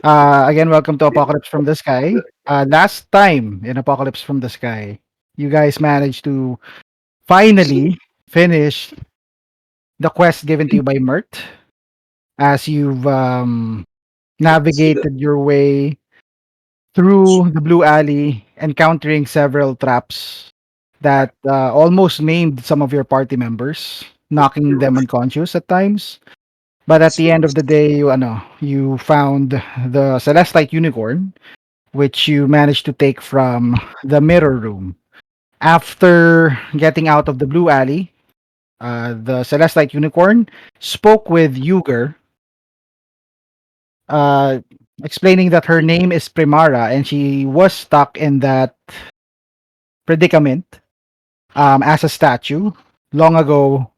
Again, welcome to Apocalypse from the Sky. Last time in Apocalypse from the Sky, you guys managed to finally finish the quest given to you by Mert as you've navigated your way through the Blue Alley, encountering several traps that almost maimed some of your party members, knocking them unconscious at times. But at the end of the day, you found the Celestite Unicorn, which you managed to take from the mirror room. After getting out of the blue alley, the Celestite Unicorn spoke with Yuger, uh, explaining that her name is Primara and she was stuck in that predicament as a statue long ago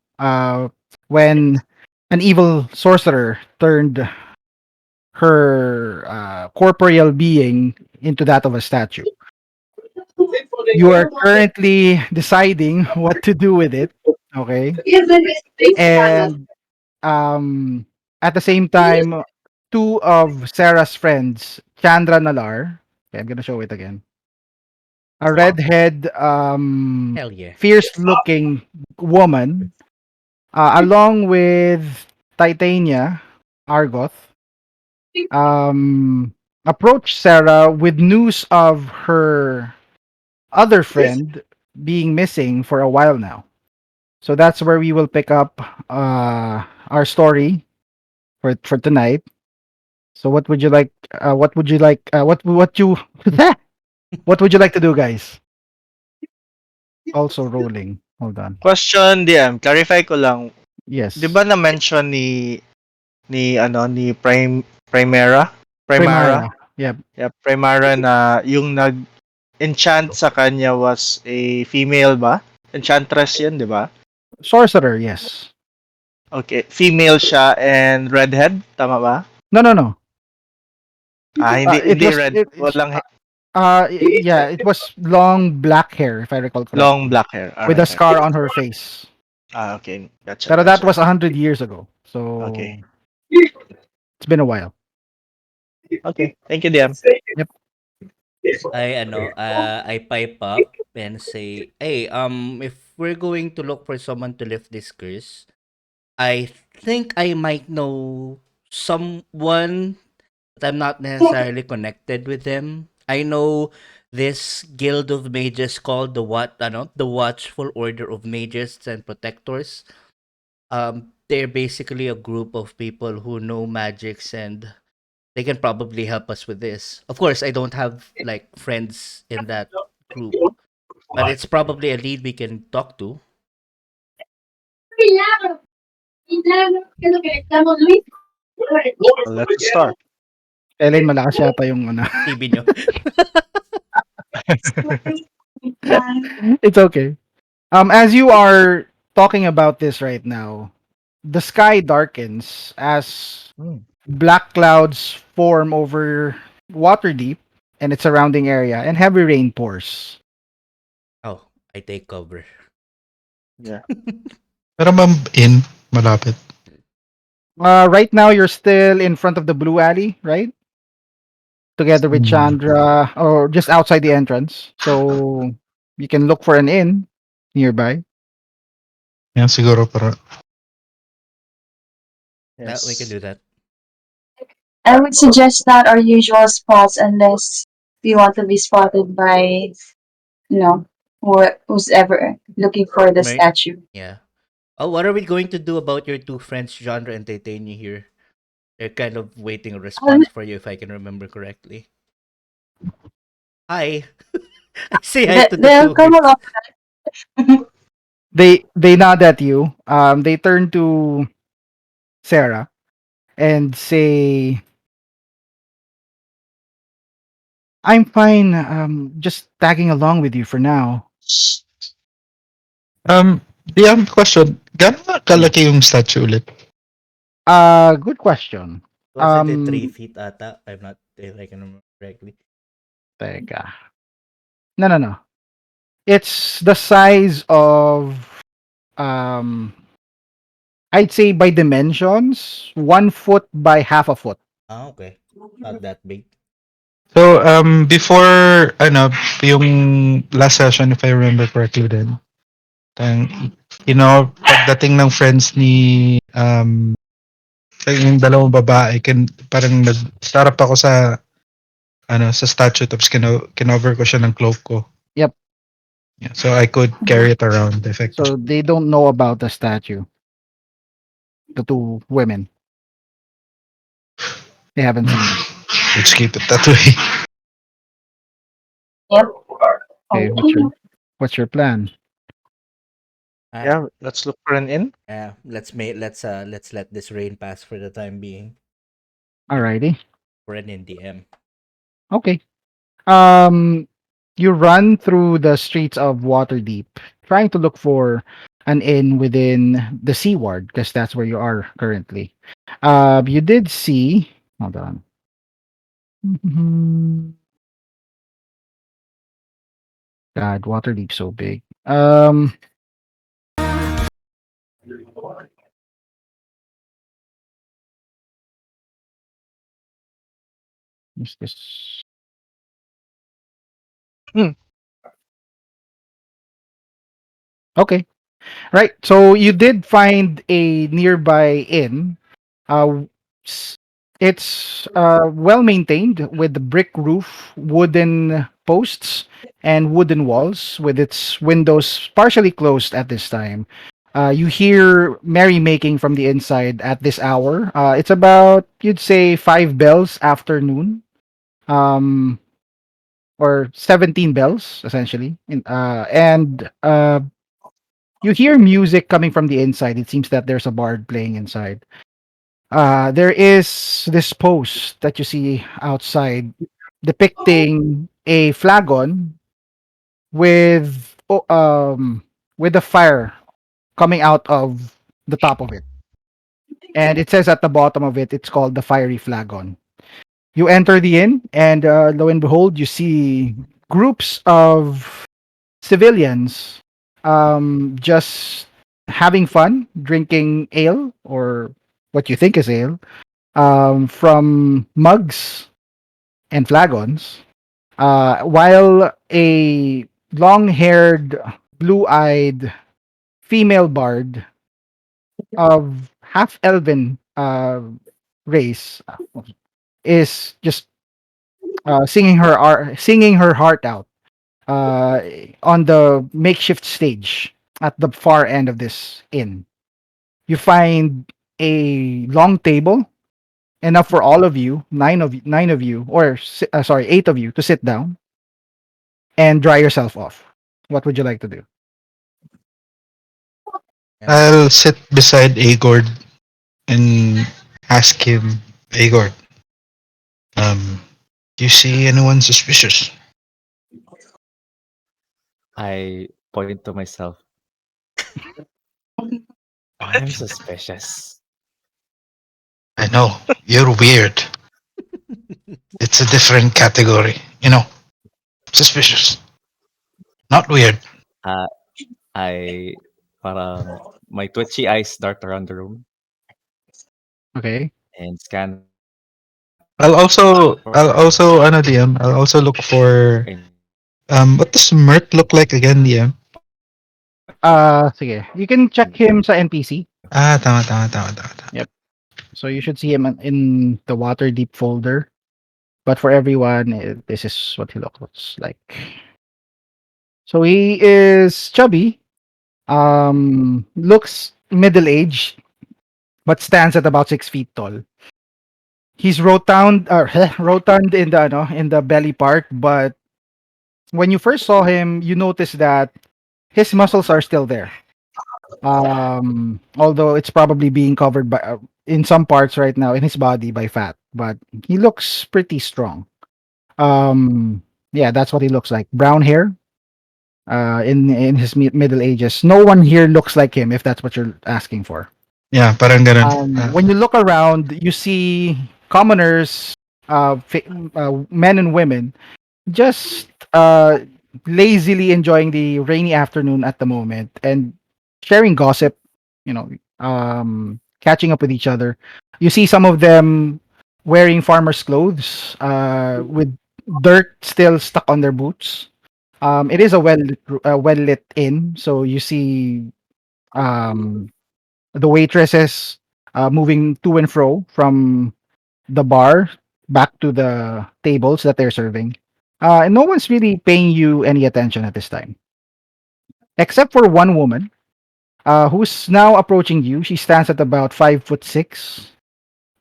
when an evil sorcerer turned her corporeal being into that of a statue. You are currently deciding what to do with it, okay? And um, at the same time, two of Sarah's friends, Chandra Nalar, okay, I'm gonna show it again. A redhead, Hell yeah. fierce-looking woman, along with Titania Argoth, um, approached Sarah with news of her other friend being missing for a while now. So that's where we will pick up our story for tonight. So what would you like? What would you like? What you what would you like to do, guys? Also rolling. Hold on. Question, DM, clarify ko lang. 'Di Yes. ba na-mention ni Primera? Primara? Primara. Yep. Yeah, Primara na yung nag-enchant sa kanya was a female ba? Enchantress 'yun, 'di ba? Sorcerer. Yes. Okay, female siya and redhead, tama ba? No. No. No. Hindi It hindi was. red, walang Yeah. It was long black hair, if I recall long correctly, black hair. All with a right, scar okay. on her face. Okay, gotcha, Pero that gotcha. was 100 years ago. Okay. So it's been a while. Okay, thank you, DM. Yep. I pipe up and say, "Hey, if we're going to look for someone to lift this curse, I think I might know someone, but I'm not necessarily connected with them. I know this guild of mages called the Watchful Order of Mages and Protectors. They're basically a group of people who know magics and they can probably help us with this. Of course, I don't have like friends in that group, but it's probably a lead we can talk to. Well, let's start. Ellen, malakas yata yung ano. TB nyo. It's okay. As you are talking about this right now, the sky darkens as Hmm. black clouds form over Waterdeep and its surrounding area, and heavy rain pours. Oh, I take cover. Yeah. Pero ma'am, in, malapit. Right now, you're still in front of the Blue Alley, right? Together with Hmm. Chandra, or just outside the entrance. So you can look for an inn nearby. Yan siguro para We can Yes. do that. I would suggest not our usual spots unless we want to be spotted by, you know, who's ever looking for the Right? statue. Yeah. Oh, what are we going to do about your two friends, Genre and Titania here? They're kind of waiting a Um, response for you, if I can remember correctly. Hi. I say hi to the they'll two of you. come along. They nod at you. They turn to Sarah and say, "I'm fine. Just tagging along with you for now." DM question, gano'n na Yeah. kalaki yung statue ulit? Good question. Wasn't it 3 feet ata? I'm not if I can remember correctly. Teka. No, no, no. It's the size of um I'd say by dimensions, 1 foot by half a foot. Ah, okay. Not that big. So, before, ano, yung last session, if I remember correctly then, tang, pagdating ng friends ni, yung dalawang babae, parang nag-start up ako sa statue, tapos kinover ko siya ng cloak ko. Yep. Yeah, so I could carry it around So effectively. they don't know about the statue. The two women. They haven't seen it. Let's keep it that way. Yep. Okay, Okay. what's your plan? Uh, Yeah, let's look for an inn. let's let this rain pass for the time being. Alrighty. For an NDM. Okay. Um, you run through the streets of Waterdeep, trying to look for an inn within the Sea Ward, because that's where you are currently. You did see. Hold on. Mhm. God, Waterdeep's so big. Is this Hmm. okay? Right. So you did find a nearby inn. Uh, s- it's well maintained with the brick roof, wooden posts, and wooden walls, with its windows partially closed at this time. You hear merrymaking from the inside at this hour. It's about, you'd say, 5 bells afternoon, um, or 17 bells essentially. And you hear music coming from the inside. It seems that there's a bard playing inside. There is this post that you see outside depicting a flagon with with a fire coming out of the top of it. And it says at the bottom of it, it's called the fiery flagon. You enter the inn, and lo and behold, you see groups of civilians just having fun, drinking ale, or what you think is ale, from mugs and flagons, while a long haired, blue eyed female bard of half elven race is just singing her heart out uh, on the makeshift stage at the far end of this inn. You find a long table, enough for all of you, nine of you, or sorry, 8 of you, to sit down and dry yourself off. What would you like to do? Yeah. I'll sit beside Agord and ask him, Agord, do you see anyone suspicious? I point to myself. I'm suspicious. I know, you're weird. It's a different category. Suspicious. Not weird. Uh, I parang my twitchy eyes dart around the room Okay. and scan for Ano, DM, I'll also look for, any what does Mert look like again, DM? Sige. You can check him sa NPC. Ah, tama. Yep. So you should see him in the Waterdeep folder. But for everyone, this is what he looks like. So he is chubby, looks middle aged, but stands at about 6 feet tall. He's rotund, rotund in the in the belly part, but when you first saw him, you notice that his muscles are still there. Although it's probably being covered by in some parts right now in his body by fat, but he looks pretty strong. Um, yeah, that's what he looks like. Brown hair, in his middle ages. No one here looks like him, if that's what you're asking for. Yeah, parang ganun. When you look around, you see commoners, men and women, just lazily enjoying the rainy afternoon at the moment and sharing gossip, catching up with each other. You see some of them wearing farmer's clothes, with dirt still stuck on their boots. It is a well lit inn, so you see um, the waitresses moving to and fro from the bar back to the tables that they're serving. And no one's really paying you any attention at this time, except for one woman who's now approaching you. She stands at about 5'6",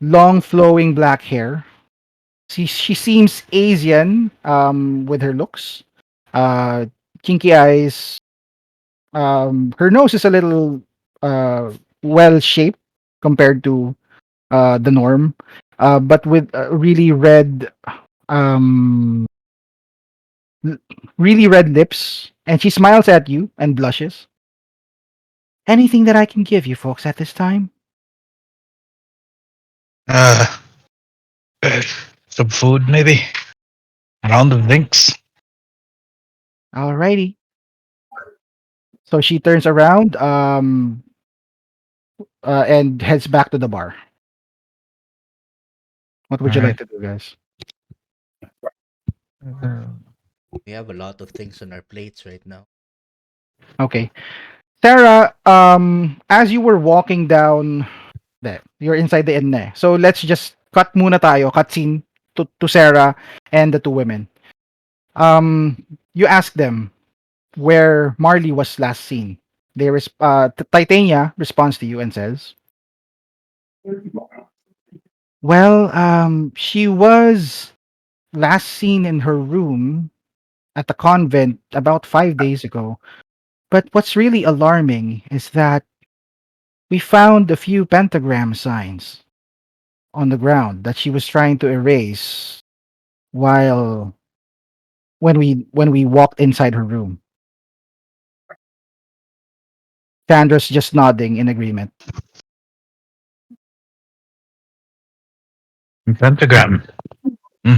long flowing black hair. She seems Asian with her looks, uh, kinky eyes. Her nose is a little well shaped compared to the norm, but with really um, l- really red lips, and she smiles at you and blushes. Anything that I can give you folks at this time? Uh, some food maybe. A round of drinks. Alrighty. So she turns around and heads back to the bar. What All would you like right. to do, guys? We have a lot of things on our plates right now. Okay. Sarah, as you were walking down there, you're inside the inn eh. So let's just cut muna tayo, cut scene to Sarah and the two women. You ask them where Marley was last seen. Titania responds to you and says, "Well, she was last seen in her room at the convent about 5 days ago. But what's really alarming is that we found a few pentagram signs on the ground that she was trying to erase while when we walked inside her room." Chandra's just nodding in agreement. Pentagram. Hmm.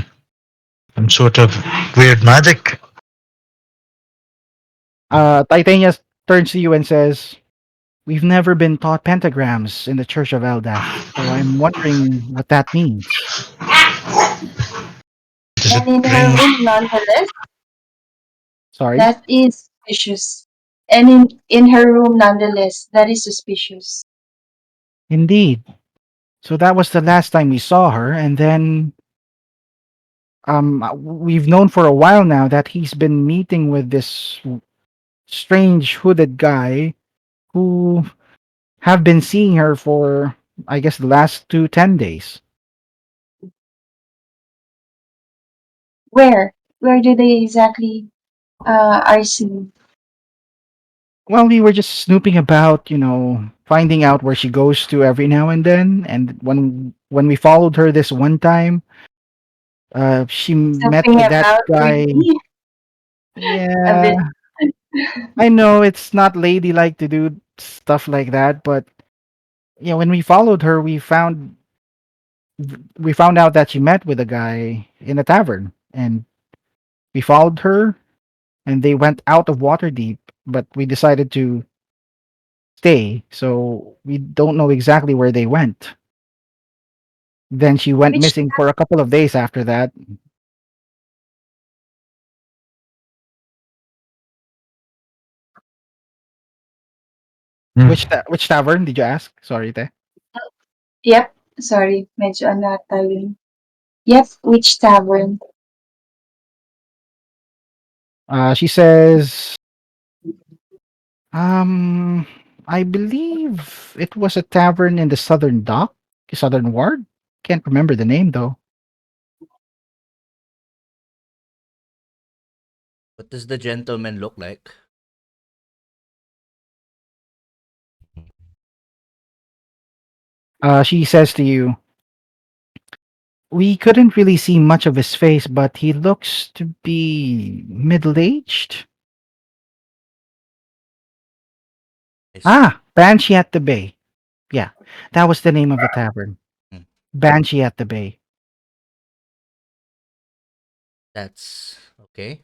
Some sort of weird magic. Titania turns to you and says, "We've never been taught pentagrams in the Church of Eldath, so I'm wondering what that means." Does it And in her bring? room, nonetheless, Sorry? that is suspicious. And in her room, nonetheless, that is suspicious. Indeed. So that was the last time we saw her, and then we've known for a while now that he's been meeting with this strange hooded guy who have been seeing her for, I guess, the last 10 days. Where? Where do they exactly are seen? Well, we were just snooping about, finding out where she goes to every now and then. And when we followed her this one time, she met Something with that about guy. really a Yeah, bit. I know it's not ladylike to do stuff like that, but yeah, when we followed her, we found out that she met with a guy in a tavern, and we followed her, and they went out of Waterdeep, but we decided to stay, so we don't know exactly where they went. Then she went Which missing for a couple of days after that. Hmm. Which tavern did you ask? Sorry, te. Yep. Sorry, medyo ano ata yun. Yep, which tavern? She says, um, I believe it was a tavern in the Southern Dock, Southern Ward. Can't remember the name though. What does the gentleman look like? She says to you, we couldn't really see much of his face, but he looks to be middle aged. I see. Banshee at the Bay. Yeah, that was the name of the tavern. Hmm. Banshee at the Bay. That's okay.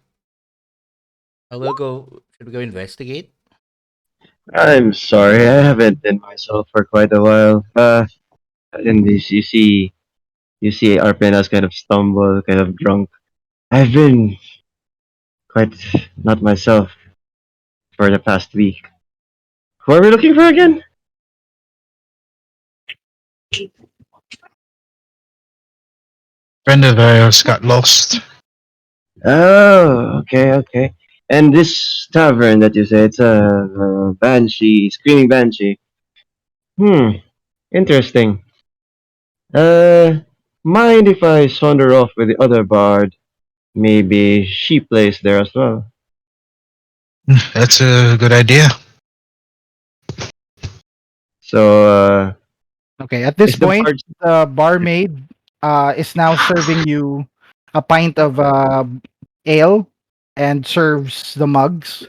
I will go. Should we go investigate? I'm sorry, I haven't been myself for quite a while. In this, you see, You see Arpena's kind of stumble, kind of drunk. I've been quite not myself for the past week. Who are we looking for again? Friend of ours got lost. Oh, okay, okay. And this tavern that you say, it's a banshee, screaming banshee. Hmm, interesting. Uh, mind if I saunter off with the other bard? Maybe she plays there as well. That's a good idea. So, Okay, at this is the point, bard? the barmaid is now serving you a pint of ale and serves the mugs,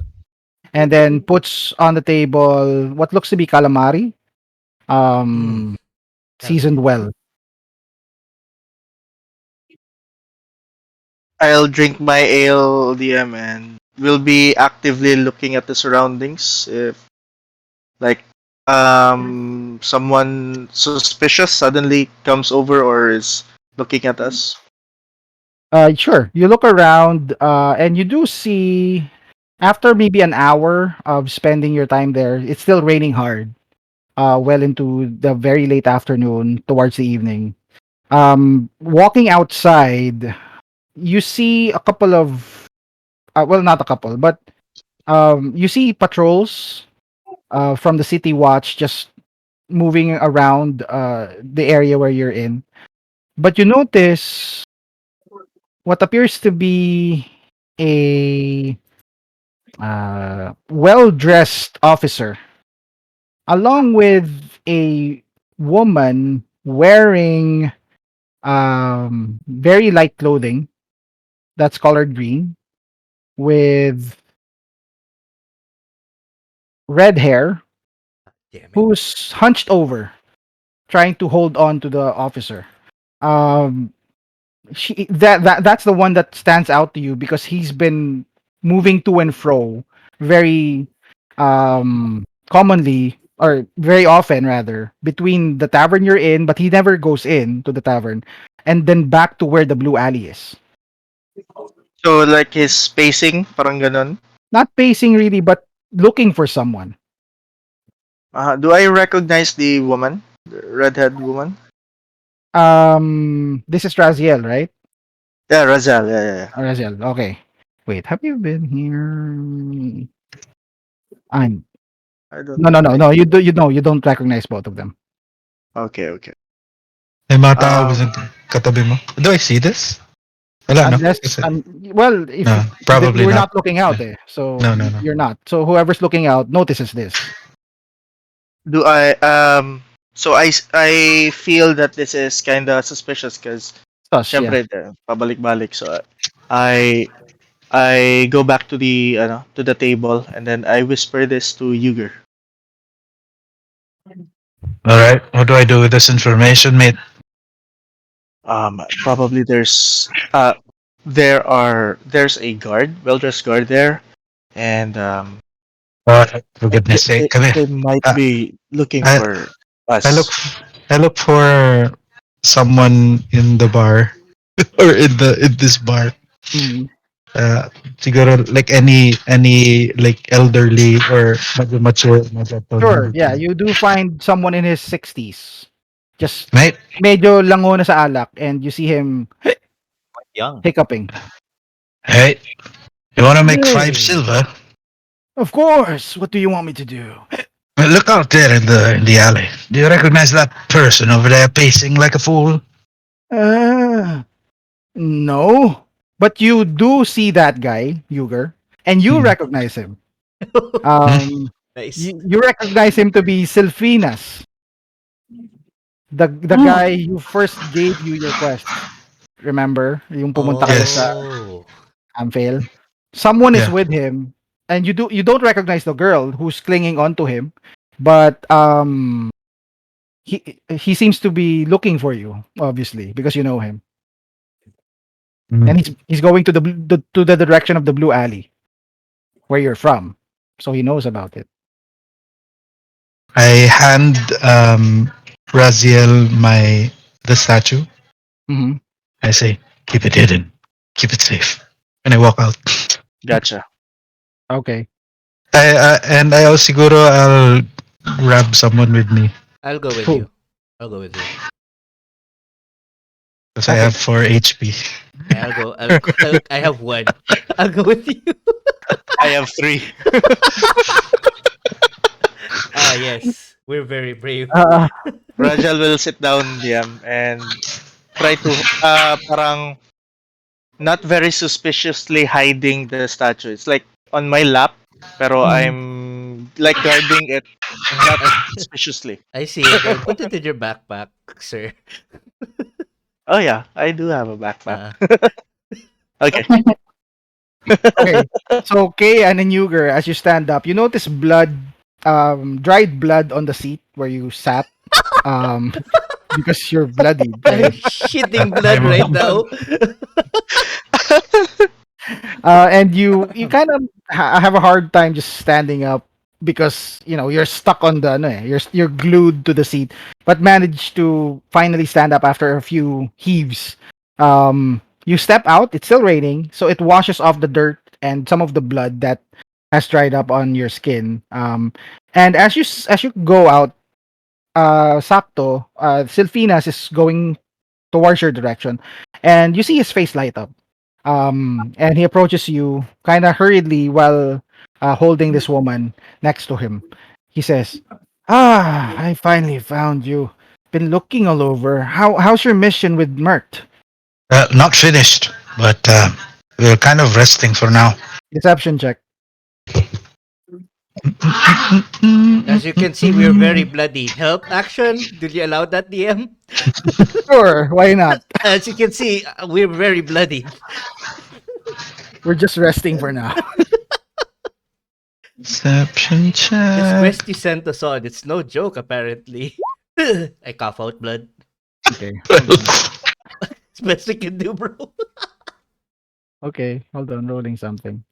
and then puts on the table what looks to be calamari, Mm, um, seasoned calamari. well. I'll drink my ale, DM, and will be actively looking at the surroundings. If like someone suspicious suddenly comes over or is looking at us. Sure. You look around, and you do see, after maybe an hour of spending your time there, it's still raining hard. Well into the very late afternoon, towards the evening. Walking outside, you see a couple of, well, not a couple, but you see patrols from the city watch just moving around the area where you're in. But you notice what appears to be a well dressed officer, along with a woman wearing very light clothing that's colored green with red hair, Damn it. who's hunched over trying to hold on to the officer. Um, that's the one that stands out to you because he's been moving to and fro very commonly, or very often rather, between the tavern you're in, but he never goes in to the tavern, and then back to where the blue alley is. So like his spacing, parang ganon. Not pacing really, but looking for someone. Do I recognize the woman, the redhead woman? This is Raziel, right? Yeah, Razal. Yeah, yeah, yeah. Raziel, okay. Wait, have you been here? I'm I don't No, no, no, think. no. You don't recognize both of them. Okay, okay. May mga tao ba Um, sa katabi mo? Do I see this? Wala, no? Unless, Kasi, well, if no, you probably were not. not looking out, eh. So No, no, no. you're not. So whoever's looking out notices this. do I So I feel that this is kind of suspicious because Sus, yeah. syempre pabalik-balik. So I go back to the to the table and then I whisper this to Yuger. All right. What do I do with this information, mate? Probably there's a guard, well-dressed guard there, and For goodness sake, come here. they might Uh, be looking I, for I look, us. I look for someone in the bar or in this bar. Mm. Siguro like any like elderly or medyo mature na Sure. gentleman. Yeah, you do find someone in his 60s. Just Mate, medyo lango na sa alak, and you see him Quite young. hiccuping. hey, you wanna make five Hey, silver? of course. What do you want me to do? Look out there in the alley. Do you recognize that person over there pacing like a fool? Uh, no. But you do see that guy, Yuger, and you Hmm. recognize him. Hmm? Nice. You recognize him to be Silfinas, the guy who first gave you your quest. Remember? Yung pumunta kayo Yes. sa Oh. Amphail? Someone is Yeah. with him, and you don't recognize the girl who's clinging onto him, but he seems to be looking for you, obviously, because you know him. Mm. And he's going to to the direction of the blue alley where you're from. So he knows about it. I hand Raziel the statue. Mhm. I say, keep it hidden, keep it safe. And I walk out. Gotcha. Okay. And I also siguro I'll grab someone with me I'll go with Who? you. I'll go with you. because I Okay. have 4 HP. Yeah, I'll go. I have one. I'll go with you. I have three. Ah, yes. We're very brave. Uh, Rajal will sit down, DM, and try to parang not very suspiciously hiding the statue. It's like on my lap, pero mhm. I'm like guarding it not I, suspiciously. I see it. Put it in your backpack, sir. Oh yeah, I do have a backpack. Uh, Okay. Okay. So Kay and Nuger, as you stand up, you notice blood, dried blood on the seat where you sat, um, because you're bloodied, I'm right? shitting blood right I'm now. And you kind of have a hard time just standing up because you're stuck on the you're glued to the seat, but manage to finally stand up after a few heaves. You step out. It's still raining, so it washes off the dirt and some of the blood that has dried up on your skin. And as you go out, Sakto, Silfinas is going towards your direction, and you see his face light up. And he approaches you kind of hurriedly while holding this woman next to him. He says, "Ah, I finally found you. Been looking all over. How's your mission with Mert?" not finished, but we're kind of resting for now. Deception check. As you can see, we're very bloody. Help action. Do you allow that, DM? Sure, why not? As you can see, we're very bloody. We're just resting for now. Deception This check. quest you sent us on, it's no joke, apparently. I cough out blood. Okay, hold on. It's best we can do, bro. Okay, hold on. Rolling something.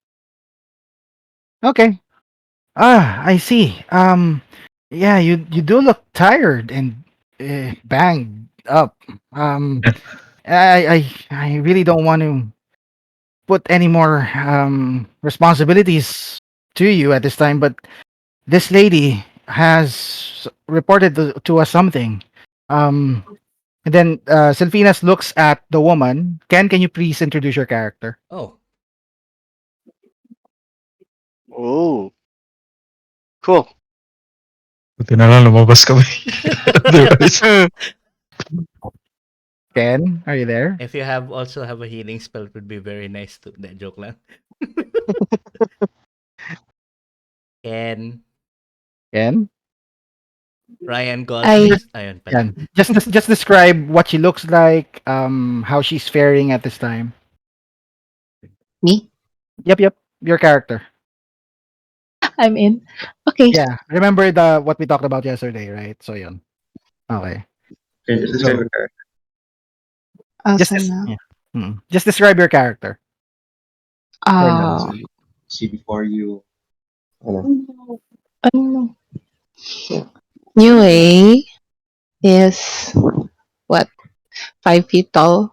Okay. Ah, I see. Yeah, you do look tired and banged up. Um, I really don't want to put any more responsibilities to you at this time, but this lady has reported to us something. Um, and then Sylphinas looks at the woman. Ken, can you please introduce your character? Oh, Oh, cool. Buti na lang lumabas kami. Otherwise, Ken, are you there? if you also have a healing spell, it would be very nice to. That joke lang. And Ken? Ryan I Gosling. Ayun pala. Yan. Just describe what she looks like, how she's faring at this time. me. Yep, your character. I'm in. Okay. Yeah, remember the what we talked about yesterday, right? So yun. Okay. Okay, just describe Go. your character. Just Awesome des- now. yeah. Just describe your character for now. See before you. Ano? Ano? New A is what 5 feet tall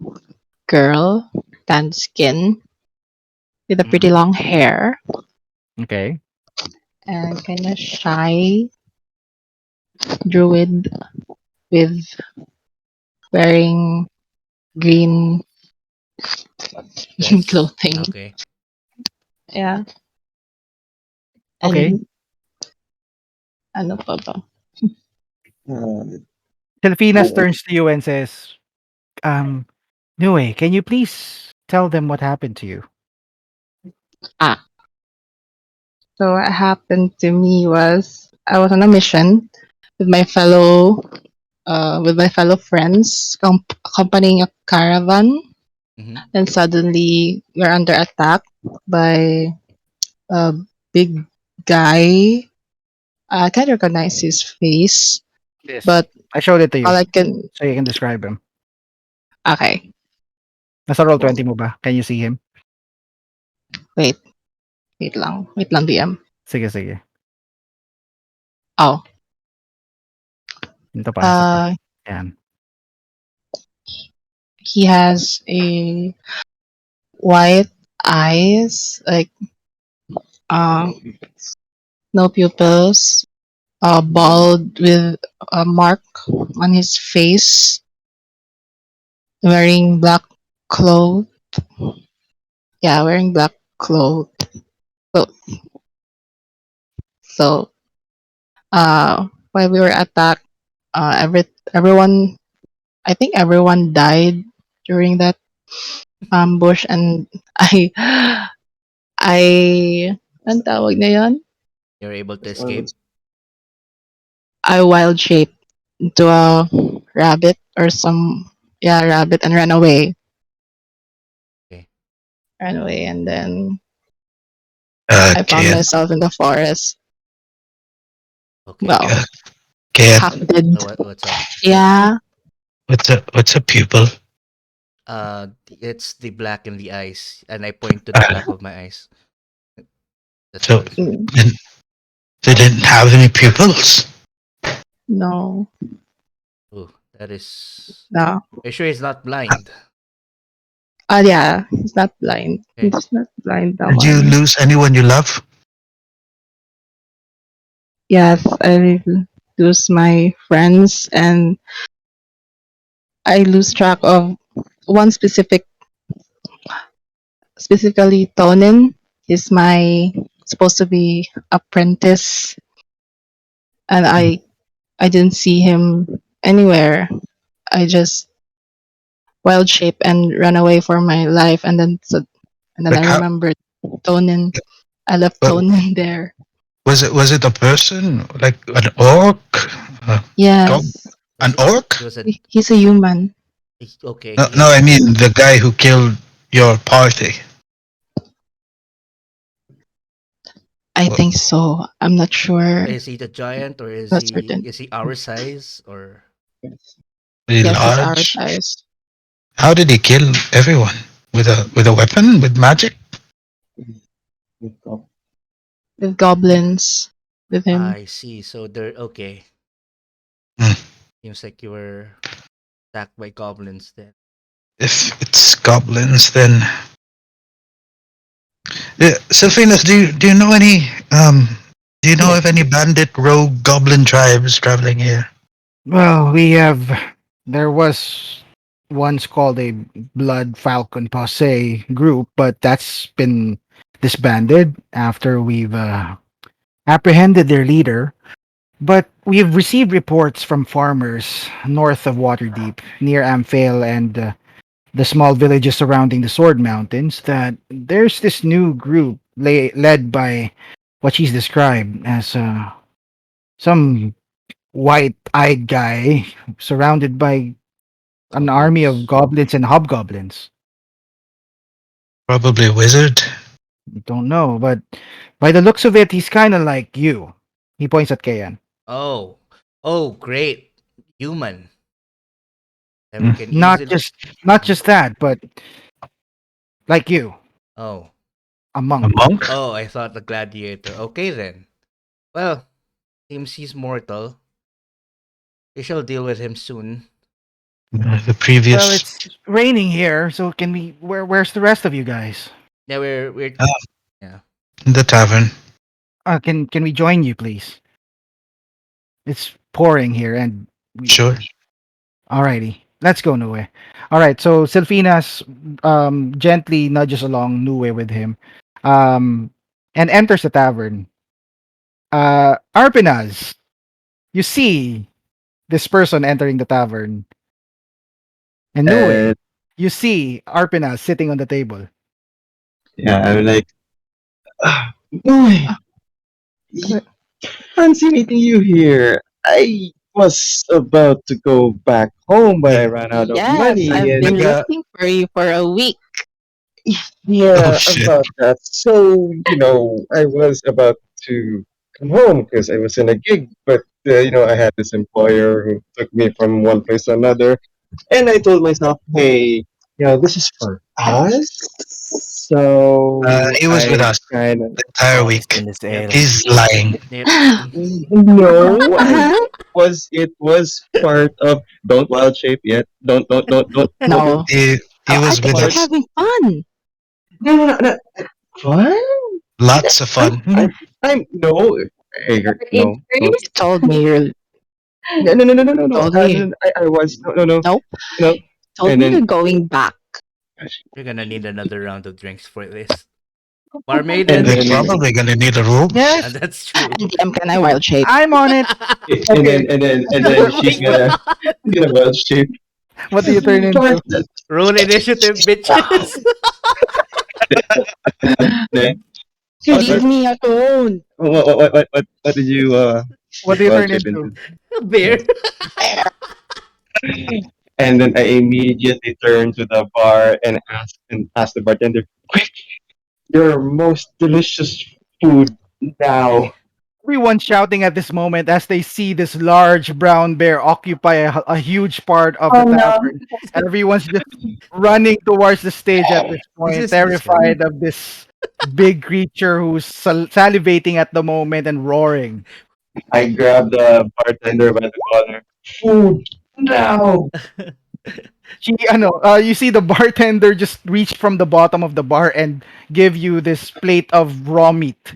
girl, tan skin with a pretty Mhm. long hair Okay. and kind of shy druid with wearing green Dress. clothing. Okay. Yeah. Okay. And ano pa ba? Delphinas turns to you and says, Nue, can you please tell them what happened to you? Ah, so what happened to me was I was on a mission with my fellow friends accompanying a caravan, Mm-hmm. and suddenly we're under attack by a big guy. I can't recognize his face, Yes. but I showed it to all you I can. so you can describe him. Okay, Nasa roll 20 mo ba? Can you see him? wait, wait lang, DM. Sige. Oh, Ito pa. uh, Yan. He has a white eyes, like um, no pupils, bald with a mark on his face, wearing black clothes. Yeah, wearing black clothes. So, while we were attacked, everyone, I think everyone died during that ambush, and I, I, ang tawag na yun? You're able to escape? I wild shaped into a rabbit or some, yeah, rabbit, and ran away. Okay. Ran away, and then I found Okay. myself in the forest. Okay. Well, Okay. half dead. So what's up? Yeah, What's a pupil? It's the black in the eyes, and I point to the Uh, black of my eyes. That's so all. mm, then they didn't have any pupils. no, Oh, that is. no. Are you sure he's not blind? Yeah, he's not blind. Okay. He's not blind, Did you naman. lose anyone you love? Yes, I lose my friends, and I lose track of one specifically Tonin. He's my supposed to be apprentice, and I didn't see him anywhere. I just wild shape and ran away for my life, and then I Like how? remembered Tonin. I left Well, Tonin there. was it a person like an orc? Uh, gob- Yes, an Was it? orc? He was a. he's a human. Okay. No, He no, has I a. mean the guy who killed your party. I Wa- think so. I'm not sure. Is he the giant, or is Not he? certain. Is he our size, or? Really Yes, he's our large. size. How did he kill everyone? With a weapon? With magic? With goblins with him. I see. So they're okay. Hmm. Seems like you were attacked by goblins then. If it's goblins, then Sylphinus, do you know any do you know Yes. of any bandit rogue goblin tribes traveling here? Well, there was once called a Blood Falcon Posse group, but that's been disbanded after we've apprehended their leader. But we've received reports from farmers north of Waterdeep, near Amphail and the small villages surrounding the Sword Mountains, that there's this new group led by what she's described as some white-eyed guy surrounded by an army of Goblins. goblins and hobgoblins. Probably a wizard. Don't know, but by the looks of it, he's kind of like you. He points at Kayan. Oh. Oh, great. Human. Then we Hmm. can Not easily. just not just that, but like you, Oh. a A monk. monk? Oh, I thought the gladiator. Okay then. Well, seems he's mortal. We shall deal with him soon. The Well, previous it's raining here, so can we? Where's the rest of you guys? Yeah, we're uh, yeah. in the tavern. Can we join you, please? It's pouring here, and we. Sure. Alrighty, let's go, Nue. All right, so Silfinas gently nudges along Nue with him, um, and enters the tavern. Arpinas, you see this person entering the tavern, and Nue, And you see Arpinas sitting on the table. yeah, I'm like, ah, boy, Uh, fancy meeting you here. I was about to go back home, but I Hey, ran out of Yes, money, I've and been naga. looking for you for a week. Oh yeah, shit. about that. So, I was about to come home because I was in a gig, but, I had this employer who took me from one place to another. And I told myself, hey, this is for us. So He was with I us kind of the entire Todos week. tienes Yep. él. He's lying. Yep. no. It was part of don't wild shape yet. Don't do. No. He Oh, I was think with you're us. having fun. No. What? Lots of I'm fun. I'm I'm no. Hey, It no, no, first. You told me you're no. told me I was no, nope. no. Told And me you're then going back. You're gonna need another round of drinks for this. Bar and maiden. We're then probably gonna need a room. And Yes, that's true. And DM, can I wild shape? I'm on it. Okay, and then Oh my she's what gonna god. wild shape. what do you turn into? Roll initiative, bitches. Then Leave me alone. what did you What do you wild turn shape into? into? Bear. And then I immediately turn to the bar and ask the bartender, "Quick, your most delicious food now." Everyone shouting at this moment as they see this large brown bear occupy a huge part of the Oh no. tavern. Everyone's just running towards the stage at this This point, is terrified of this big creature who's salivating at the moment and roaring. I grab the bartender by the collar. Food now. You see the bartender just reach from the bottom of the bar and give you this plate of raw meat.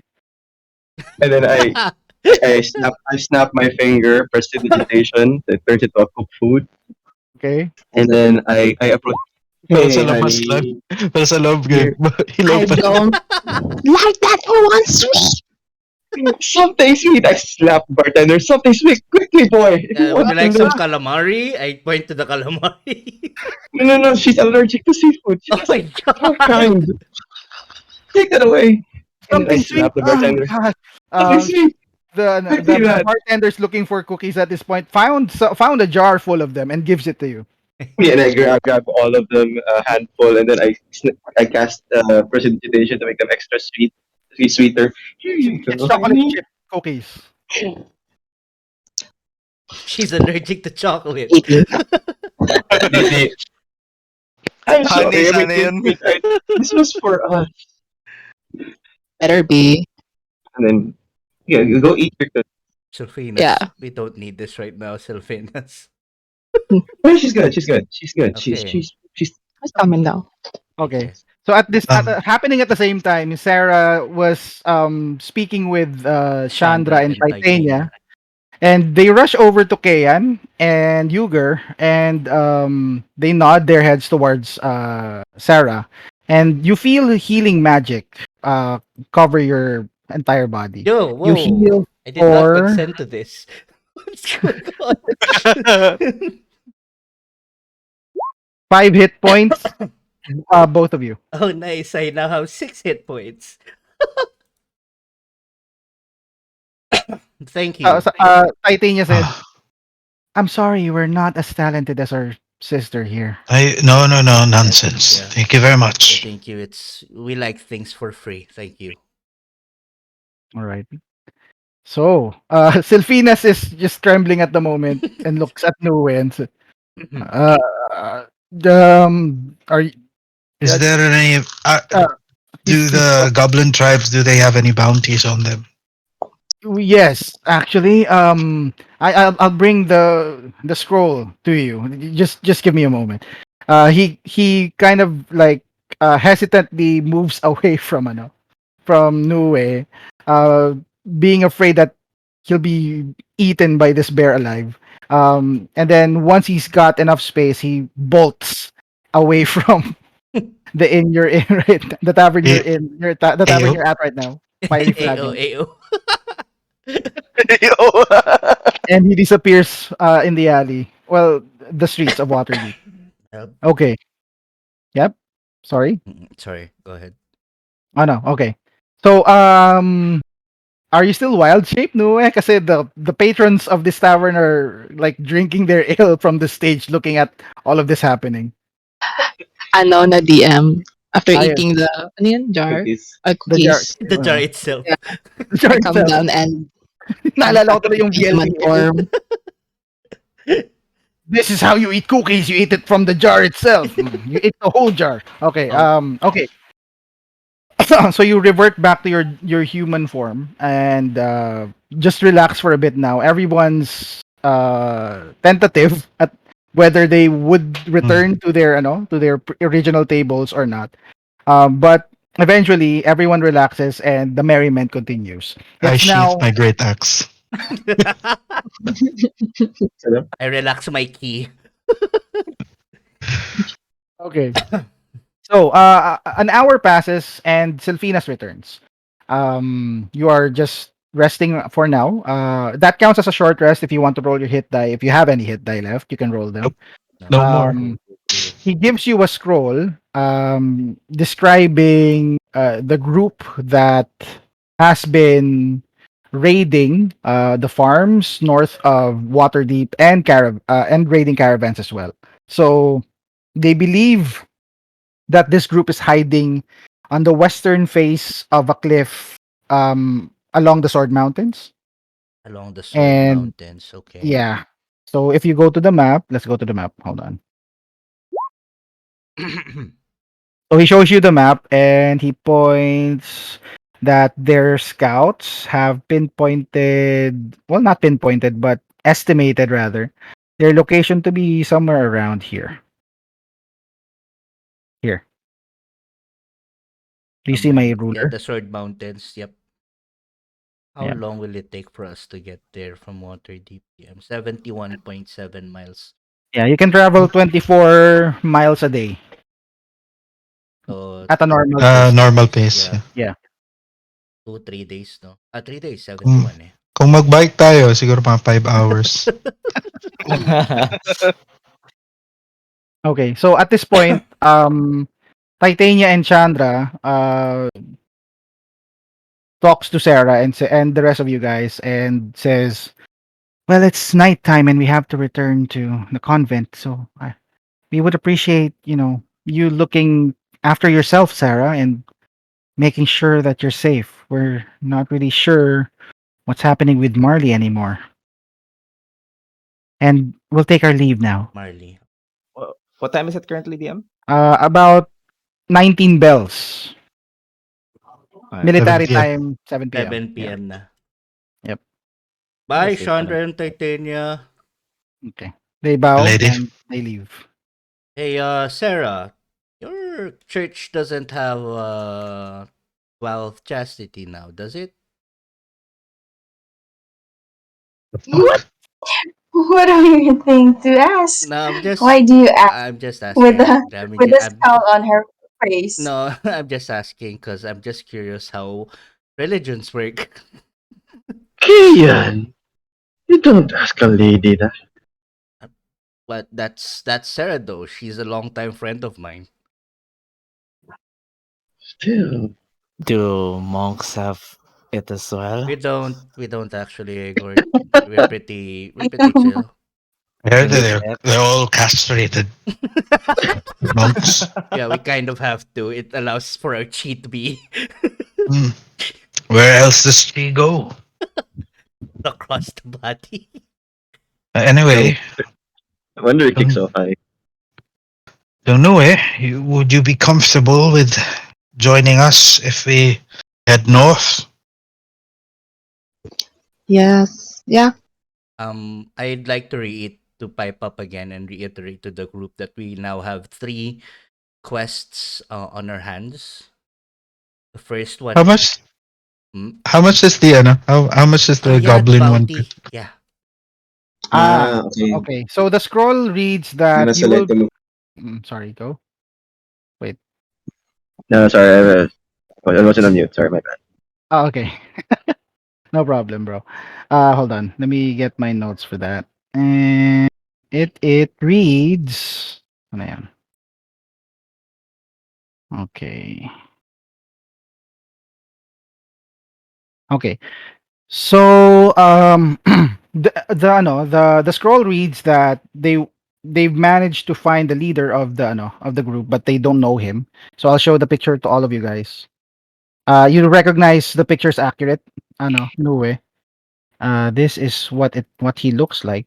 And then I snap my finger, prestidigitation, that turns into a cooked food. Okay. And then I approach, Pero sa hey labas lang. honey, Pero sa loob, here. hilaw I pa. don't like that for one sweet. Something sweet. I slap bartender. Something sweet. Quickly, boy. If you Would want you like some calamari? I point to the calamari. no. She's allergic to seafood. She Oh my doesn't. Her god. kind. Take that away. And then I Something sweet. slap the Oh bartender. god. Something Um, sweet. the Quickly, lad. bartender's looking for cookies at this point. Found a jar full of them and gives it to you. Yeah, and I grab all of them, a handful, and then I cast precipitation to make them extra sweeter. Here you It's go, chocolate honey. chip cookies. She's allergic to chocolate. Eating. The- I'm Honey, sorry, sana everything yun. sweet. This was for us. Better be. And then, yeah, you go eat your. Yeah. Sylphinas, we don't need this right now, Sylphinas. Oh, she's good. She's good. She's good. Okay. She's. What's coming down? Okay. Okay. So at this Um, happening at the same time, Sarah was speaking with Chandra Chandra and and Titania, Titania. and they rush over to Kayan and Yuger, and they nod their heads towards Sarah, and you feel healing magic cover your entire body. Yo, You whoa. heal I did not for consent to this. What's going on? 5 hit points, both of you. Oh, nice. I now have 6 hit points. Thank you. Titania said, "I'm sorry you were not as talented as our sister here." No, nonsense. Yeah. Thank you very Yeah, much. thank you. We like things for free. Thank you. All right. So, Sylphinas is just trembling at the moment and looks at Nue and says, uh, are you, Is uh, there any? uh, Do he's the goblin tribes? Do they have any bounties on them? yes, actually, I'll bring the scroll to you. Just give me a moment. He kind of like hesitantly moves away from from Nue, uh, being afraid that he'll be eaten by this bear alive. And then once he's got enough space, he bolts away from the inn you're in, right? The tavern you're A- in, the tavern Ayo? you're at right now, Fiery AO, Flagon, AO. and he disappears in the alley. Well, the streets of Waterdeep. Yep. Okay. Yep. Sorry. Sorry, go ahead. Oh no. Okay. So are you still wild shape, no? Kasi the patrons of this tavern are like drinking their ale from the stage, looking at all of this happening. Ano na DM. After Ayun, eating the ano yun, jar? Cookies. the jar, Cookies. The jar itself. Yeah. the jar I come itself. down and Naalala ko tuloy yung transfer human BLT. form. This is how you eat cookies. You eat it from the jar itself. You eat the whole jar. Okay. Oh. Okay. So you revert back to your human form and just relax for a bit now. Everyone's tentative at whether they would Mm. return to their to their original tables or not. But eventually everyone relaxes and the merriment continues. I It's sheath now my great axe. Ano? I relax my key. okay. So, an hour passes and Sylphinas returns. You are just resting for now. That counts as a short rest if you want to roll your hit die. If you have any hit die left, you can roll them. Nope, no No. more. Um, he gives you a scroll describing the group that has been raiding the farms north of Waterdeep and and raiding caravans as well. So they believe that this group is hiding on the western face of a cliff along the Sword Mountains. Along the Sword And Mountains. Okay. yeah. So if you go to the map, let's go to the map. Hold on. So he shows you the map and he points that their scouts have pinpointed, well, not pinpointed, but estimated rather, their location to be somewhere around here. Here. Do you see Somewhere. my Yeah, ruler? the Sword Mountains. Yep. How Yeah. long will it take for us to get there from Waterdeep? 71.7 miles. Yeah, you can travel 24 miles a day So, at a normal pace. Normal pace. yeah, Yeah. Yeah. 2, 3 days, no? 3 days, Kung, 71 eh. kung mag-bike tayo, siguro mga 5 hours. Okay. So at this point, Titania and Chandra talks to Sarah and the rest of you guys and says, "Well, it's nighttime and we have to return to the convent. So we would appreciate, you looking after yourself, Sarah, and making sure that you're safe. We're not really sure what's happening with Marley anymore. And we'll take our leave now. Marley. What time is it currently, DM? About 19 bells. Alright. 7 Military p.m. time, 7 p.m. 7 Yeah. PM na. Yep. Bye, Safe pa Chandra naman. and Titania. Okay. They bow Lady. and they leave. Hey, Sarah, your church doesn't have 12 chastity now, does it? What? What a weird thing to ask. No, Why do you ask I'm just with asking. a I mean, with a scowl on her face? no, I'm just asking because I'm just curious how religions work. Kian, you don't ask a lady that. But that's Sarah though. She's a longtime friend of mine. Still. Do monks have it as well? We don't actually Gord. We're pretty chill. Yeah, Really, they're, Seth? they're all castrated monks. Yeah, we kind of have to. It allows for our chi to be Hmm. Where else does she go? across the body. No, Anyway, I wonder it kicks don't, off high. don't know would you be comfortable with joining us if we head north? Yes. Yeah. I'd like to pipe up again and reiterate to the group that we now have three quests on our hands. The first How one, much? hmm? How much is the how much is Oh the yeah, the goblin one? bounty. Yeah, Ah, Okay. okay. So the scroll reads I'm that gonna you will. select them. Sorry, go. Wait. No, sorry, I wasn't on mute. Sorry, my bad. Oh, okay. No problem, bro. Hold on. Let me get my notes for that. And it reads. Ano yan? Okay. Okay. So the scroll reads that they've managed to find the leader of the group, but they don't know him. So I'll show the picture to all of you guys. You recognize the picture's accurate. No way. This is what he looks like,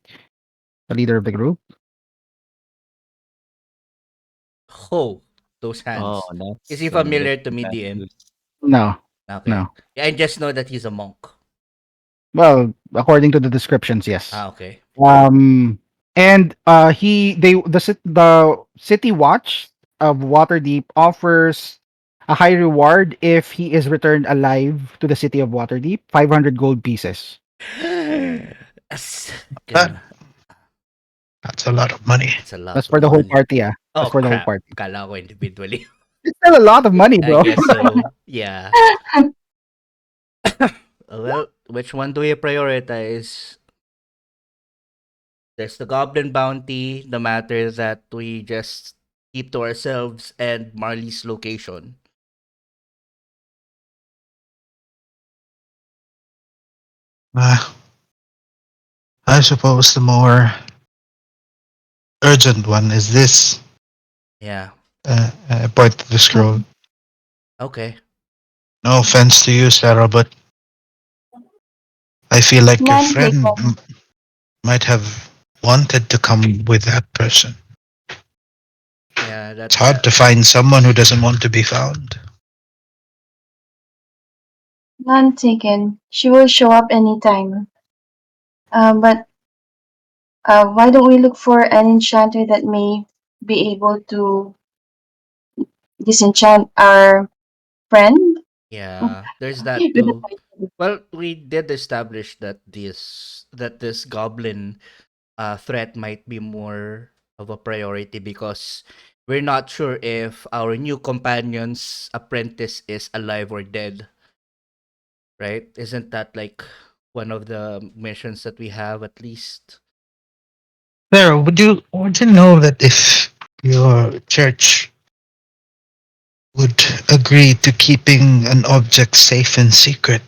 the leader of the group. oh, those Oh, hands. Is he that's a familiar to little me, bad DM? news. No, Okay. no. Yeah, I just know that he's a monk. Well, according to the descriptions, yes. Ah, okay. Um, and the city watch of Waterdeep offers a high reward if he is returned alive to the city of Waterdeep, 500 gold pieces. That's That gonna. that's a lot of money. That's a lot That's of for the whole money. party, ah. Oh That's for the whole crap! party. Kala ko individually. It's still a lot of money, I bro. guess so. Yeah. Well, which one do you prioritize? There's the goblin bounty, the matter that we just keep to ourselves, and Marley's location. Uh, I suppose the more urgent one is this. Yeah. Point to the scroll. Okay. No offense to you, Sarah, but I feel like your None friend taken. might have wanted to come with that person. Yeah, It's that hard that to find someone who doesn't want to be found. None taken. She will show up anytime. But why don't we look for an enchanter that may be able to disenchant our friend yeah, there's that with the too. Well, we did establish that this goblin threat might be more of a priority because we're not sure if our new companion's apprentice is alive or dead, right? Isn't that like one of the missions that we have at least? Sarah, would you know that if your church would agree to keeping an object safe and secret?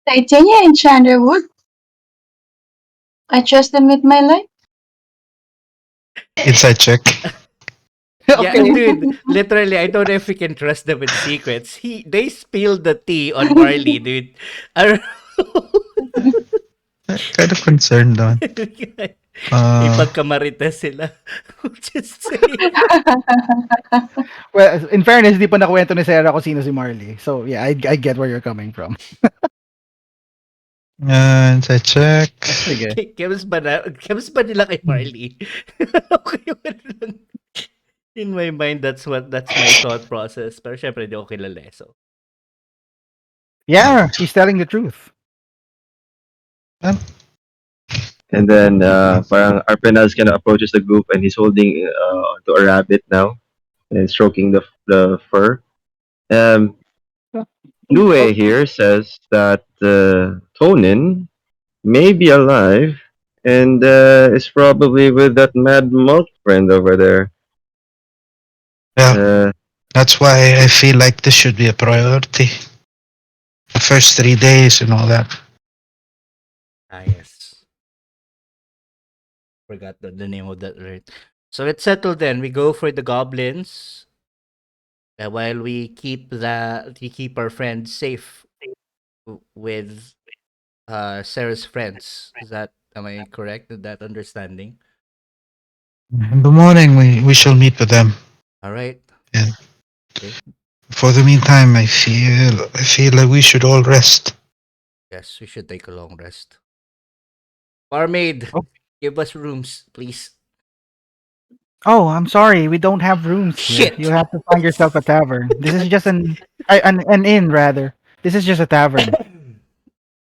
Titania enchanter would. I trust them with my life. Inside check. Yeah, Okay. dude. Literally, I don't know if we can trust them with secrets. They spilled the tea on Marley, dude. I Kind of concerned on. May Uh, pagkamarites sila. Just say. Well, in fairness, di pa nakuwento ni Sarah kung sino si Marley. So, yeah, I get where you're coming from. inside check. Sige. Kems ba nila kay Marley? Okay, wala lang. In my mind, that's my thought process. Pero syempre, di ako kilala eh, so. Yeah, she's telling the truth. And then parang Arpenaz kind of approaches the group and he's holding to a rabbit now and stroking the fur. Um, Lue here says that Tonin may be alive and is probably with that mad monk friend over there. Yeah, Uh, that's why I feel like this should be a priority. The first 3 days and all that. Ah, yes. Forgot the name of that, right? So it's settled then. We go for the goblins. While we keep our friends safe with Sarah's friends. Am I correct in that understanding? In the morning, we shall meet with them. All right. Yeah. Okay. For the meantime, I feel like we should all rest. Yes, we should take a long rest. Barmaid, Oh. give us rooms, please. Oh, I'm sorry. We don't have rooms here. You Shit. have to find yourself a tavern. This is just an inn rather. This is just a tavern.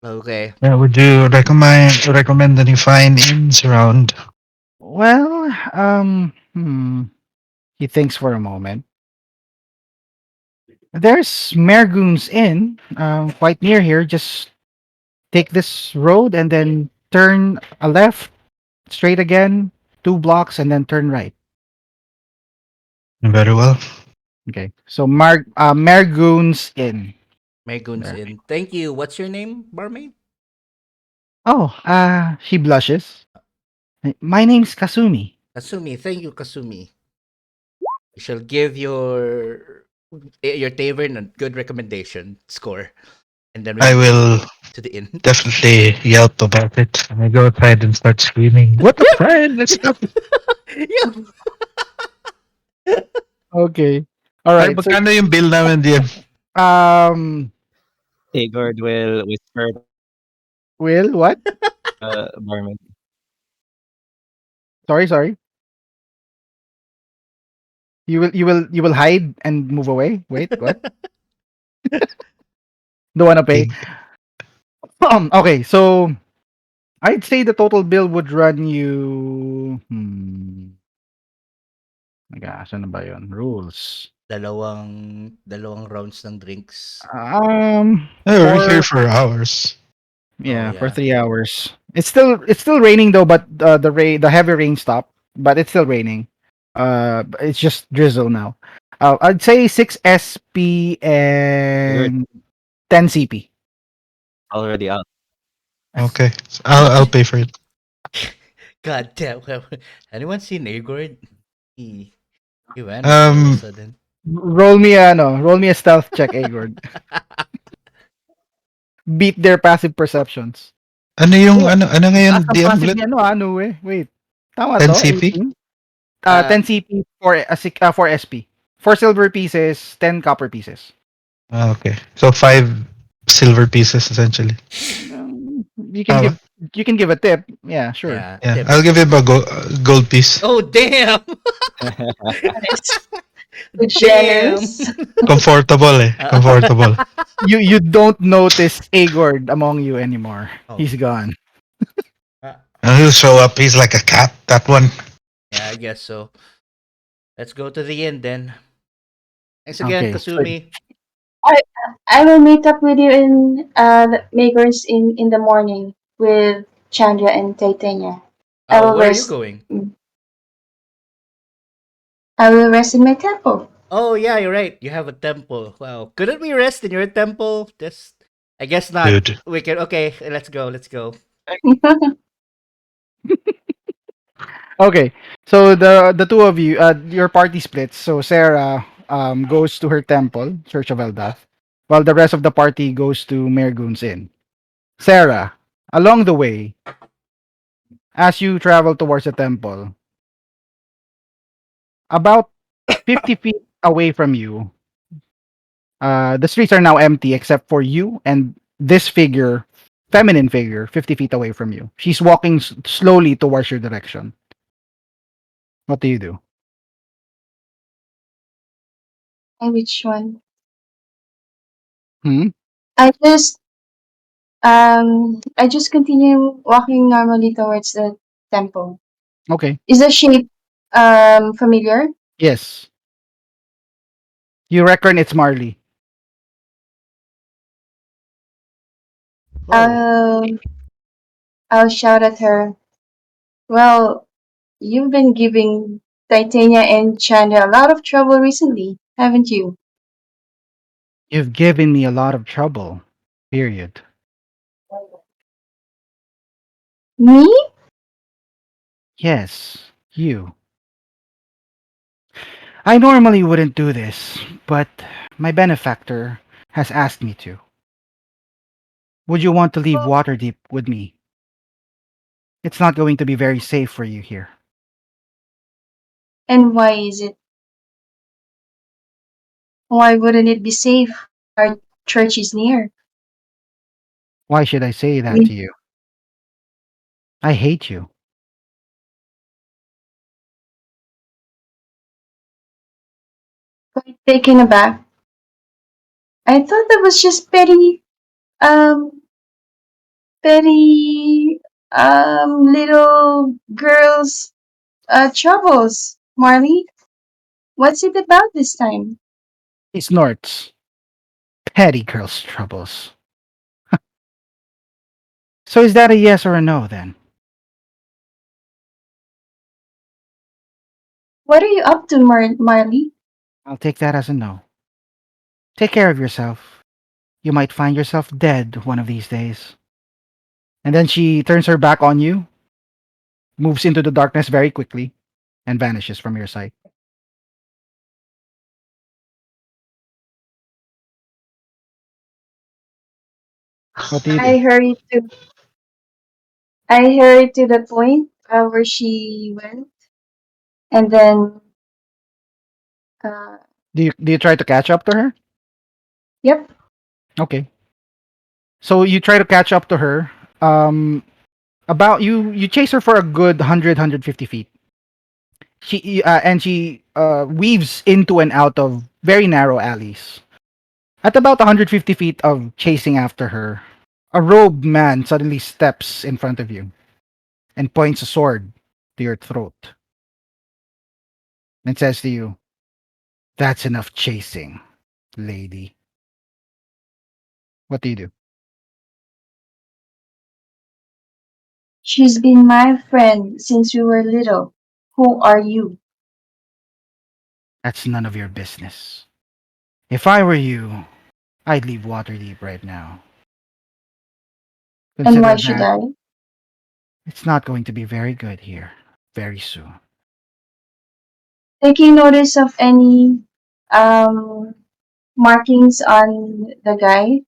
Okay. Yeah, would you recommend any fine inns around? Well, he thinks for a moment. There's Mergoon's Inn, quite near here. Just take this road and then turn a left, straight again, 2 blocks, and then turn right. Very well. Okay. So Mergoon's Inn. Megun's There. in. Thank you. What's your name, barmaid? Oh, she blushes. My name's Kasumi. Kasumi. Thank you, Kasumi. You shall give your tavern a good recommendation score. And then we I move will to the inn. definitely yelp about it. And I go outside and start screaming, "What a friend! Let's go!" Yeah. Okay. All Ay, right. So magkano yung bill namin, DM? um Sigurd will whisper will what? barman. Sorry, sorry. You will hide and move away? Wait, what? Don't wanna pay. Okay. Okay, so I'd say the total bill would run you my gosh, ano ba 'yun? Rules. Dalawang rounds ng drinks. Oh, we're here For for hours. Oh, yeah, for yeah. 3 hours. It's still raining though, but the heavy rain stopped, but it's still raining. It's just drizzle now. I'd say 6 SP Sigurd and 10 CP. already out. Okay. So I'll pay for it. God damn. Anyone seen Agord? He he vanished all of a Um, sudden. Roll me a stealth check, Agord. Beat their passive perceptions. ano yung, Oh, ano ngayon, taas ng DM passive ulit? niya Wait. Tama 10 to, CP? 18? Uh, 10 CP for SP. 4 silver pieces, 10 copper pieces. Ah, okay. So, 5 silver pieces, essentially. You can Tama? give a tip. Yeah, sure. yeah, Yeah. I'll tips. give him a gold piece. Oh, damn! Nice. So Damn! generous. Comfortable eh. Uh, Comfortable. You don't notice Agord among you anymore. oh, He's gone. uh, And he'll show up. He's like a cat, that one. yeah, I guess so. Let's go to the end then. Thanks again, Okay. So Kasumi. I I will meet up with you in the Makers in the morning with Chandra and Titania. I Oh, will where are you rest. going? I will rest in my temple. Oh, yeah, you're right. You have a temple. Wow. Couldn't we rest in your temple? Just, I guess not. Dude. We can. Okay, let's go. Let's go. okay. So the two of you, your party splits. So Sarah goes to her temple, Church of Eldath, while the rest of the party goes to Mergun's Inn. Sarah, along the way, as you travel towards the temple, about 50 feet away from you, the streets are now empty except for you and this figure, feminine figure, 50 feet away from you. She's walking slowly towards your direction. What do you do? And which one? Hmm? I just I just continue walking normally towards the temple. Okay. Is the shape familiar? Yes. You reckon it's Marley. Oh, I'll I'll shout at her. Well, you've been giving Titania and Chandra a lot of trouble recently, haven't you? You've given me a lot of trouble. Period. Me? Yes, you. I normally wouldn't do this, but my benefactor has asked me to. Would you want to leave Waterdeep with me? It's not going to be very safe for you here. And why is it? Why wouldn't it be safe? Our church is near. Why should I say that We to you? I hate you. quite taken aback. I thought that was just um, petty, little girls' troubles. Marley, what's it about this time? He snorts. Petty girl's troubles. So is that a yes or a no then? What are you up to, Marley? I'll take that as a no. Take care of yourself. You might find yourself dead one of these days. And then she turns her back on you, moves into the darkness very quickly, and vanishes from your sight. What do you do? I hurried to I hurried to the point where she went, and then uh, Do you try to catch up to her? Yep. Okay. So you try to catch up to her. About you chase her for a good 100 150 feet. She weaves into and out of very narrow alleys. At about 150 feet of chasing after her, a robed man suddenly steps in front of you and points a sword to your throat and says to you, "That's enough chasing, lady." What do you do? She's been my friend since we were little. Who are you? That's none of your business. If I were you, I'd leave Waterdeep right now. And why Consider should that I? it's not going to be very good here very soon. Taking notice of any um markings on the guy?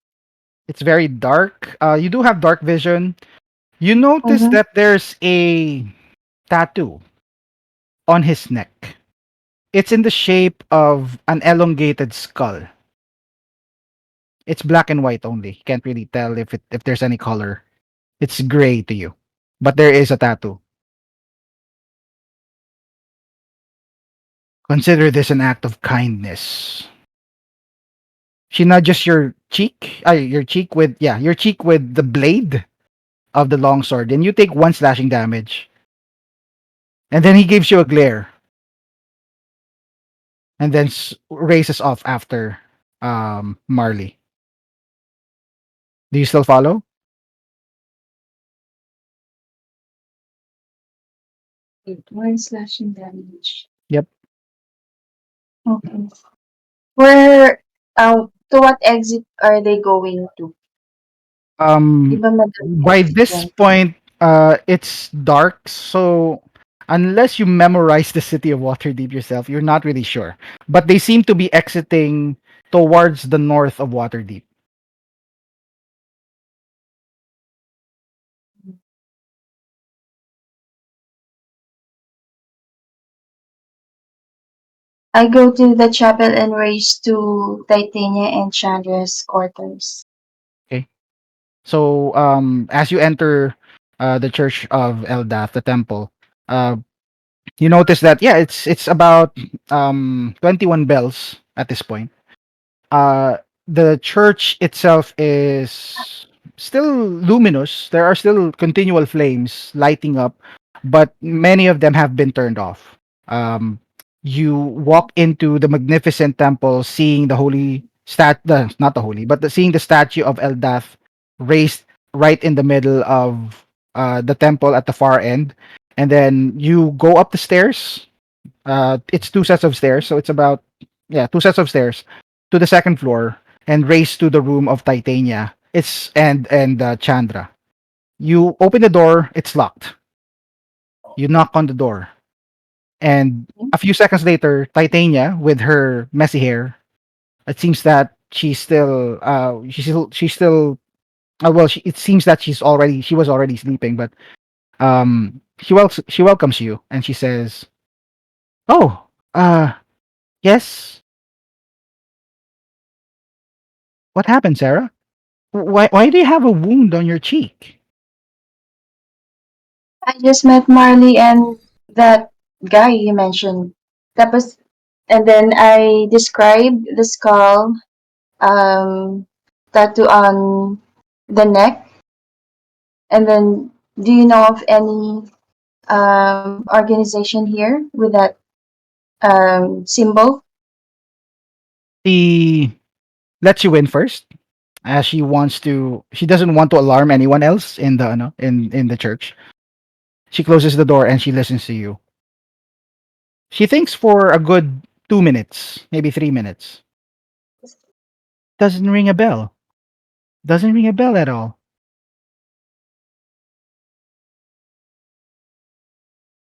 It's very dark. You do have dark vision. You notice Mm-hmm. that there's a tattoo on his neck. It's in the shape of an elongated skull. It's black and white only. You can't really tell if there's any color. It's gray to you, but there is a tattoo. Consider this an act of kindness. She nudges your cheek with your cheek with the blade of the long sword, and you take one slashing damage. And then he gives you a glare, and then races off after Marley. Do you still follow? One slashing damage. Yep. Okay. Where to what exit are they going to? Di Um, ba madami by exit this yan? point, it's dark, so unless you memorize the city of Waterdeep yourself, you're not really sure. But they seem to be exiting towards the north of Waterdeep. I go to the chapel and race to Titania and Chandra's quarters. Okay. So as you enter the church of Eldath, the temple, uh, you notice that it's about 21 bells at this point. The church itself is still luminous. There are still continual flames lighting up, but many of them have been turned off. You walk into the magnificent temple, seeing the not the holy, but seeing the statue of Eldath raised right in the middle of the temple at the far end, and then you go up the stairs. It's two sets of stairs, so it's about two sets of stairs to the second floor and race to the room of Titania. It's and Chandra. You open the door, it's locked. You knock on the door, and a few seconds later, Titania, with her messy hair, it seems that she's still it seems that she was already sleeping, but she welcomes you and she says, "Oh, yes. What happened, Sarah? Why do you have a wound on your cheek?" I just met Marley and that guy you mentioned. Tapos, and then I described the skull tattoo on the neck. And then, do you know of any organization here with that symbol? She lets you in first, as she doesn't want to alarm anyone else in the in the church. She closes the door and she listens to you. She thinks for a good 2 minutes, maybe 3 minutes. Doesn't ring a bell. Doesn't ring a bell at all.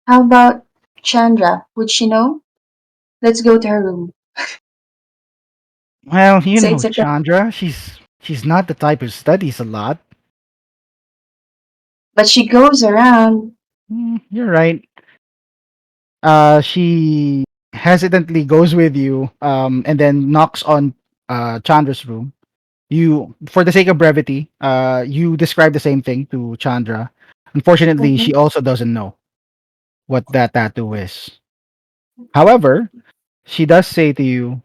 How about Chandra? Would she know? Let's go to her room. Well, you So know it's a Chandra. She's not the type who studies a lot. but she goes around. You're right. She hesitantly goes with you, and then knocks on Chandra's room. You, for the sake of brevity, you describe the same thing to Chandra. Unfortunately, Mm-hmm. she also doesn't know what that tattoo is. However, she does say to you,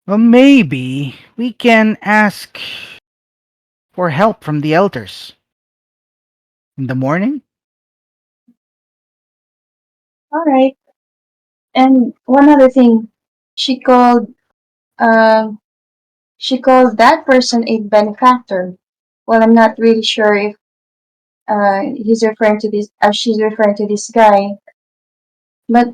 well, maybe we can ask for help from the elders in the morning. All right. And one other thing, she called um she called that person a benefactor. Well, I'm not really sure if he's referring to this she's referring to this guy, but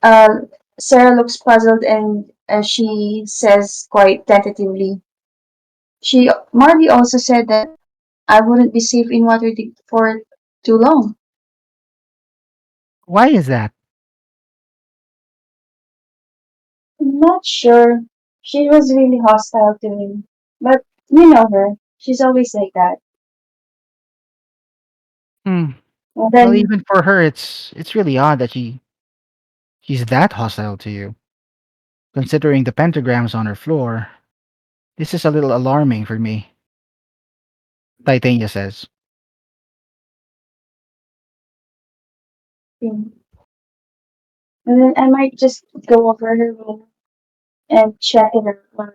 uh Sarah looks puzzled and she says quite tentatively. She Margie also said that I wouldn't be safe in water for too long. Why is that? I'm not sure. She was really hostile to me. But you know her. She's always like that. Hmm. And Well, then even for her, it's really odd that she's that hostile to you. Considering the pentagrams on her floor, this is a little alarming for me. Titania says. and then I might just go over her room and check it out while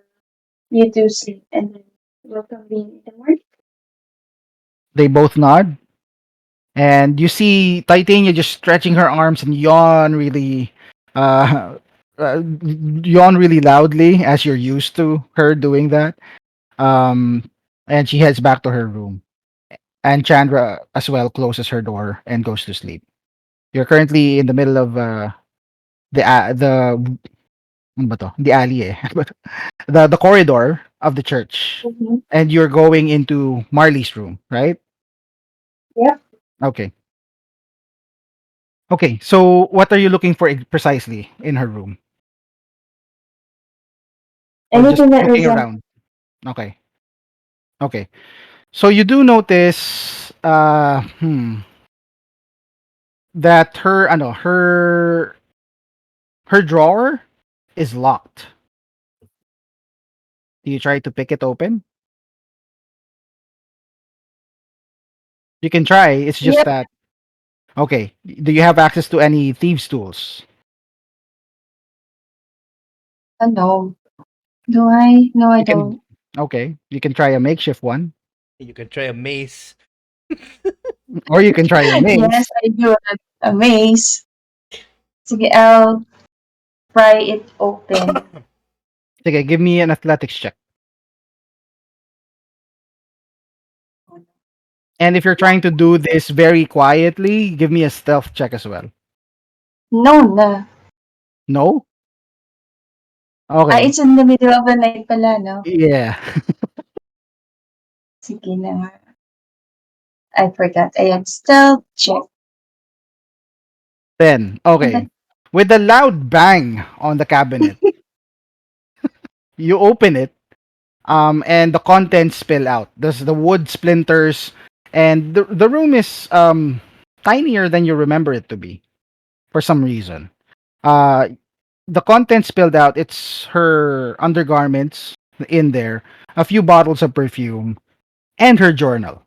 you do sleep and then we'll convene in the morning. They both nod, and you see Titania just stretching her arms and uh, yawn really loudly as you're used to her doing that. Um, and she heads back to her room. And Chandra as well closes her door and goes to sleep. You're currently in the middle of the ano ba to? The alley eh. The corridor of the church, Mm-hmm. and you're going into Marley's room, right? Yep. Okay. Okay. So what are you looking for precisely in her room, or just Anything that looking resembles around? Okay. Okay. So you do notice that her drawer is locked. Do you try to pick it open? You can try. It's just Yep. that okay. Do you have access to any thieves tools? No. Do I? No, I You can don't. okay. You can try a makeshift one, You can try a maze. or you can try a Yes, maze. I do have a maze. Sige, I'll pry it open. Okay, give me an athletics check. And if you're trying to do this very quietly, give me a stealth check as well. No na. No? Okay. It's in the middle of the night pala, no? Yeah. Sige na nga. I forgot. Ayan, stealth check. 10. And then, Okay. With a loud bang on the cabinet, you open it, and the contents spill out. There's the wood splinters, and the room is tinier than you remember it to be for some reason. Uh, the contents spilled out. It's her undergarments in there, a few bottles of perfume, and her journal.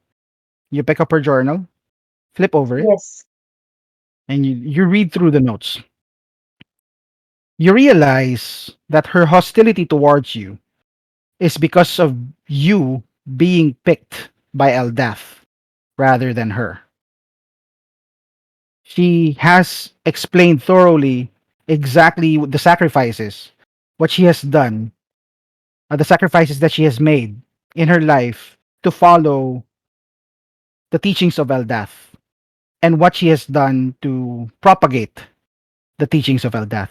You pick up her journal, flip over it, yes. and you read through the notes. You realize that her hostility towards you is because of you being picked by Eldath rather than her. She has explained thoroughly exactly the sacrifices, what she has done, the sacrifices that she has made in her life to follow the teachings of Eldath, and what she has done to propagate the teachings of Eldath.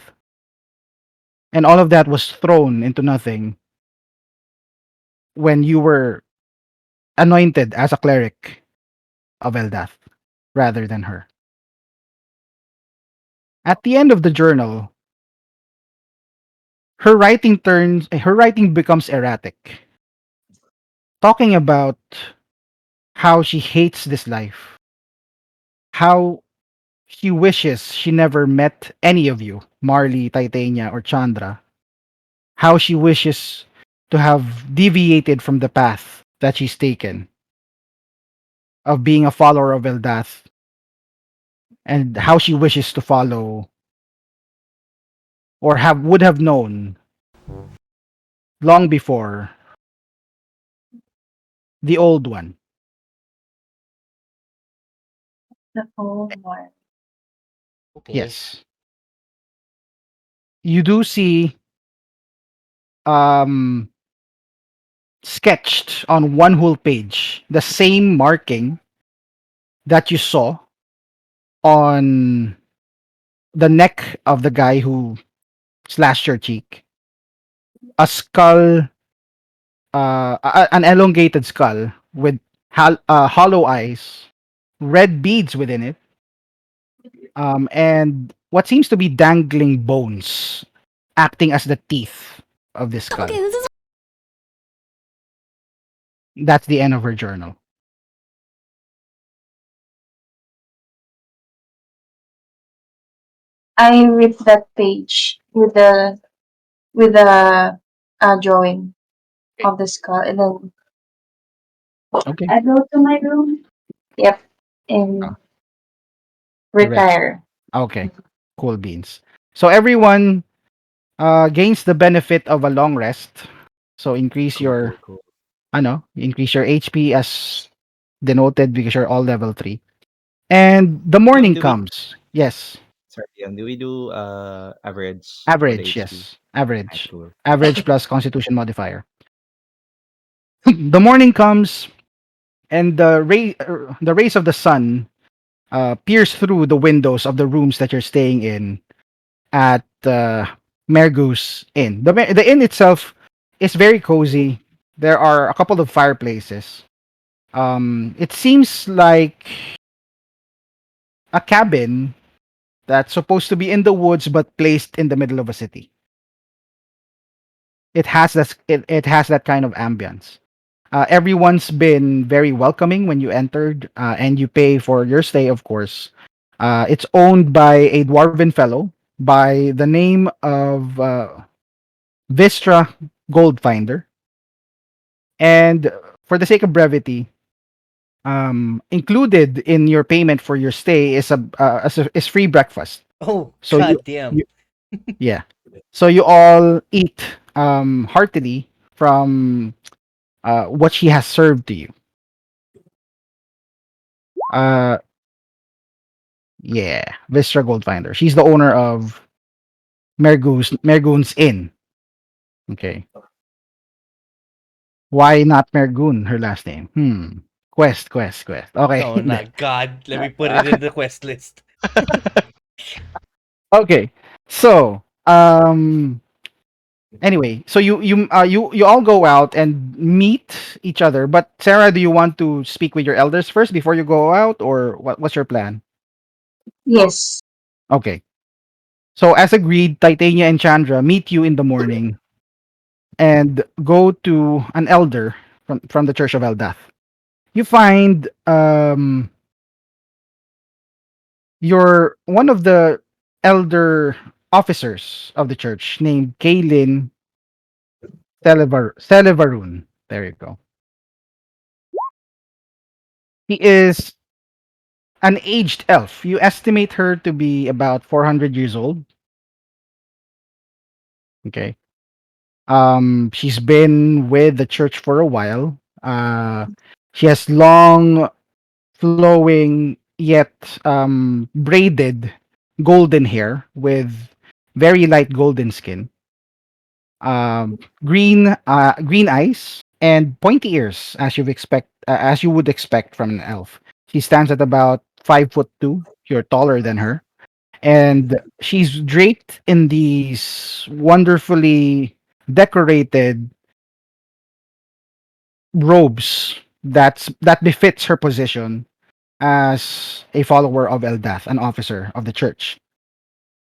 And all of that was thrown into nothing when you were anointed as a cleric of Eldath rather than her. At the end of the journal, her writing becomes erratic, talking about how she hates this life, how she wishes she never met any of you, Marley, Titania, or Chandra. How she wishes to have deviated from the path that she's taken of being a follower of Eldath, and how she wishes to follow or have would have known long before the old one. The old one. Okay. Yes. You do see um sketched on one whole page the same marking that you saw on the neck of the guy who slashed your cheek. A skull, an elongated skull with hollow eyes, red beads within it, and what seems to be dangling bones acting as the teeth of this skull. That's the end of her journal. I rip that page with the drawing of the skull, and then Okay. I go to my room. Yep, Uh, and rest. retire. Okay. Cool beans. So everyone gains the benefit of a long rest. So increase Cool, your cool, cool. increase your HP as denoted because you're all level 3. And the morning Do we comes. Yes. sorry, do we do average for the Average, HP? yes. Alright, Average. cool. Average plus constitution modifier. The morning comes and the rays of the sun pierce through the windows of the rooms that you're staying in at Mergus Inn. The inn itself is very cozy. There are a couple of fireplaces. It seems like a cabin that's supposed to be in the woods but placed in the middle of a city. It has that kind of ambience. Everyone's been very welcoming when you entered, and you pay for your stay, of course. It's owned by a dwarven fellow by the name of Vistra Goldfinder. And for the sake of brevity, included in your payment for your stay is free breakfast. Oh, So god damn. you yeah. So you all eat heartily from what she has served to you. Uh, yeah, Vistra Goldfinder. She's the owner of Mergoon's Inn. Okay. Why not Mergoon, her last name? Quest. Okay. Oh, Hindi. not god. Let me put it in the quest list. Okay. So, anyway, so you all go out and meet each other. But Sarah, do you want to speak with your elders first before you go out, or what's your plan? Yes. Okay. So as agreed, Titania and Chandra meet you in the morning and go to an elder from the Church of Eldath. You find your one of the elder officers of the church named Kaylin Celevarun. There you go. He is an aged elf. You estimate her to be about 400 years old. Okay. She's been with the church for a while. She has long, flowing yet braided golden hair with very light golden skin. Green eyes and pointy ears, as you would expect from an elf. She stands at about 5'2". You're taller than her, and she's draped in these wonderfully decorated robes that befits her position as a follower of Eldath, an officer of the church.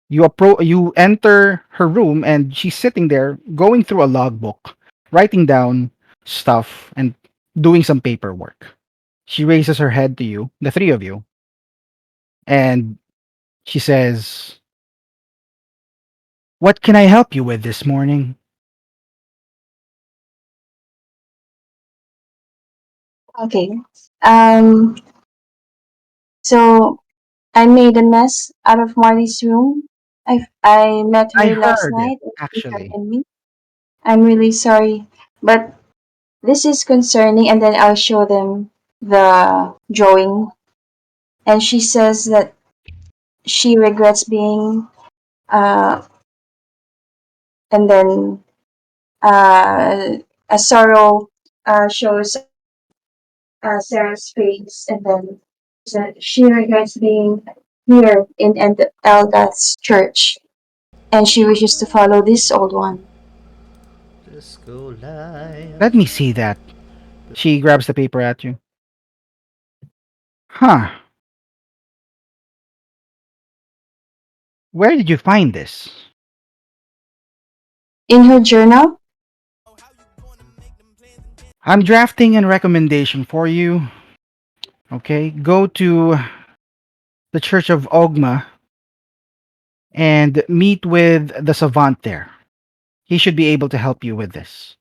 You enter her room and she's sitting there going through a logbook, writing down stuff and doing some paperwork. She raises her head to you, the three of you, and She says, "What can I help you with this morning?" Okay. Um, so I made a mess out of Marley's room. I met I her last heard it, night and she actually. threatened me. I'm really sorry, but this is concerning. And then I'll show them the drawing. And she says that she regrets being, uh, and then uh, a sorrow shows Sarah's face, and then said she regrets being here in Eldath's church, and she wishes to follow this old one. Disco life. Let me see that. She grabs the paper at you. Huh. Where did you find this? In her journal, I'm drafting a recommendation for you. Okay, go to the Church of Ogma and meet with the savant there. He should be able to help you with this.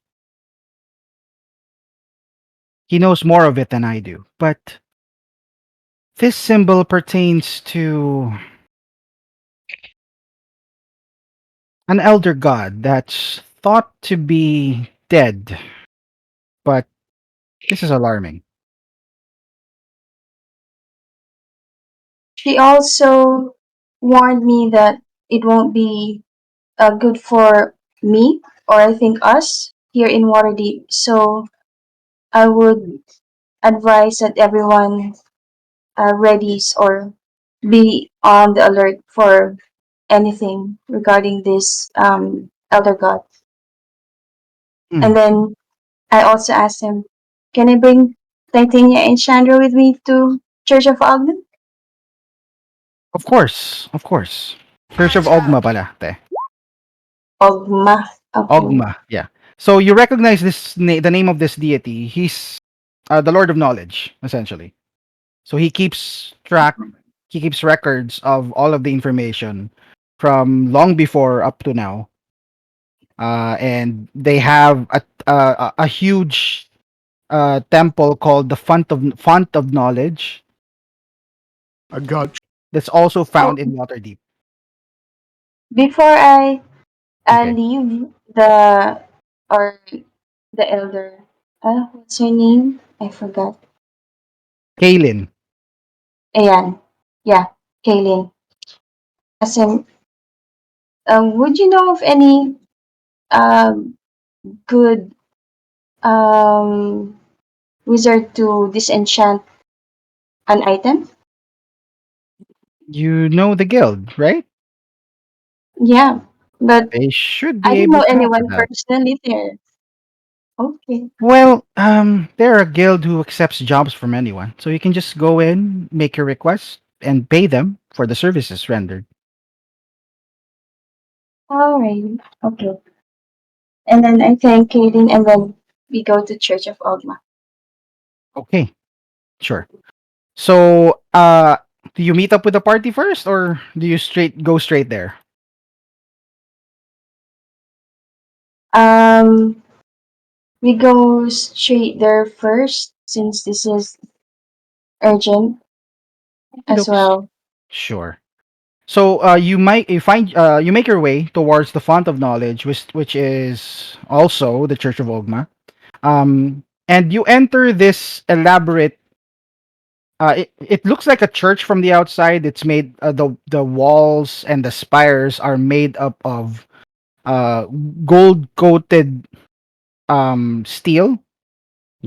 He knows more of it than I do, but this symbol pertains to an elder god that's thought to be dead, but this is alarming. she also warned me that it won't be good for me, or I think us here in Waterdeep. So I would advise that everyone readies or be on the alert for anything regarding this elder god. Hmm. And then I also asked him, can I bring Titania and Chandra with me to Church of Ogden? Of course, of course. Church of Ogma pala, te. Ogma. Okay. Ogma, yeah. So you recognize the name of this deity. He's the Lord of Knowledge, essentially. So he keeps records of all of the information from long before up to now. And they have a huge temple called the Font of Knowledge that's also Oh, found in Waterdeep. before I Okay, leave the or the elder, what's her name? I forgot. Kaylin, Ayan. Yeah, Kaylin. Asked him, would you know of any um, good um, wizard to disenchant an item? you know the guild, right? Yeah, but They should I be don't able know to help with anyone that. personally there. Okay. Well, they're a guild who accepts jobs from anyone, so you can just go in, make your request, and pay them for the services rendered. Alright. Okay. And then I thank Kaylin, and then we go to Church of Ogma. Okay, sure. So, do you meet up with the party first, or do you go straight there? Um, we go straight there first since this is urgent as Dokes. well. Sure. So, you make your way towards the font of knowledge, which is also the Church of Ogma. And you enter this elaborate. It looks like a church from the outside. It's made the walls and the spires are made up of uh gold coated steel.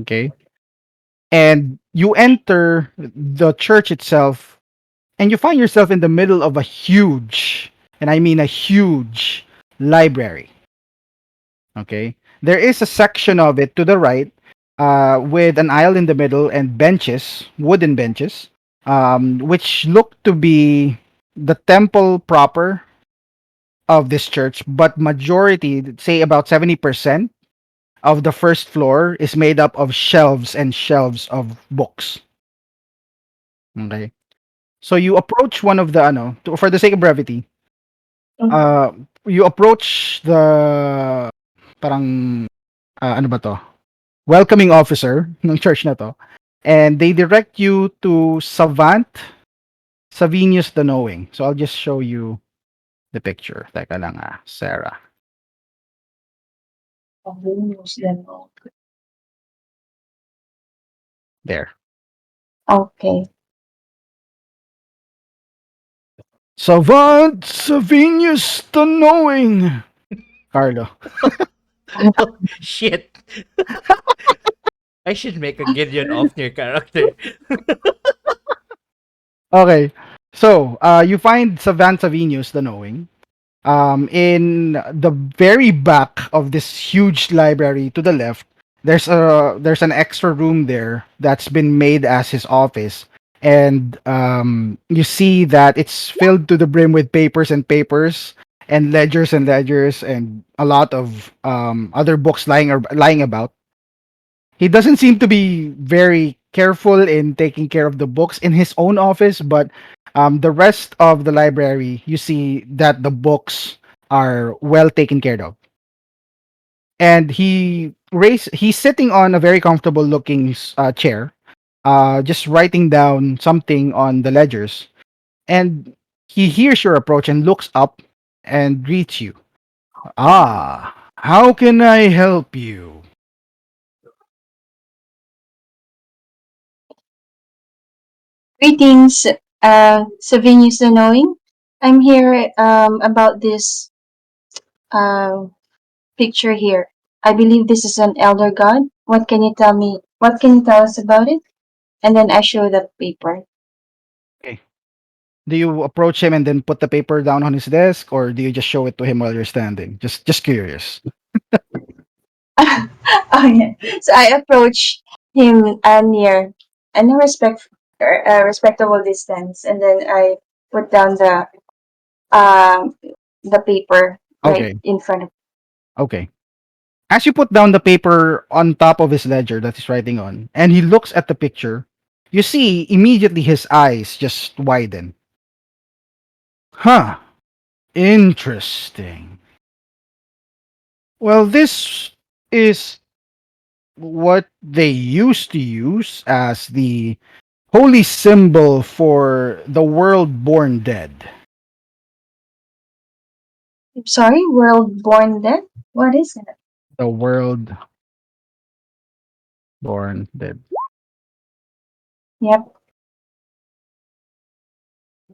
Okay, and you enter the church itself, and you find yourself in the middle of a huge, and I mean a huge library. Okay, there is a section of it to the right, with an aisle in the middle and benches, wooden benches, which look to be the temple proper of this church, but majority, say about 70% of the first floor is made up of shelves and shelves of books. Okay. So you approach one of the ano, for the sake of brevity, Mhm. uh, you approach the parang ano ba to? Welcoming officer ng church na to. And they direct you to Savant Savinius the Knowing. So I'll just show you the picture. Teka lang Sarah. There. Okay. Savant Savinius the Knowing. Carlo. Oh, shit. I should make a Gideon Ofnir character. Okay. So, you find Savant Savinius the Knowing. In the very back of this huge library to the left, there's an extra room there that's been made as his office, and you see that it's filled to the brim with papers and papers and ledgers and a lot of other books lying about. He doesn't seem to be very careful in taking care of the books in his own office, but the rest of the library, you see that the books are well taken care of. And he's sitting on a very comfortable looking chair, just writing down something on the ledgers. And he hears your approach and looks up and greets you. Ah, how can I help you? Greetings, Savinius the Knowing. I'm here about this uh, picture here. I believe this is an elder god. What can you tell me? What can you tell us about it? And then I show the paper. Okay. Do you approach him and then put the paper down on his desk, or do you just show it to him while you're standing? Just curious. Oh yeah. So I approach him near and a respectable distance, and then I put down um the paper right Okay. in front of. Okay. As you put down the paper on top of his ledger that he's writing on, and he looks at the picture, you see immediately his eyes just widen. Huh. Interesting. Well, this is what they used to use as the holy symbol for the world born dead. I'm sorry, World Born Dead. What is it? The world born dead. Yep.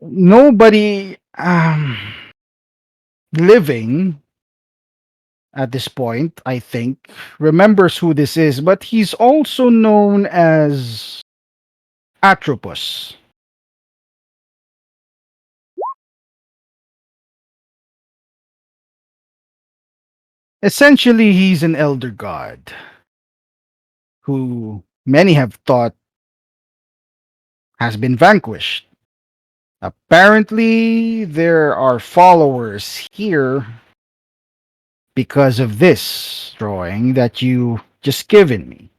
Nobody living at this point, I think, remembers who this is, but he's also known as Atropos. Essentially, he's an elder god who many have thought has been vanquished. Apparently, there are followers here because of this drawing that you just given me.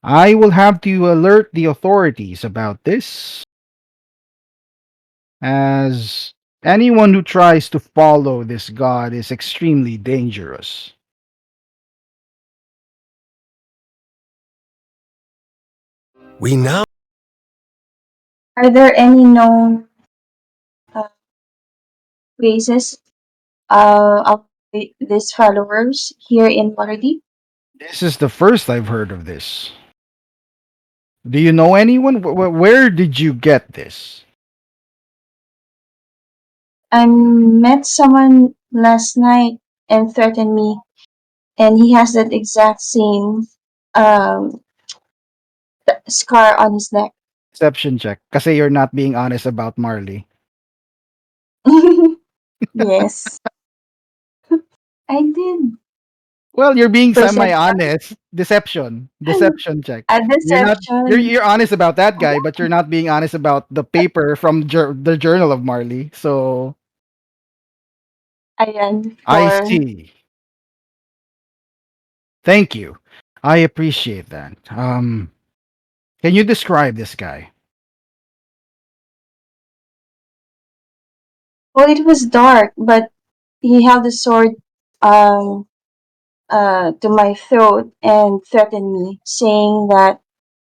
I will have to alert the authorities about this, as anyone who tries to follow this god is extremely dangerous. We now Are there any known uh, places of these followers here in Waterdeep? This is the first I've heard of this. Do you know anyone? Where did you get this? I met someone last night and threatened me, and he has that exact same um, scar on his neck. Deception check. Kasi you're not being honest about Marley. Yes, I did. Well, you're being Perception, semi-honest. Deception. Deception check. a You're not. deception. You're honest about that guy, but you're not being honest about the paper from the Journal of Marley. So Ayan, I for see. Thank you. I appreciate that. Can you describe this guy? Well, it was dark, but he held the sword um, to my throat and threatened me, saying that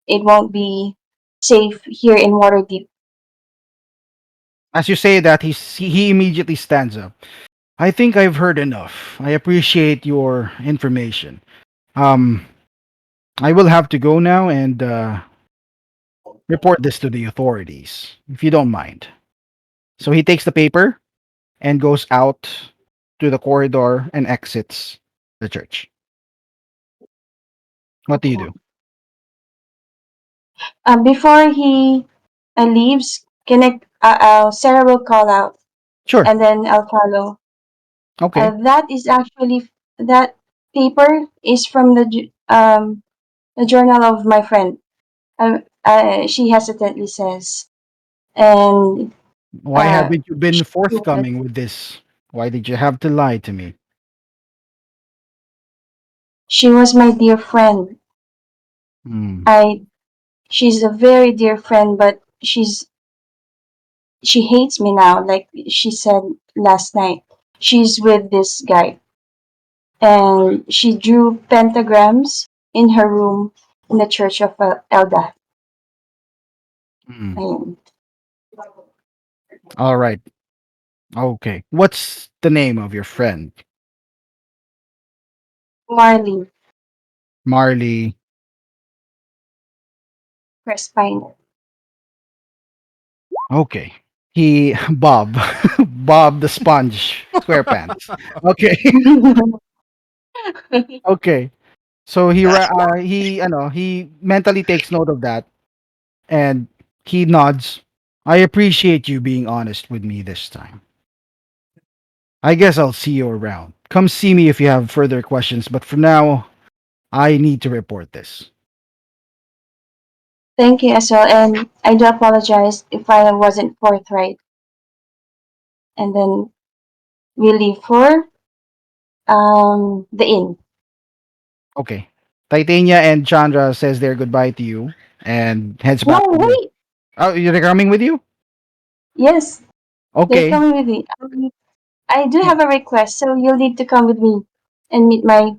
it won't be safe here in Waterdeep. As you say that, he immediately stands up. I think I've heard enough. I appreciate your information. Um, I will have to go now and report this to the authorities, if you don't mind. So he takes the paper and goes out to the corridor and exits the church. What do you do? Before he leaves, Sarah will call out, Sure. and then I'll follow. Okay. That is actually that paper is from the journal of my friend. She hesitantly says, and Why uh, haven't you been she was, forthcoming with this? Why did you have to lie to me? she was my dear friend. Hmm. I She's a very dear friend, but she hates me now. Like she said last night, she's with this guy, and she drew pentagrams in her room in the church of Elda. Hmm. And All right. Okay. What's the name of your friend? Marley Marley. Crespine. Okay. He Bob. Bob the Sponge SquarePants. Okay. Okay. So he he mentally takes note of that and he nods. I appreciate you being honest with me this time. I guess I'll see you around. Come see me if you have further questions, but for now, I need to report this. Thank you as well, and I do apologize if I wasn't forthright. And then we leave for the inn. Okay. Titania and Chandra says their goodbye to you and heads No, back to the. wait. Oh, you're coming with you? Yes, they're Okay. coming with me. I do have a request, so you'll need to come with me and meet my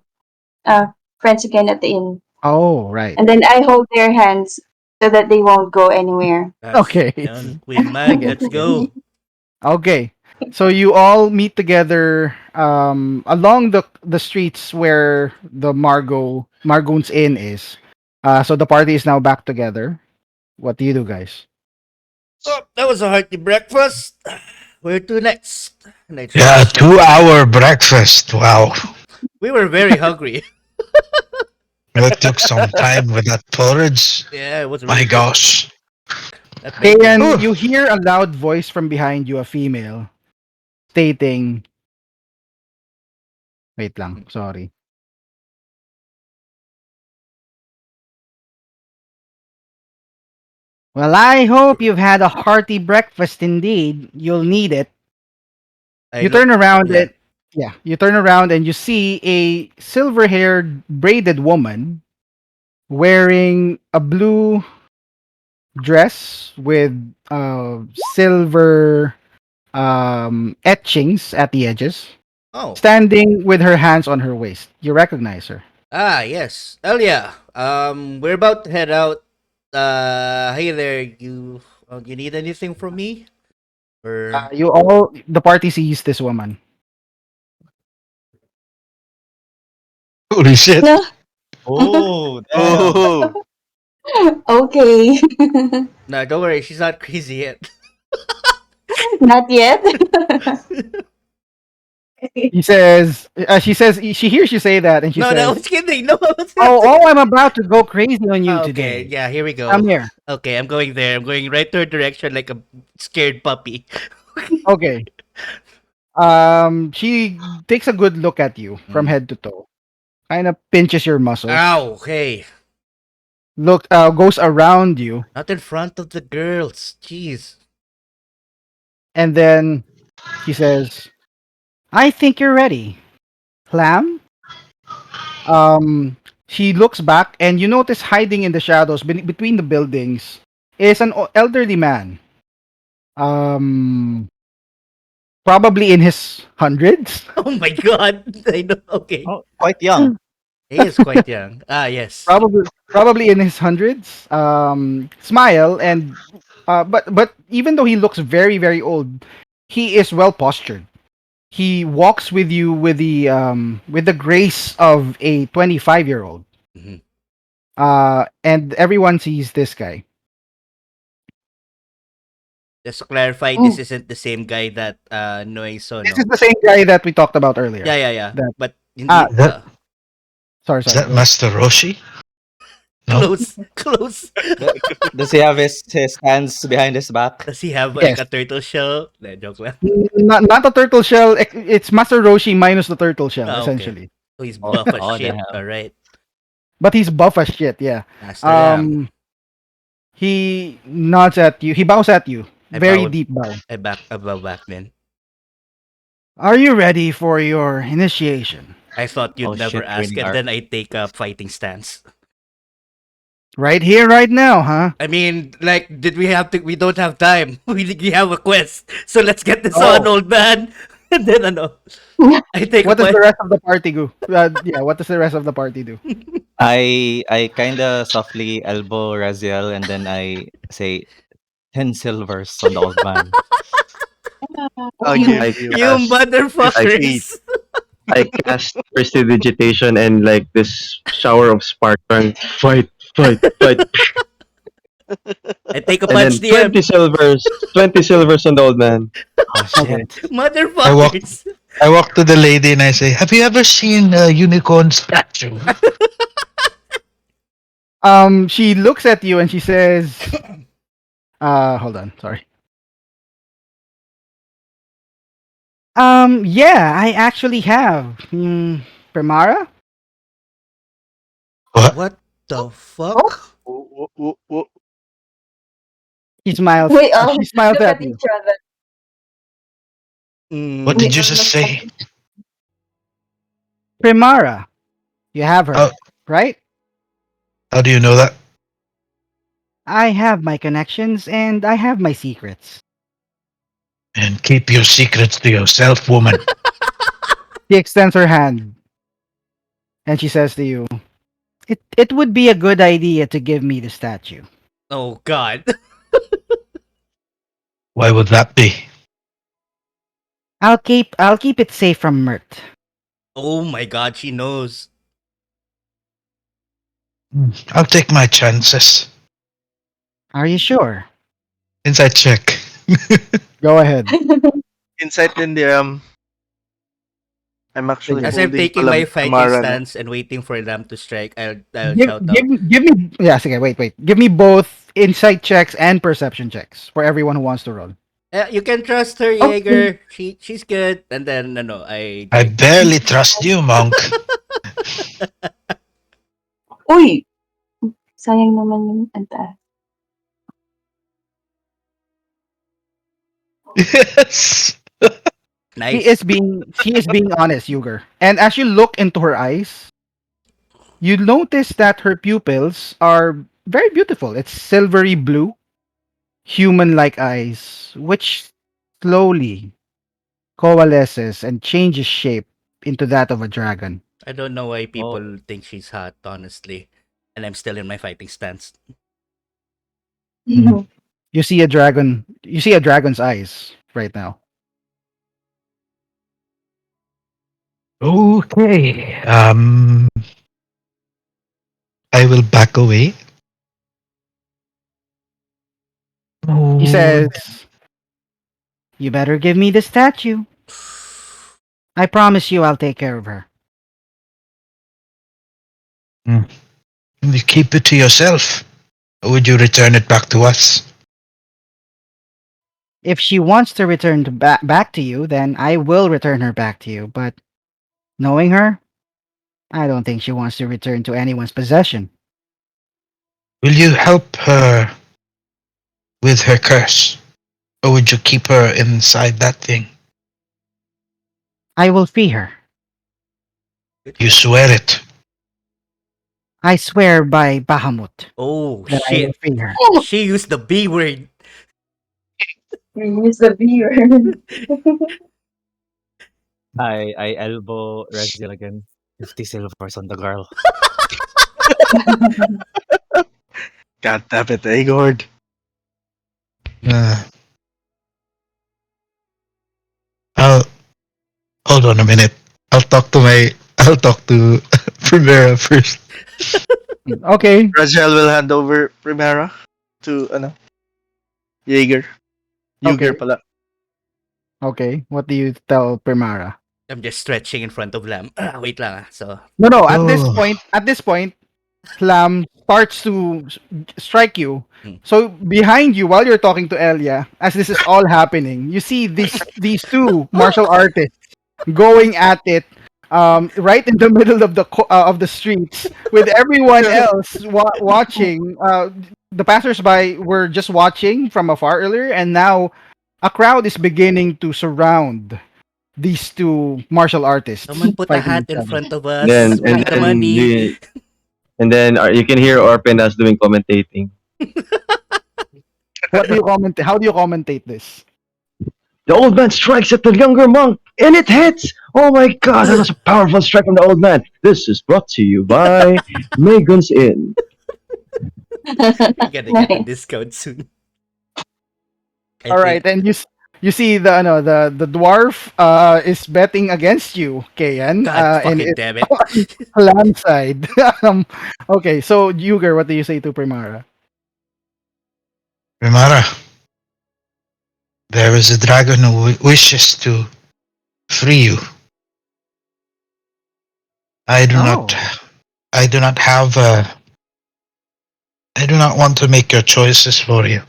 uh, friends again at the inn. Oh, right. And then I hold their hands so that they won't go anywhere. Gosh, Okay. yan, Queen I Mag, get let's you. go. Okay. So you all meet together along the streets where the Margoon's Inn is. So the party is now back together. What do you do, guys? Oh, that was a hearty breakfast. Where to next? And I try to Yeah, slip. 2 hour breakfast. Wow. We were very hungry. It took some time with that porridge. Yeah, it was My really good. gosh. That bacon. Kayan, Whew. you hear a loud voice from behind you, a female, stating, wait lang, sorry. Well, I hope you've had a hearty breakfast indeed. You'll need it. I You look. turn around Yeah. and yeah, you turn around and you see a silver-haired braided woman wearing a blue dress with silver etchings at the edges, Oh. standing with her hands on her waist. You recognize her. Ah, yes. Elia. We're about to head out. Hey there. You need anything from me? Or You all, the party sees this woman. Holy shit. No, Oh, damn. Oh, okay. no? Don't worry. She's not crazy yet. Not yet. She hears you say that, and she No, I says, was kidding. No, I was not. "Oh, I'm about to go crazy on you Okay. today. Yeah. Here we go. Come here." Okay, I'm going there. I'm going right to her direction like a scared puppy. Okay. She takes a good look at you from Mm. head to toe. Kind of pinches your muscles. Ow. Okay. Goes around you, Not in front of the girls. Jeez. and then she says, "I think you're ready, Clam." Um, she looks back, and you notice hiding in the shadows between the buildings is an elderly man. Um, probably in his hundreds. Oh my god. I know. Okay. Oh, quite young. He is quite young. Ah, yes. Probably in his hundreds. Smile and but even though he looks very very old, he is well postured. He walks with you with the grace of a 25-year-old. Mhm. And everyone sees this guy. Just to clarify, this Oh, isn't the same guy that Noe saw, This is no? the same guy that we talked about earlier. Yeah, yeah, yeah. That But ah hindi Is that sorry is sorry that go ahead. Master Roshi? No. close, close. The- Does he have his hands behind his back? Does he have like Yes. a turtle shell? Nah, joke lang. Not a turtle shell. It's Master Roshi minus the turtle shell Ah, okay. essentially. So he's Oh, buff as oh, shit. damn. All right. But he's buff as shit. Yeah. Master Ram. Um. He nods at you. He bows at you. I Very bowed. deep bow. I bow back then. Are you ready for your initiation? I thought Oh you'd never shit, ask, training and arc. then I take a fighting stance. Right here, right now, huh? I mean, like, did we have to? We don't have time. We have a quest, so let's get this on, Oh, old man. And then ano, I take a what does the quest. rest of the party do? Yeah, what does the rest of the party do? I kinda softly elbow Raziel and then I say 10 silvers on the old man. I'll You, give I you you cast I eight. motherfuckers! I cast prestidigitation and like this shower of spark run. Fight, fight, fight. I take a And punch, then DM. 20 silvers on the old man. Oh Okay. shit. I walk Motherfuckers! I walk to the lady and I say, "Have you ever seen a unicorn statue?" She looks at you and she says, hold on, sorry. Yeah, I actually have. Primara? What? What the oh, fuck? She smiles. wait, She smiles look at at you. each other. What We did you Mm, all just look at say? Primara. You have How her, right? how do you know that? I have my connections and I have my secrets. And keep your secrets to yourself, woman. She extends her hand and she says to you, it would be a good idea to give me the statue. oh god. Why would that be? I'll keep it safe from Mert. Oh my god, she knows. I'll take my chances. Are you sure? Inside check. Go ahead. Insight din di I'm actually Sige. As I'm holding taking my fighting Tamara, no? stance and waiting for them to strike, I'll Give shout give out. give me yeah, sige, wait. Give me both insight checks and perception checks for everyone who wants to roll. You can trust her, Okay. Jaeger. She's good. And then no, I I take. barely trust you, monk. Uy! Sayang naman yung anta. Yes. Nice. She is being honest, Yuger. And as you look into her eyes, you notice that her pupils are very beautiful. It's silvery blue, human-like eyes, which slowly coalesces and changes shape into that of a dragon. I don't know why Oh, people think she's hot, honestly. And I'm still in my fighting stance. Hmm. You see a dragon. You see a dragon's eyes right now. Okay. I will back away. He Oh, says, "You better give me the statue. I promise you, I'll take care of her. you keep it to yourself. Or would you return it back to us? If she wants to return back to you, then I will return her back to you. But knowing her, I don't think she wants to return to anyone's possession. Will you help her with her curse? Or would you keep her inside that thing? I will free her. Good You question. swear it. I swear by Bahamut Oh that I will shit. free her." She used the B word. We use the B word. I elbow Raziel again. 50 silvers on the girl. God damn it, Agord. Uh, I'll hold on a minute. I'll talk to Primera first. Okay, Rajel will hand over Primera to Jaeger. okay, Yuger pala. okay. What do you tell Primara? I'm just stretching in front of Lam. Wait lang, ah. So, No, no. Oh, At this point, Slam starts to strike you. hmm. So behind you, while you're talking to Elia, as this is all happening, you see these two martial artists going at it, right in the middle of the streets, with everyone else watching. The passersby were just watching from afar earlier, and now a crowd is beginning to surround these two martial artists Someone put a fighting hat each in other. front of us. And Bring the then money. you can hear Orpenas doing commentating. What do you comment? How do you commentate this? The old man strikes at the younger monk, and it hits! Oh my god, that was a powerful strike from the old man. This is brought to you by Megan's Inn. We're gonna get a Nice. discount soon. I All right, think. and you see the dwarf is betting against you, Kayan, God and fucking it's damn it. on land side. Okay, so Yuger, what do you say to Primara? Primara, there is a dragon who wishes to free you. I do not. Oh, I do not have. I do not want to make your choices for you,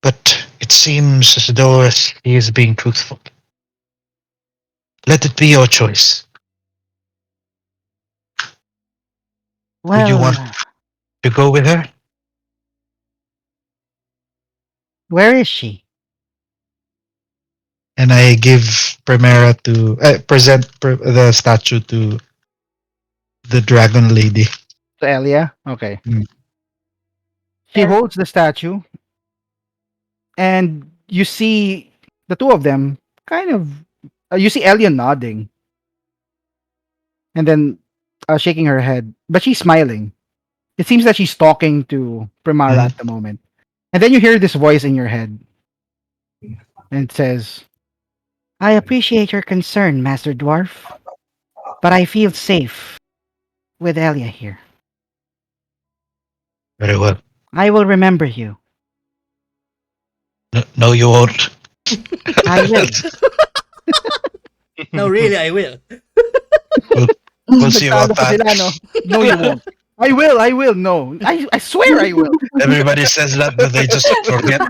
but it seems as though he is being truthful. Let it be your choice. Would you want well, to go with her? where is she? And I give Primera to present the statue to the dragon lady. To Elia. Okay, Mm. she holds the statue, and you see the two of them kind of. You see Elia nodding, and then shaking her head, but she's smiling. It seems that she's talking to Primara Mm. at the moment. And then you hear this voice in your head, and it says, I appreciate your concern, Master Dwarf, but I feel safe with Elia here. Very well. I will remember you. No, no, you won't. I will. No, really, I will. we'll, we'll see Nagtalo about pa that. sila, no? No, you won't. I will, no. I swear I will. Everybody says that, but they just forget.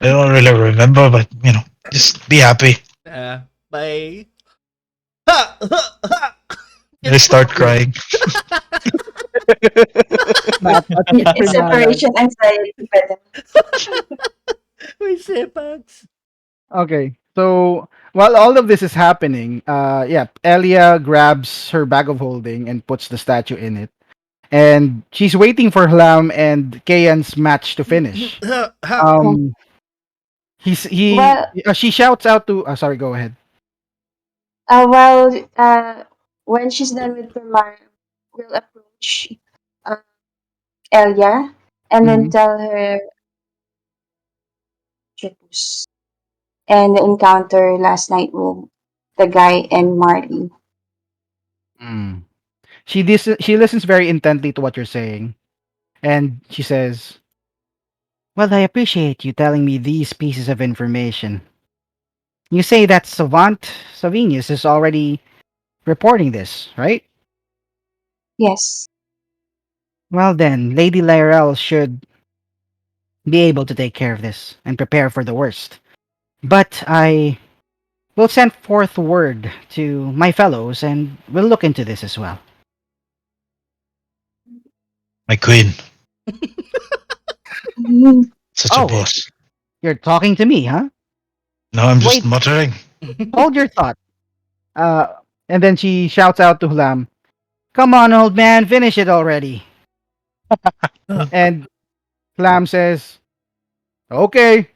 They don't really remember, but just be happy. Bye. Ha! Ha! Ha! They start crying. At least It's Primara. separation anxiety by them. May sepags. Okay, so while all of this is happening, yeah, Elia grabs her bag of holding and puts the statue in it. And she's waiting for Hlam and Kayan's match to finish. Ha! Ha! Um, Well, she shouts out to. Sorry, go ahead. well, when she's done with Primar, we'll approach uh, Elia and then Mhm. tell her Titos and the encounter last night with the guy and Marty. Mm. She listens very intently to what you're saying, and she says, "Well, I appreciate you telling me these pieces of information. You say that Savant Savinius is already reporting this, right? Yes. Well, then, Lady Lyrell should be able to take care of this and prepare for the worst. But I will send forth word to my fellows, and we'll look into this as well." My queen, Mhm. such a Oh, boss. you're talking to me, huh? No, I'm just Wait, muttering. hold your thought. Uh, and then she shouts out to Hlam, "Come on, old man, finish it already." And Hlam says, "Okay."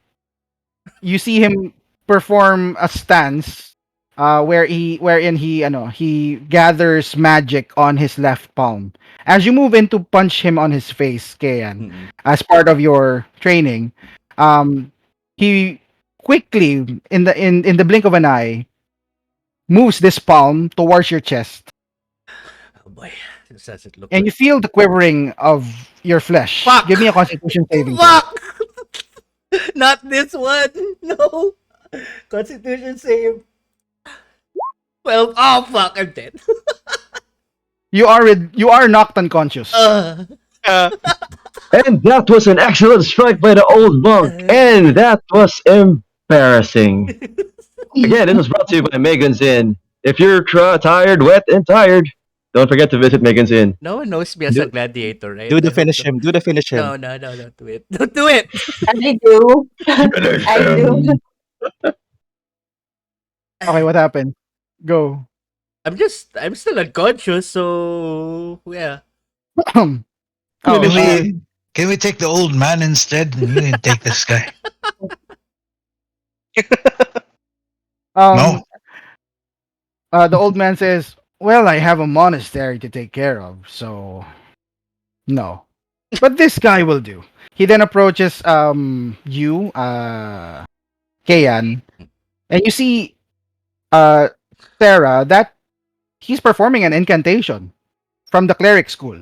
You see him perform a stance wherein he gathers magic on his left palm. As you move in to punch him on his face, Kayan, Mm-mm. as part of your training, um, he quickly in the blink of an eye moves this palm towards your chest, Oh boy, this doesn't look and good. you feel the quivering of your flesh. Give me a Fuck! Constitution saving throw. Fuck! Not this one! No! Constitution save. 12. Oh fuck, I'm dead. You are knocked unconscious. Uh, And that was an excellent strike by the old monk. And that was embarrassing. Again, this was brought to you by Megan's Inn. If you're tired, wet, and tired, don't forget to visit Megan's Inn. No one knows me as a Do gladiator, right? do the I hope finish so. him. Do the finish him. No, no, no, don't do it. Don't do it! I do. I do. Okay, what happened? Go. I'm still unconscious, so yeah. Oh, Can Finish uh, him. we take the old man instead? You can take this guy. um, No. the old man says, "Well, I have a monastery to take care of, so no. But this guy will do." He then approaches you, Kayan, and you see uh Sarah that he's performing an incantation from the cleric school,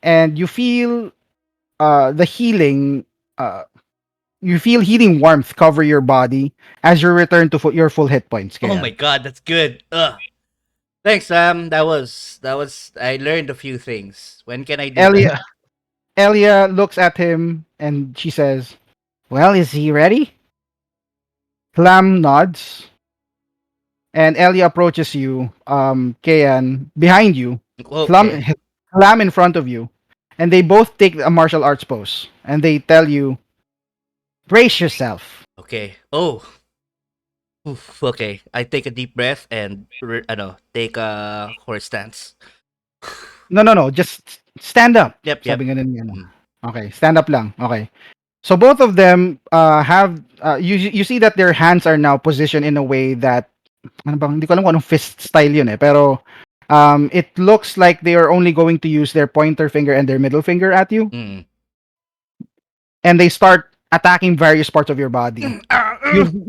and you feel the healing you feel healing warmth cover your body as you return to your full hit points, Oh my Kayan. god, that's good. Ugh. Thanks, Sam. That was I learned a few things. When can I do that? Elia Elia looks at him and she says, "Well, is he ready?" Clam nods, and Elia approaches you, Kayan, behind you, Clam, Okay. Clam in front of you, and they both take a martial arts pose, and they tell you, "Brace yourself." Okay. Oh. Oof, okay. I take a deep breath and take a horse stance. No, no, no, just stand up. Yep, yep. Sabi nga ni ano. Mm. Okay, stand up lang. Okay. So both of them have you see that their hands are now positioned in a way that ano bang hindi ko alam kung anong fist style yun eh, pero it looks like they are only going to use their pointer finger and their middle finger at you, Mm. and they start attacking various parts of your body. Ah,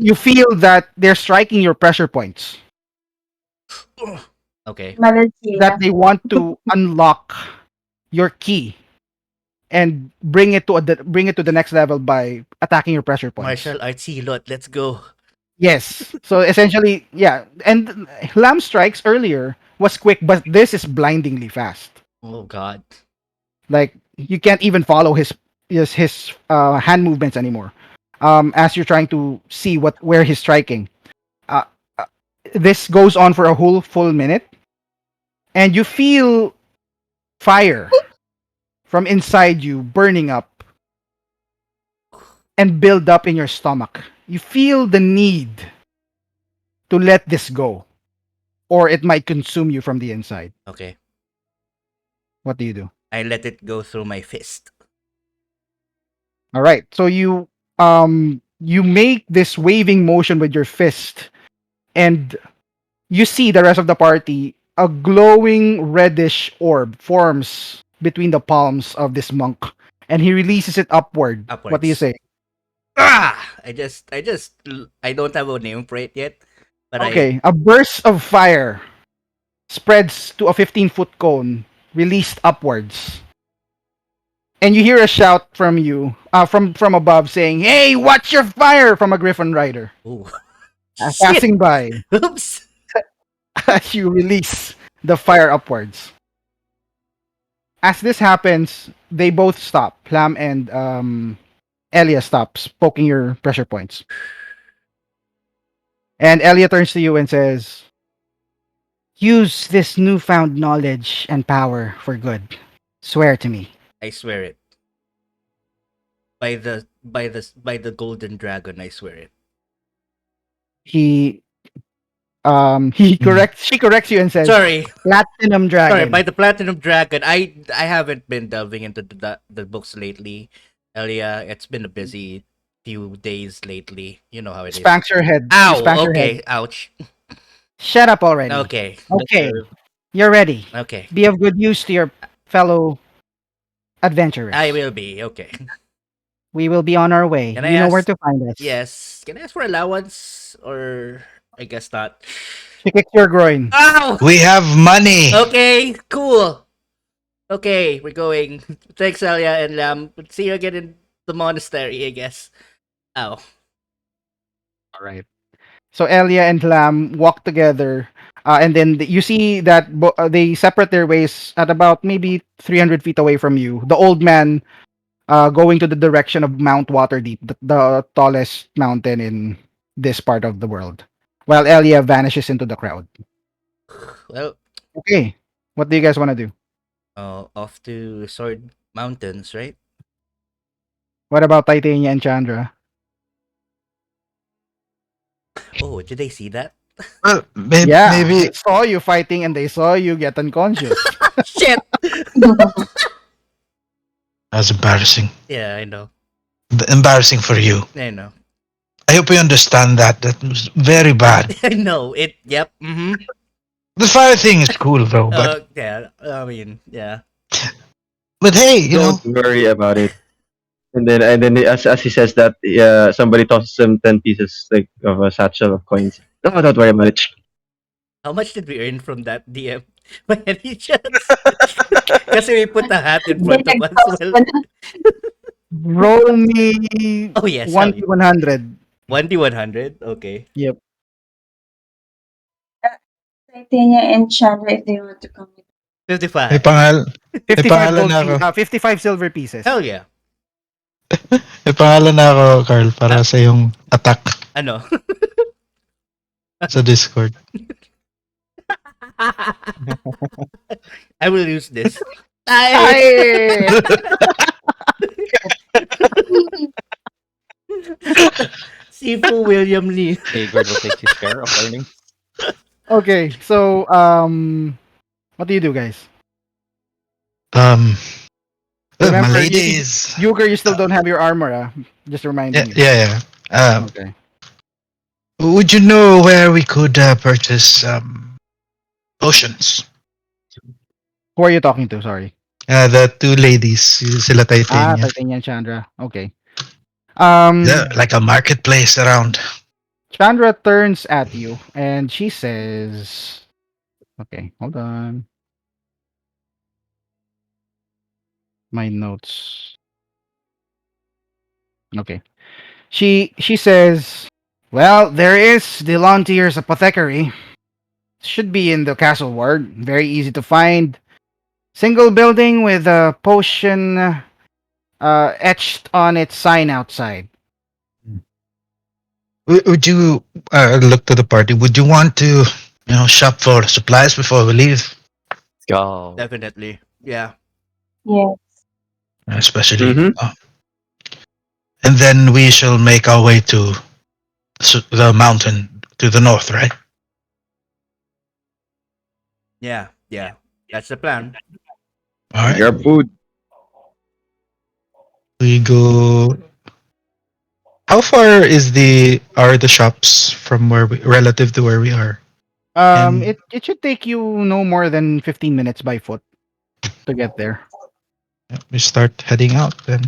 You feel that they're striking your pressure points, okay. that Malaysia. they want to unlock your key and bring it to the next level by attacking your pressure points. Martial arts hilot. Let's go. Yes. So essentially, yeah. And Lamb Strikes earlier was quick, but this is blindingly fast. Oh god. Like you can't even follow his hand movements anymore. As you're trying to see where he's striking. Uh, uh, this goes on for a whole full minute, and you feel fire from inside you burning up and build up in your stomach. You feel the need to let this go, or it might consume you from the inside. Okay. What do you do? I let it go through my fist. All right. So you make this waving motion with your fist, and you see the rest of the party. A glowing reddish orb forms between the palms of this monk, and he releases it upward. What do you Upwards. say? Ah! I don't have a name for it yet, but Okay, a burst of fire spreads to a 15-foot cone, released upwards. And you hear a shout from you, from above, saying, "Hey, watch your fire!" from a Griffin rider oh shit. passing by Oops. as you release the fire upwards. As this happens, they both stop. Plam and Elia stops poking your pressure points, and Elia turns to you and says, "Use this newfound knowledge and power for good. Swear to me." I swear it. By the golden dragon, I swear it. He Hmm. she corrects you and says, Sorry. "Platinum Sorry, dragon." by the platinum dragon. I haven't been delving into the books lately. Elia, it's been a busy few days lately. You know how it is. Spanks your head. You Ow! spank your head. Okay, ouch. Shut up already. Okay, Yes, Okay, sir. you're ready. okay. Be of good use to your fellow I adventurers. will be, okay. We will be on our way. Can I You know where ask to find us. yes, can I ask for allowance or I guess not? She kicks your groin. Ow! We have money. Okay, cool. Okay, we're going. Thanks, Elia and Lam. See you again in the monastery, I guess. Ow. All right. So Elia and Lam walk together, and then you see that they separate their ways at about maybe 300 feet away from you. The old man going to the direction of Mount Waterdeep, the tallest mountain in this part of the world, while Elia vanishes into the crowd. Well, Okay, what do you guys want to do? off to Sword Mountains, right? What about Titania and Chandra? Oh, did they see that? Well, Yeah, maybe they saw you fighting and they saw you get unconscious. Shit! that's embarrassing. Yeah, I know. Embarrassing for you. I know. I hope you understand that. That was very bad. I know. Yep. Mm-hmm. The fire thing is cool though, Yeah. I mean, yeah. but hey, you know, Don't worry about it. And then as he says that, somebody tosses him 10 pieces like of a satchel of coins. No, don't worry about it. How much did we earn from that DM? By any chance? Kasi we put a hat in They front of us. nag-toss Well, pa na. Roll me oh yes, 1d100. 1D100? Okay. Yep. Titania and Chandra if they want to come with. may 55. may 55 pangalan gold na ako. 55 silver pieces. Hell yeah. May pangalan na ako, Carl, para sa yung attack Ano? sa Discord. I will use this. Ay! Ay! Sifu William Lee. Agard will take his share of earnings. Okay, so what do you do, guys? My Remember, lady is Yuger, you still don't have your armor, just reminding you. yeah. Okay. Would you know where we could purchase potions? Who are you talking to? Sorry. The two ladies, sila Titania. Titania and Chandra. Okay. Um, Yeah, like a marketplace around. Chandra turns at you and she says, okay, hold on. My notes. Okay. She says, well, there is the Lontier's apothecary. Should be in the castle ward. Very easy to find. Single building with a potion etched on its sign outside. Would you look to the party? Would you want to, shop for supplies before we leave? Let's go. Definitely. Yeah. Yeah. Especially, Mhm. and then we shall make our way to the mountain to the north, right? Yeah. Yeah. That's the plan. All right. Grab food. We go. How far are the shops from where we relative to where we are? And It should take you no more than 15 minutes by foot to get there. we start heading out then.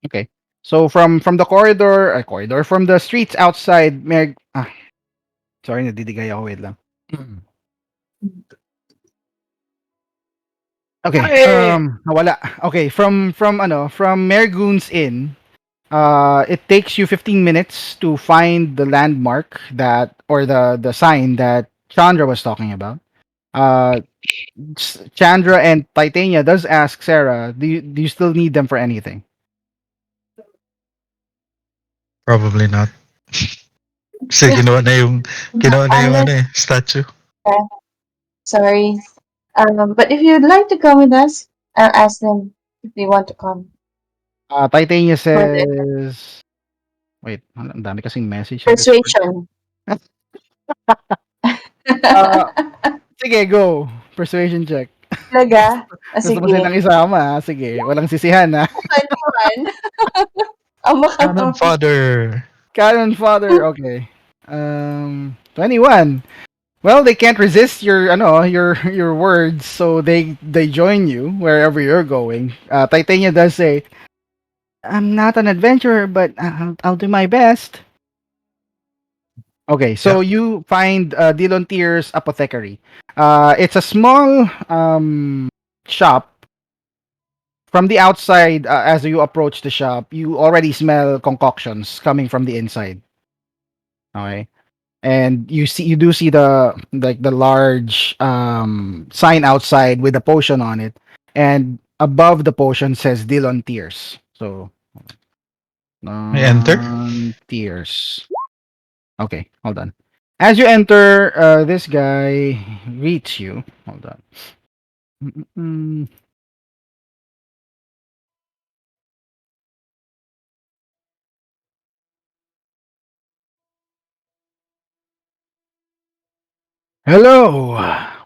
Okay. So from the corridor, from the streets outside, sorry, nadidigay ako, wait lang. Okay, nawala. Okay, from Mergoon's Inn, it takes you 15 minutes to find the landmark or the sign that Chandra was talking about. Chandra and Titania does ask Sarah, do you still need them for anything? Probably not. Kasi ginawa na yung statue. Sorry. But if you'd like to come with us, I'll ask them if they want to come. Titania For the says, wait, ang dami kasing message. sa Discord. persuasion. Uh, Sige, go. Persuasion check. Talaga? Gusto mo Sige. silang isama, ha? Sige, walang sisihan, ha? Ano naman? Cannon Baka fodder. Cannon fodder. Okay. 21. Well, they can't resist your ano, your words, so they join you wherever you're going. Titania does say, "I'm not an adventurer, but I'll do my best." Okay, so Yeah. you find Dilon Apothecary. It's a small shop. From the outside, as you approach the shop, you already smell concoctions coming from the inside. Okay, and you do see the large sign outside with a potion on it, and above the potion says Dilon Tears. So I enter. Tears. Okay, hold on. As you enter, this guy greets you. Hold on. Mm-mm-mm. Hello,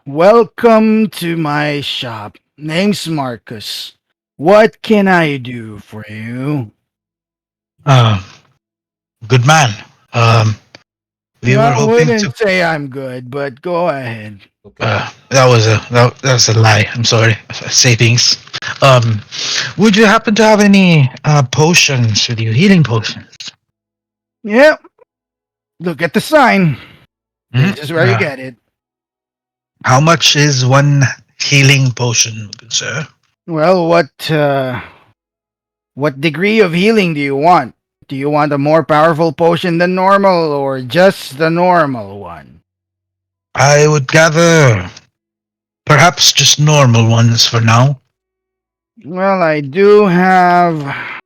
welcome to my shop. Name's Marcus. What can I do for you? Uh, Good man. Um, we were I hoping to. wouldn't say I'm good, but go ahead. Okay. That was a lie. I'm sorry. Say things. Um, would you happen to have any potions with you? Healing potions? Yep, look at the sign. Hmm. This is where you get it. How much is one healing potion, good sir? Well, what degree of healing do you want? Do you want a more powerful potion than normal, or just the normal one? I would gather perhaps just normal ones for now. Well, I do have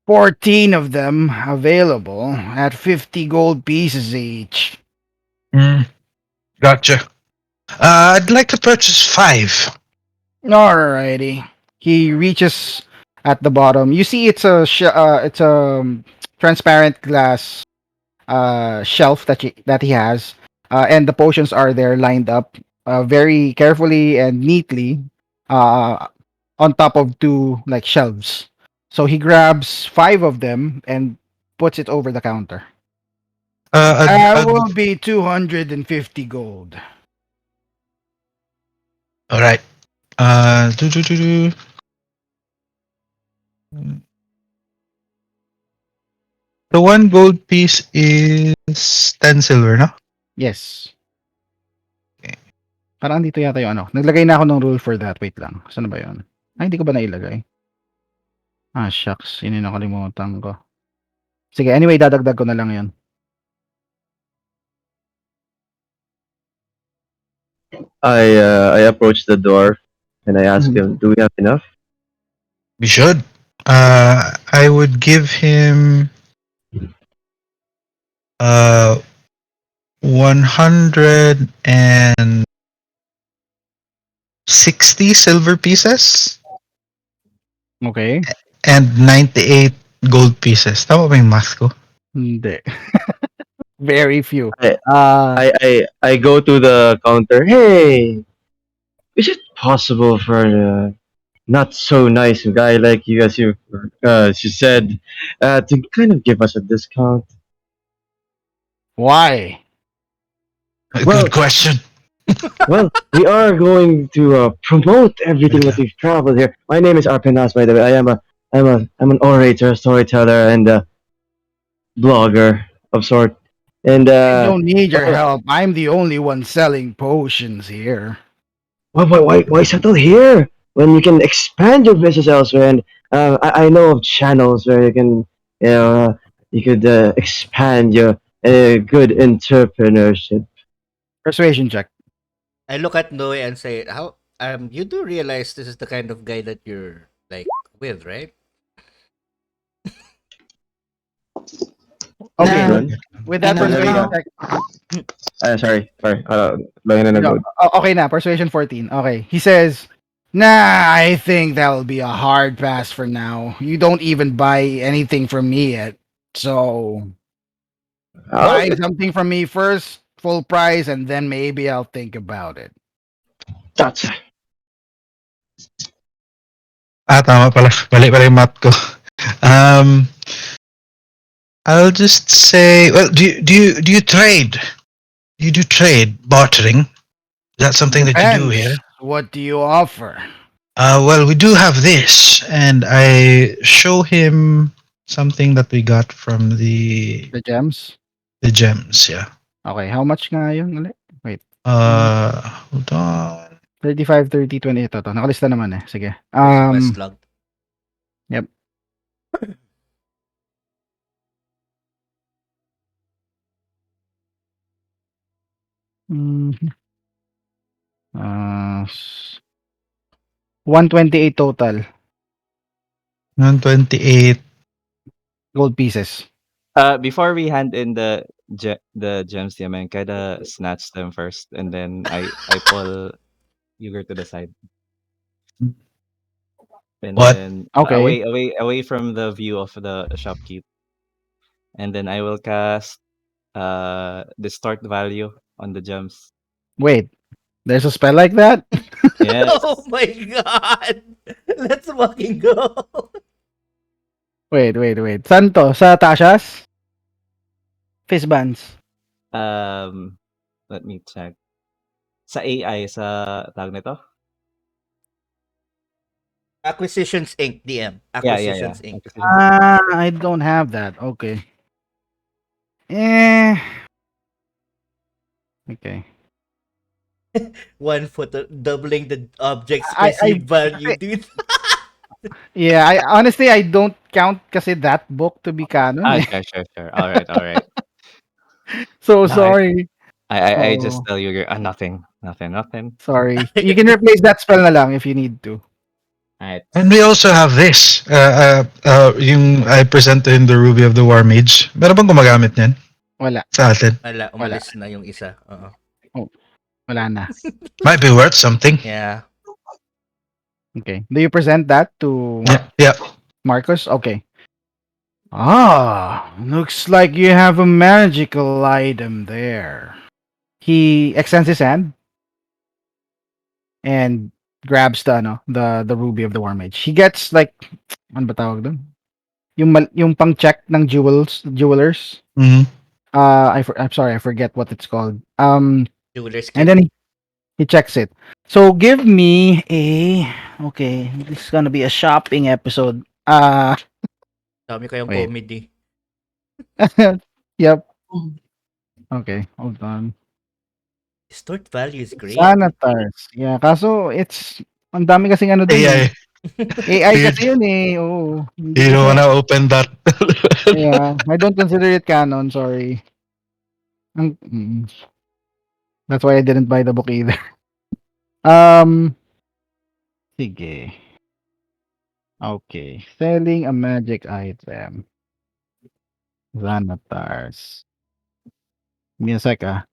14 of them available at 50 gold pieces each. Hmm. Gotcha. I'd like to purchase 5. Alrighty. He reaches at the bottom. You see, it's a transparent glass shelf that he has, and the potions are there lined up very carefully and neatly uh, on top of two like shelves. So he grabs 5 of them and puts it over the counter. That will be 250 gold. All right. Do, do, do, do. The one gold piece is 10 silver, no? Yes. Parang dito yata yung ano. Naglagay na ako ng rule for that. Wait lang. Saan na ba yun? Ay, hindi ko ba nailagay? Ah, shucks. Yun yung nakalimutan ko. Sige, anyway, dadagdag ko na lang yun. I approach the door and I ask Mhm. him, "Do we have enough?" We should. I would give him 160 silver pieces Okay. and 98 gold pieces. Tama ba yung math ko? Hindi. Very few. I Uh, I go to the counter. Hey, is it possible for a not so nice guy like you, as you she said, to kind of give us a discount? why? A Well, good question. well, we are going to promote everything that we've traveled here. My name is Arpenas, by the way. I'm an orator, storyteller, and blogger of sort. And I don't need your well, help. I'm the only one selling potions here. why settle here when you can expand your business elsewhere? And I know of channels where you can, you could expand your good entrepreneurship. Persuasion check. I look at Noe and say, "How you do realize this is the kind of guy that you're like with, right?" That's Okay, Na good. with I that know There we persuasion go. now. check. Sorry. Lang na No, nagod. okay na. Persuasion 14. Okay. He says, nah, I think that'll be a hard pass for now. You don't even buy anything from me yet. So buy Okay, something from me first, full price, and then maybe I'll think about it. that's Tama pala. Mali pala yung math ko. Um, I'll just say, well, do you trade? You do trade bartering? Is that something that you do here? Depends. What do you offer? Well, we do have this, and I show him something that we got from The gems? the gems. Yeah. Okay, how much nga yun ulit? Wait. Hold on. 35, 30, 20. Ito, to. Nakalista naman eh. Sige. Quest log. Yep. Mhm. 128 total 128. gold pieces. Before we hand in the gems, Yaman, kinda snatch them first, and then I pull Yuger to the side, and What? then Okay. away from the view of the shopkeep, and then I will cast distort value on the gems. Wait, there's a spell like that? Oh Yes. my god! Let's fucking go! Wait. Saan to? Sa Tasha's? Fist bands. Um, Let me check. Sa AI, sa tawag nito? Acquisitions Inc. DM. Yeah. Acquisitions Inc. Acquisition. I don't have that. Okay. Eh. Okay. 1 foot, doubling the object's I perceived value, kasi, dude. yeah, I honestly I don't count kasi that book to be canon eh. Sure. Alright. So No, I sorry. I just Oh, tell you, nothing. sorry. You can replace that spell na lang if you need to. Alright. And we also have this. Yung I present to him the Ruby of the War Mage. Meron bang gumagamit niyan Wala. sa atin? Wala, Wala. umalis na yung isa. Oo. Oh, wala na. Might be worth something. Yeah. Okay. Do you present that to Yeah. Marcus? Okay. Looks like you have a magical item there. He extends his hand and grabs the ano, the ruby of the war mage. He gets like ano ba tawag doon? Yung pang check ng jewelers. Hmm. I'm sorry, I forget what it's called. Jeweler's And kit. then he checks it. So give me a okay, this is gonna be a shopping episode. Dami kayong Wait. comedy. Yep. Okay, hold on. Distort value is great. Sanitars. Yeah, kaso it's ang dami kasing ano dun eh. AI. AI You, kasi yun eh. Oo. Hindi you ko don't siya, wanna open that. yeah, I don't consider it canon, sorry. That's why I didn't buy the book either. Um, sige. Okay. Selling a magic item. Xanatars. Give me a sec, ah.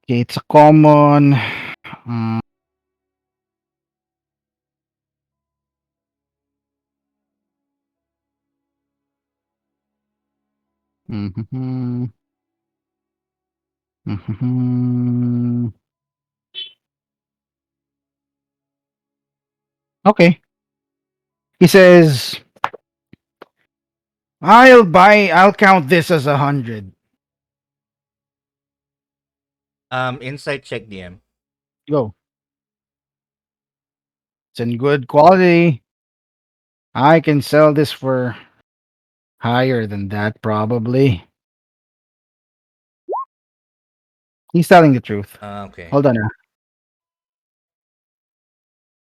Okay, it's a common. Mm, mhm, mhm. Okay. He says, I'll count this as 100. Insight check DM. Go. It's in good quality. I can sell this for higher than that, probably. He's telling the truth. Okay. Hold on.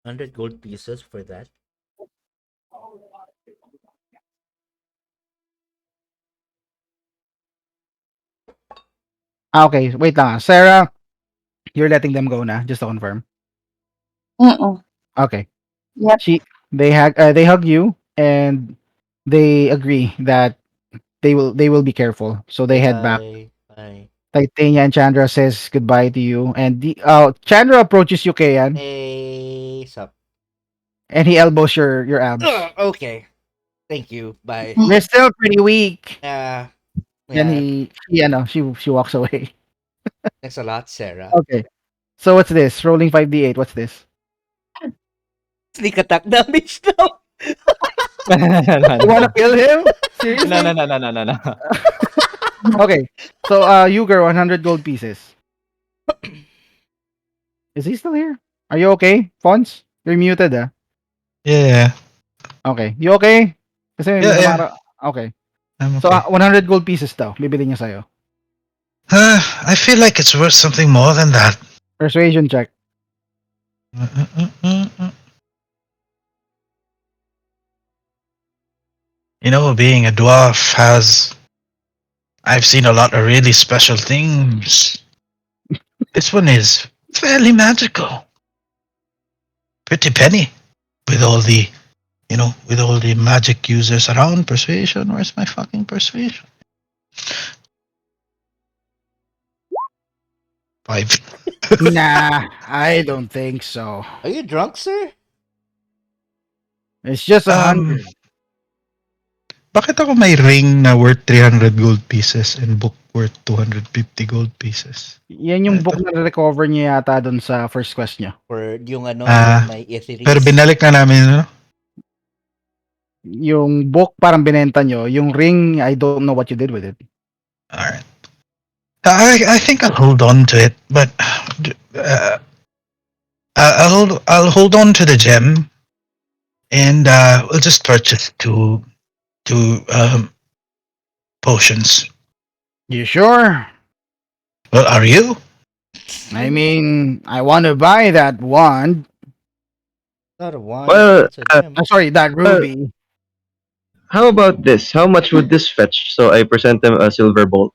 100 gold pieces for that. Okay. Wait lang. Sarah, you're letting them go na, just to confirm. Mm-mm. Okay. Yep. They hug you and they agree that they will be careful. So they Say head back. hi. Bye. Titania and Chandra says goodbye to you, and Chandra approaches you, Kayan, Hey, sup? and he elbows your abs. Okay. Thank you. Bye. You're still pretty weak. Yeah. Then Yeah. she walks away. Thanks a lot, Sarah. Okay. So what's this? Rolling 5d8. What's this? Sneak attack damage now. No, no, You wanna no. kill him? No, no, Seriously? no, no, no, no, no. Okay. So Yuger, 100 gold pieces. Is he still here? Are you okay, Fons? You're muted, ah. Yeah, Okay. You okay? Kasi yeah, yeah. namara. Okay. I'm So, okay. 100 gold pieces daw, bibili niya sa'yo. I feel like it's worth something more than that. Persuasion check. You know, being a dwarf has. I've seen a lot of really special things. This one is fairly magical. Pretty penny with all the, with all the magic users around. Persuasion. Where's my fucking persuasion? 5. Nah, I don't think so. Are you drunk, sir? It's just Um, 100. bakit ako may ring na worth 300 gold pieces and book worth 250 gold pieces? Yan yung book Ito. na recover niya yata dun sa first quest niya. Or yung ano, Ah, yung may pero etheries? binalik na namin, no? Yung book parang binenta nyo. Yung ring, I don't know what you did with it. Alright. I think I'll hold on to it, but I'll hold on to the gem, and we'll just purchase two potions. You sure? Well, are you? I mean, I want to buy that wand. Not a wand, Well, it's a gem. Sorry, that ruby. how about this? How much would this fetch? So I present him a silver bolt.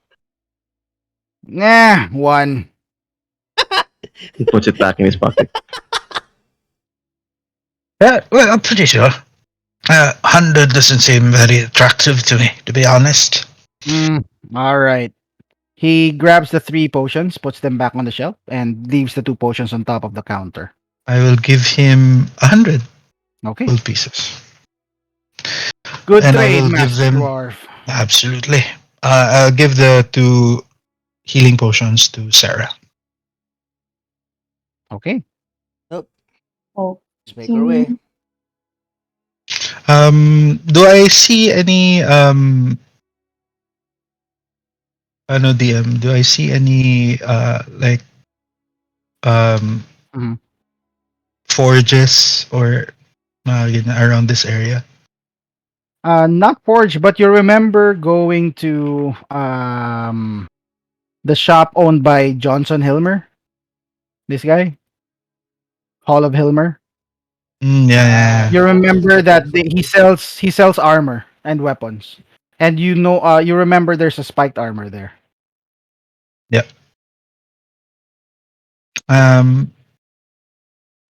Nah, one. He puts it back in his pocket. Yeah, well, I'm pretty sure. 100 doesn't seem very attractive to me, to be honest. All right. He grabs the 3 potions, puts them back on the shelf, and leaves the 2 potions on top of the counter. I will give him 100 Okay. gold pieces. Good And I trade, will give Master them- Dwarf. Absolutely. I'll give the 2 healing potions to Sarah. Okay. Oh, Let's make our way. Do I see any ano DM? Do I see any like Mhm. forges or around this area? Not forged, but you remember going to the shop owned by Johnson Hilmer? This guy? Hall of Hilmer? Yeah. You remember that Okay. he sells armor and weapons. And you remember there's a spiked armor there.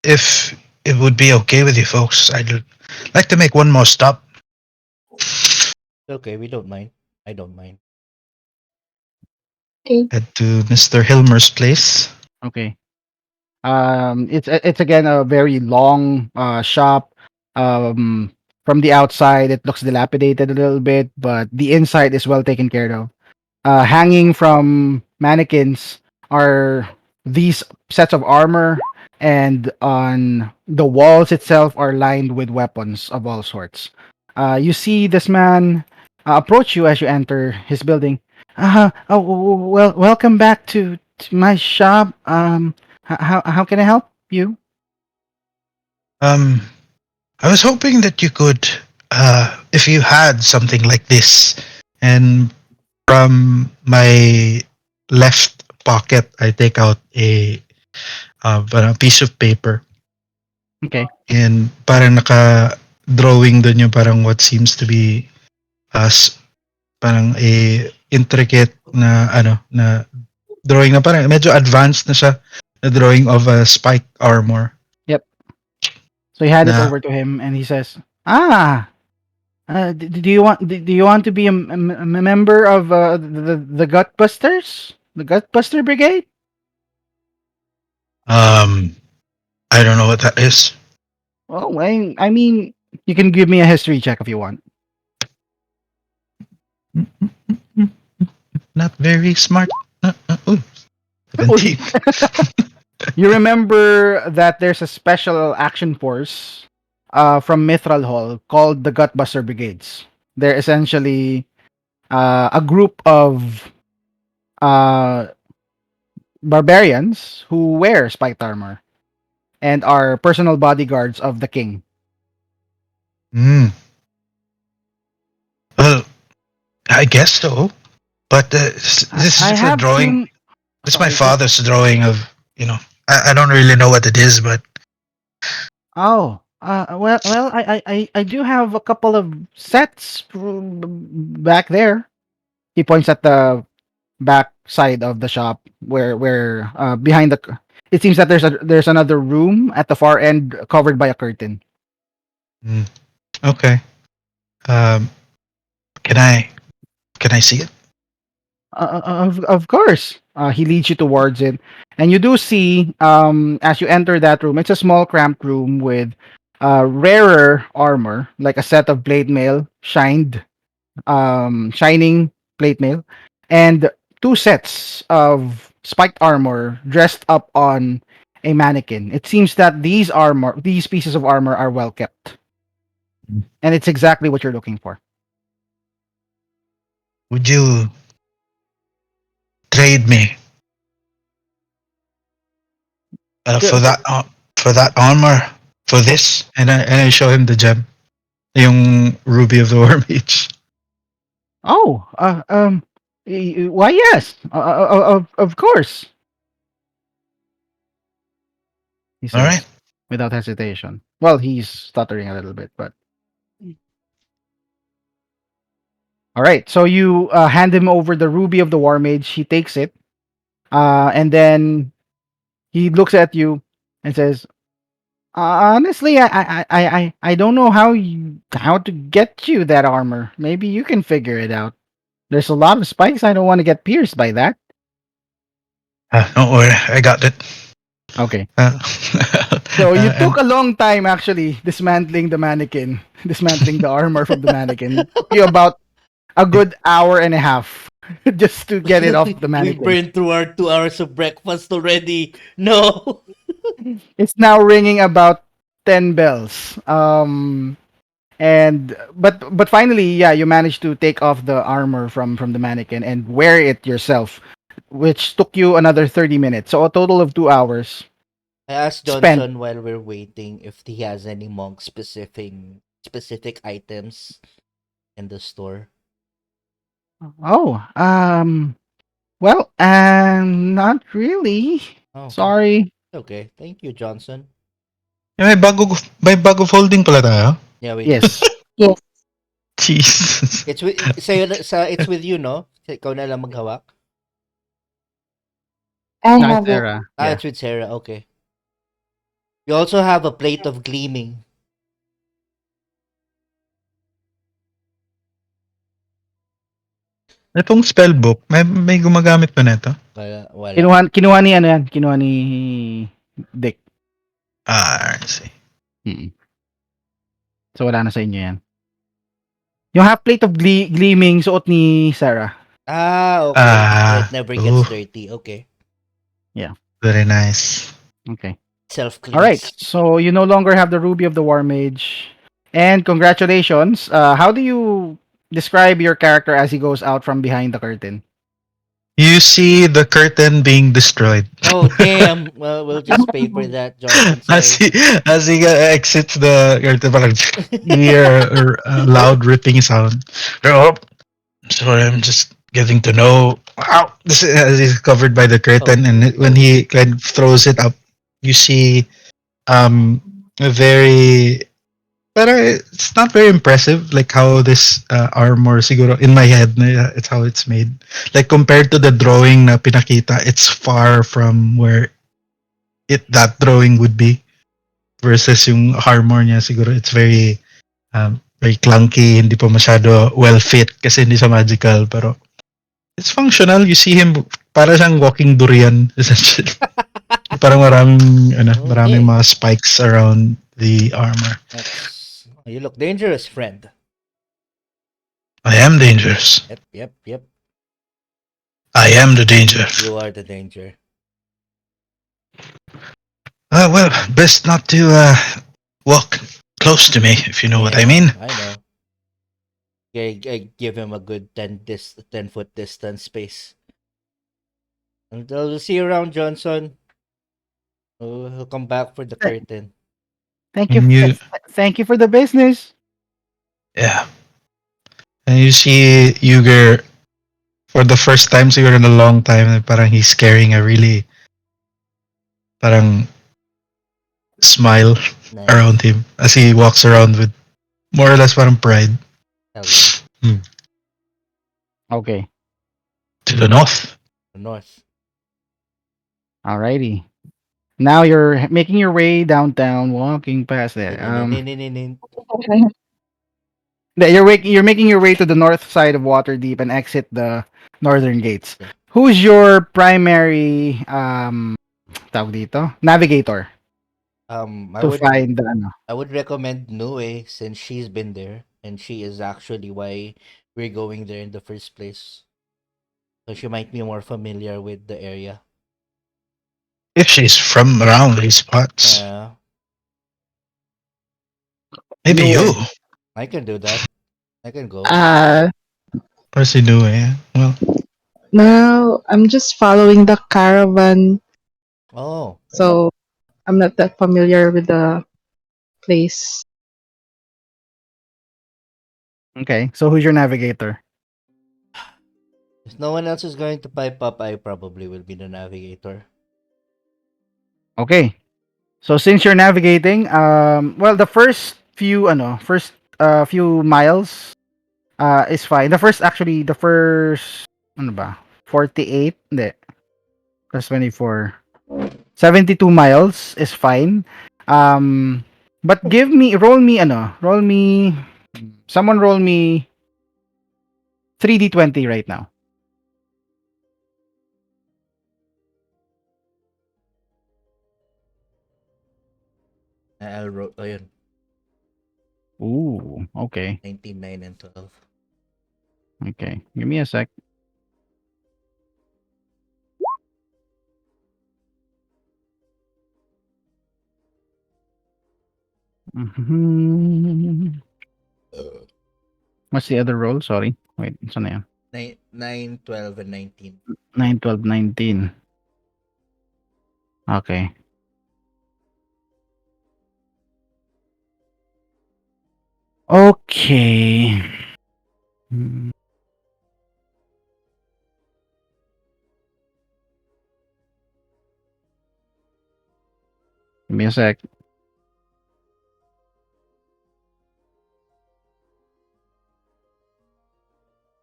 If it would be okay with you folks, I'd like to make one more stop. Okay, we don't mind. I don't mind. okay. Head to Mr. Hilmer's place. Okay. It's again a very long shop. From the outside, it looks dilapidated a little bit, but the inside is well taken care of. Hanging from mannequins are these sets of armor, and on the walls itself are lined with weapons of all sorts. You see this man approach you as you enter his building. Well, welcome back to my shop. How can I help you? I was hoping that you could, if you had something like this, and from my left pocket, I take out a piece of paper, Okay. and parang naka-drawing dun yung parang what seems to be as parang a intricate na na drawing na parang medyo advanced na siya na drawing of a spiked armor. Yep. So you hand it Na- over to him, and he says, "Ah, do you want to be a member of the Gutbusters, the Gutbuster Brigade?" I don't know what that is. Oh, I mean, you can give me a history check if you want. Not very smart. Ooh, 17. You remember that there's a special action force from Mithral Hall called the Gutbuster Brigades. They're essentially a group of uh, barbarians who wear spiked armor and are personal bodyguards of the king. Hmm. Well, I guess so. But this is I just a have drawing. few. This is my Sorry, sir. father's drawing of, you know, I don't really know what it is, but Oh, I do have a couple of sets back there. He points at the back side of the shop where behind the. It seems that there's another room at the far end covered by a curtain. mm, okay. Um, can I can I see it? Of course. He leads you towards it, and you do see as you enter that room. It's a small, cramped room with rarer armor, like a set of blade mail, shining plate mail, and two sets of spiked armor dressed up on a mannequin. It seems that these pieces of armor are well kept, and it's exactly what you're looking for. Would you trade me Go- go- for that armor for this? And I show him the gem, yung ruby of the war mage. Oh, why yes, of course, he All right. says without hesitation. Well, he's stuttering a little bit, but all right. So you hand him over the ruby of the war mage. He takes it, and then he looks at you and says, honestly, I don't know how to get you that armor. Maybe you can figure it out. There's a lot of spikes. I don't want to get pierced by that." Don't worry, I got it. Okay. Uh, So you and took a long time actually dismantling the mannequin, dismantling the armor from the mannequin. It took you about a good hour and a half just to get it off the We mannequin. burned through our 2 hours of breakfast already. No. It's now ringing about 10 bells. And but finally, yeah, you managed to take off the armor from the mannequin and wear it yourself, which took you another 30 minutes. So a total of 2 hours I asked spent. Johnson while we're waiting if he has any monk specific items in the store. Oh, well, not really. Oh, okay. Sorry. Okay. Thank you, Johnson. may bago folding pala tayo. Yeah, we do. Yes. Yes, Jesus. It's with it's with you, no? Ikaw na lang maghawak. I Nice have it. era. Ah, Yeah. it's with Sarah. Okay. You also have a plate of gleaming. Itong spellbook, may gumagamit pa nito? Kaya wala. Kinuha ni ano yan, kinuha ni Dick. Ah, I see. Mm. So wala na sa inyo yan. Yung half plate of gleaming suot ni Sarah. Ah, okay. So it Ah, never gets ooh, dirty. Okay. very nice. Okay. Self All right. cleans. So you no longer have the ruby of the war mage. And congratulations. How do you describe your character as he goes out from behind the curtain? You see the curtain being destroyed. Oh damn. Well, we'll just pay for that, Johnson. as Sorry. he as he exits the curtain, parang you hear a loud ripping sound. Oh, sorry, I'm just getting to know. Wow, this is, as he's covered by the curtain, and when he kind of throws it up, you see a very. But it's not very impressive, like how this armor, siguro, in my head, it's how it's made. Like, compared to the drawing na pinakita, it's far from where that drawing would be. Versus yung armor niya, siguro, it's very clunky, hindi pa masyado well fit kasi hindi siya magical. Pero, it's functional. You see him, para siyang walking durian, essentially. Parang maraming Okay. mga spikes around the armor. You look dangerous, friend. I am dangerous. Yep. I am the danger. You are the danger. Well, best not to walk close to me, if you know what I Yeah, mean. I know. I give him a good 10 foot distance space. And I'll see you around, Johnson. Oh, he'll come back for the Th- curtain. Thank you. And you, Thank you for the business. yeah, and you see Yuger for the first time siguro in a long time, parang he's carrying a really parang smile around Nice. him as he walks around with more or less parang pride. Hell yeah. Hmm. Okay. To the north. The North. Alrighty. Now you're making your way downtown, walking past it. Din-din-din-din-din-din. You're making your way to the north side of Waterdeep and exit the northern gates. Yeah. Who's your primary tawag dito? Navigator Um, I to would find the ano? I would recommend Nue since she's been there and she is actually why we're going there in the first place. So she might be more familiar with the area. If she's from around these parts. Yeah, Maybe you. Nue. I can do that. I can go. Uh, Or si Nue. Eh? Well, now I'm just following the caravan, Oh, so I'm not that familiar with the place. Okay. So who's your navigator? if no one else is going to pipe up, I probably will be the navigator. Okay. So since you're navigating, well, the first few miles is fine. The first ano ba? 48, hindi. Plus 24. 72 miles is fine. But roll me, someone roll me 3d20 right now. I'll roll. Ayun, Ooh, okay. 19, 9, and 12. Okay. Give me a sec. Mhm. What's the other roll? Sorry. Wait, saan na yan? 9, 12, and 19. 9, 12, 19. Okay. Okay. Mm, Give me a sec.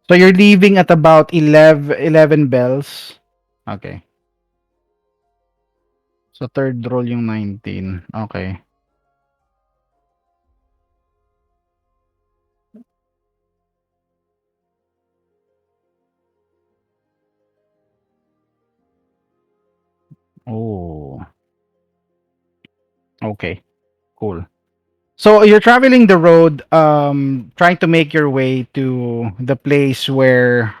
So you're leaving at about 11 bells. Okay. So third roll yung 19. Okay. Oh. Okay. Cool. So you're traveling the road, trying to make your way to the place where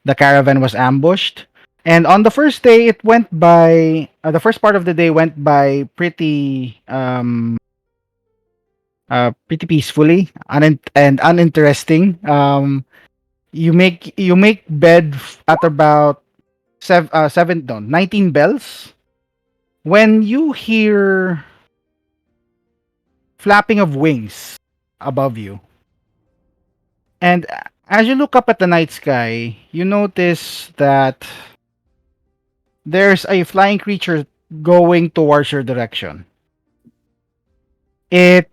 the caravan was ambushed. And on the first day, it went by. The first part of the day went by pretty peacefully and uninteresting. You make bed at about 7 no 19 bells when you hear flapping of wings above you. And as you look up at the night sky, you notice that there's a flying creature going towards your direction. It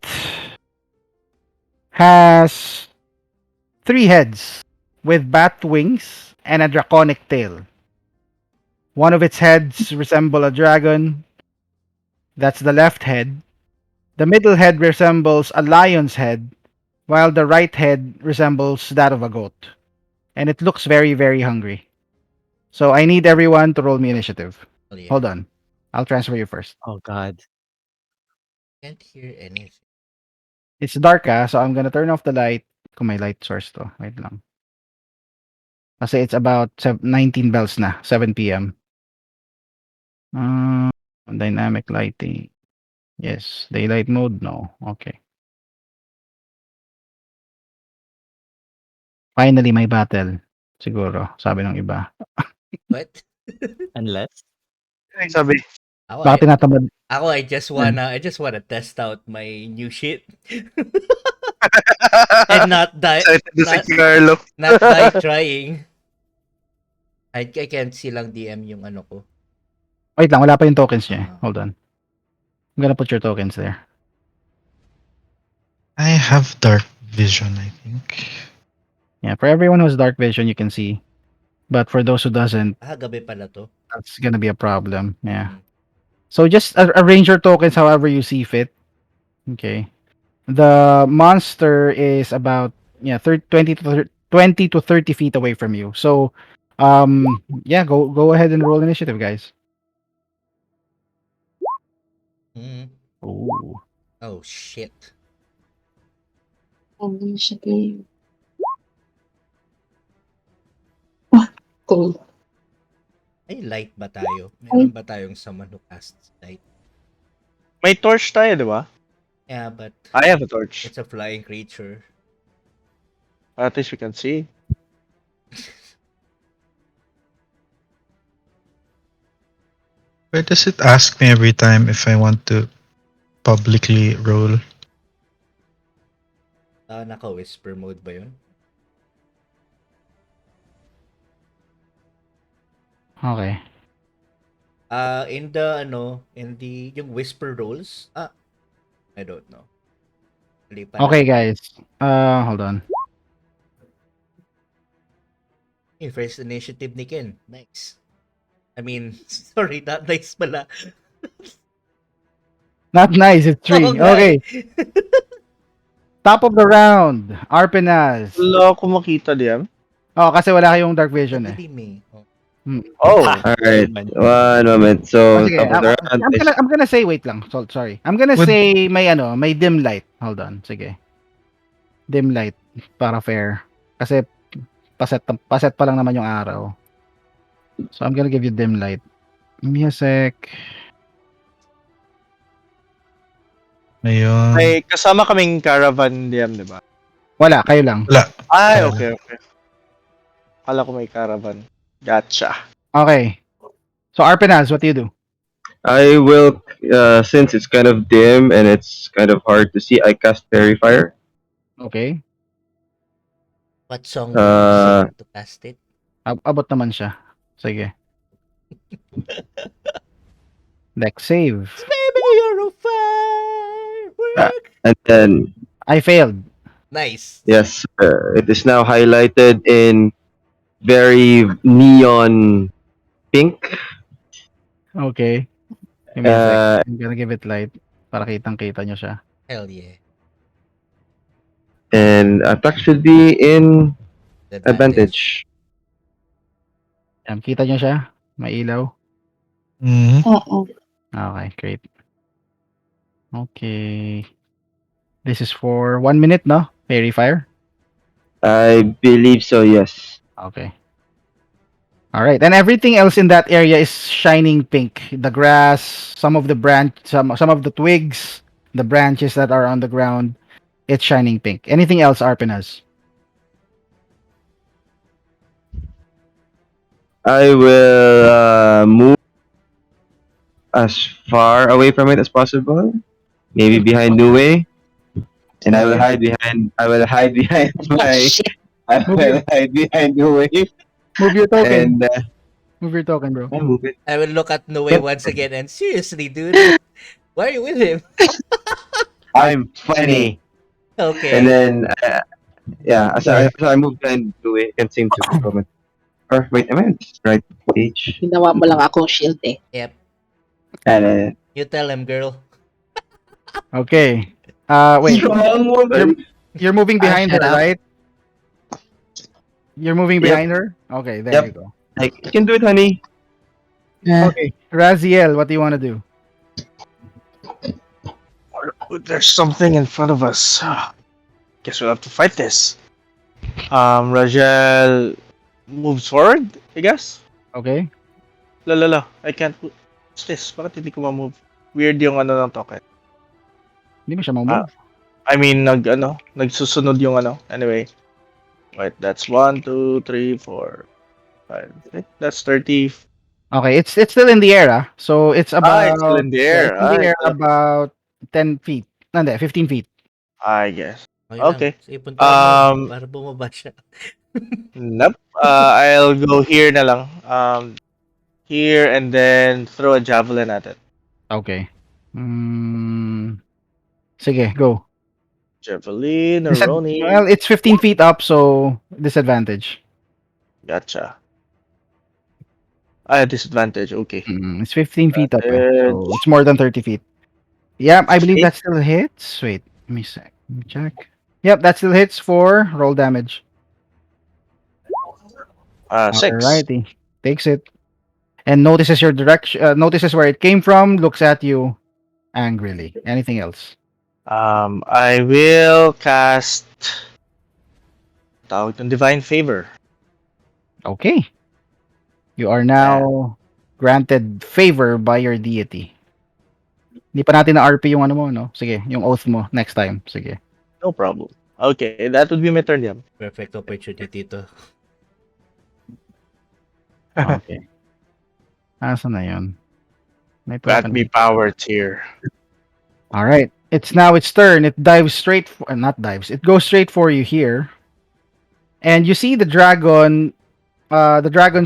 has three heads with bat wings and a draconic tail. One of its heads resemble a dragon. That's the left head. The middle head resembles a lion's head, while the right head resembles that of a goat. And it looks very, very hungry. So I need everyone to roll me initiative. Oh yeah. Hold on. I'll transfer you first. Oh God. Can't hear anything. It's dark so I'm gonna turn off the light kung may light source to. Wait lang. Kasi it's about 19 bells na, 7 p.m. Uh, dynamic lighting. Yes. Daylight mode? No. Okay. Finally, may battle. Siguro, sabi ng iba. What? Unless Ay, sabi. Ako, Baka tinatamad. I just wanna test out my new shit. And Excited na si Carlo. not die trying. I can't see lang DM yung ano ko. Wait lang, wala pa yung tokens niya. Ah. Hold on. I'm gonna put your tokens there. I have dark vision, I think. Yeah, for everyone who has dark vision, you can see. But for those who doesn't, Gabi pala to. that's gonna be a problem. Yeah. Mm. So just arrange your tokens however you see fit. Okay. The monster is about 20 to 30 feet away from you. So yeah, go ahead and roll initiative, guys. Mm. Ooh. Oh shit. Initiative. Cool. Ay, light ba tayo? Meron ba tayong someone who casts light? May torch tayo, di ba? Yeah, but I have a torch. it's a flying creature. At least we can see. Where does it ask me every time if I want to publicly roll? Naka-whisper mode ba yun? Okay. In the yung whisper rolls, I don't know. Mali pa Okay, na. guys. Hold on. Yung first initiative ni Ken. Nice. I mean, sorry, not nice pala. Not nice, it's 3. Oo nga Okay. eh. Top of the round, Arpenaz. Wala ako makita diyan. Oh, kasi wala kayong dark vision eh. Madilim eh. Oh. Oh. Alright, one moment. So, Oh, sige, top of the round is I'm gonna say wait lang. So, sorry. I'm gonna Would- say may dim light. Hold on. Sige. Dim light para fair. Kasi paset pa lang naman yung araw. So I'm gonna give you dim light. Give me a sec. Ayun. May kasama kaming caravan diyan, di ba? Wala, kayo lang. Wala. Ay, Kaya okay. Kala ko may caravan. Gotcha. Okay. So Arpenaz, what do you do? I will, since it's kind of dim and it's kind of hard to see, I cast Fairy Fire. Okay. What song do you sing to cast it? Abot naman siya. Sige. Deck save. Baby, you're a firework. And then, I failed. Nice. yes, it is now highlighted in very neon pink. Okay. Give me a sec. I'm gonna give it light para kitang-kita nyo siya. Hell yeah. And attack should be in advantage. Yan, kita nyo siya? May ilaw. Mhm. Oo. Okay, great. Okay. This is for 1 minute, no? Fairy fire? I believe so, yes. Okay. All right. And everything else in that area is shining pink. The grass, some of the some of the twigs, the branches that are on the ground, it's shining pink. Anything else, Arpenas? I will move as far away from it as possible. Maybe behind Nue. And I will hide behind my I will hide behind Nue. Move your token. And Move your token, bro. I move it. I will look at Noe once again and seriously, dude, why are you with him? I'm funny. Okay. And then as I move behind Nue, I can seem to become it. Or wait, am I on this right page? Ginawa mo lang akong shield eh. Yep. And You tell him, girl. Okay. Wait. strong woman. You're moving behind her, shut up. right? You're moving Yep. behind her? Okay, there Yep. you go. Like, you can do it, honey. Okay. Raziel, what do you want to do? There's something in front of us. Guess we'll have to fight this. Rajel moves forward, I guess. Okay. La. I can't. What's this? Bakit hindi ko ma-move? Weird yung ano ng token. Hindi mo siya move. I mean, nagsusunod yung ano. Anyway. Wait, that's 1, 2, 3, 4, 5, 6. That's 30. Okay, it's still in the air, so it's It's still about in the yeah, air. it's in the Alright, air about 10 feet. Hindi, 15 feet. I guess. Okay lang, Okay. sige puntahan mo Um, para bumaba siya. nope. I'll go here na lang. Here and then throw a javelin at it. Okay. Mm, sige, go. Javelin, Well, Roni. it's 15 feet up, so disadvantage. Gotcha. Disadvantage. Okay. It's 15 feet up, so Advantage. it's more than 30 feet. Yeah, I believe 15. that still hits. Wait, let me check. Yep, that still hits for roll damage. 6. Alrighty, takes it and notices your direction. Notices where it came from. Looks at you angrily. Anything else? I will cast tawag ng Divine Favor. Okay, you are And now granted favor by your deity. Hindi pa natin na RP yung ano mo, no? Sige, yung oath mo next time. Sige. no problem. Okay, that would be my turn, Yam. Perfect opportunity to. Okay. Asa na yun? May Grant token. me power tier. All right. It's now its turn. It dives straight for, not dives. It goes straight for you here. And you see the dragon's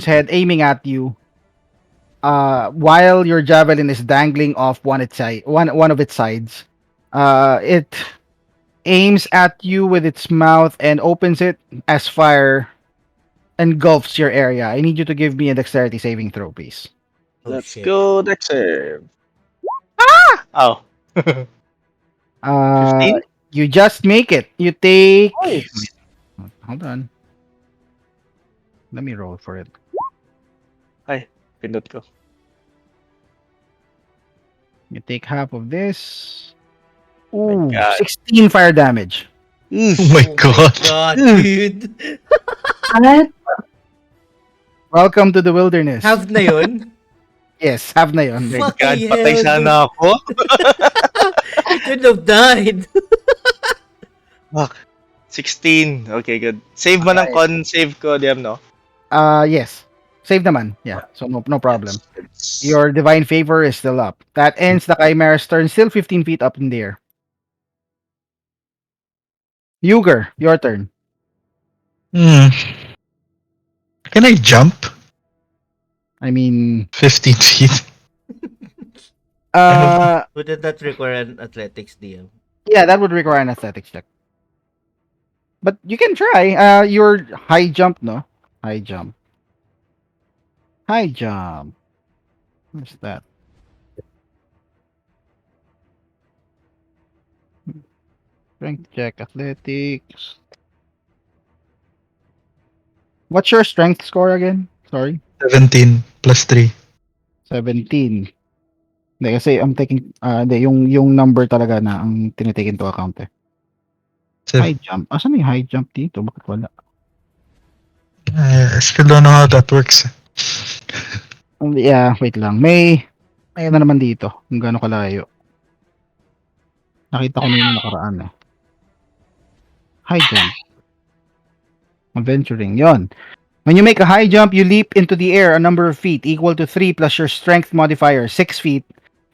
head aiming at you. While your javelin is dangling off one of its sides. It aims at you with its mouth and opens it as fire engulfs your area. I need you to give me a dexterity saving throw, please. Oh Let's shit. go Dex save. Oh. Uh, 15? you just make it. You take. Nice. Hold on. Let me roll for it. Ay, pindot ko. You take half of this. My Ooh, God. 16 fire damage. Oof. Oh my Oh god. my god, dude. What? Welcome to the wilderness. Half na yun? Yes, have na yun. My Fuck. God, Fucking patay hell, sana ako. He could have died. Fuck. 16. Okay, good. Save mo ng con save ko, Diam, no? Yes. Save naman. Yeah, so no problem. It's Your divine favor is still up. That ends the Chimera's turn, still 15 feet up in the air. Yuger, your turn. Hmm. Can I jump I mean, 15 feet? Wouldn't that require an athletics DM? yeah, that would require an athletics check. But you can try. Your high jump, no? High jump. High jump. Where's that? Strength check, athletics. What's your strength score again? Sorry. 17 plus 3. 17. Hindi, kasi I'm taking, hindi, yung number talaga na ang tinitake into account eh. High jump. Asan yung high jump dito? Bakit wala? I still don't know how that works. Yeah, wait lang. May ano naman dito. Kung gaano kalayo. Nakita ko na yung nakaraan eh. High jump. Adventuring. Yon. When you make a high jump, you leap into the air a number of feet equal to 3 plus your strength modifier, 6 feet.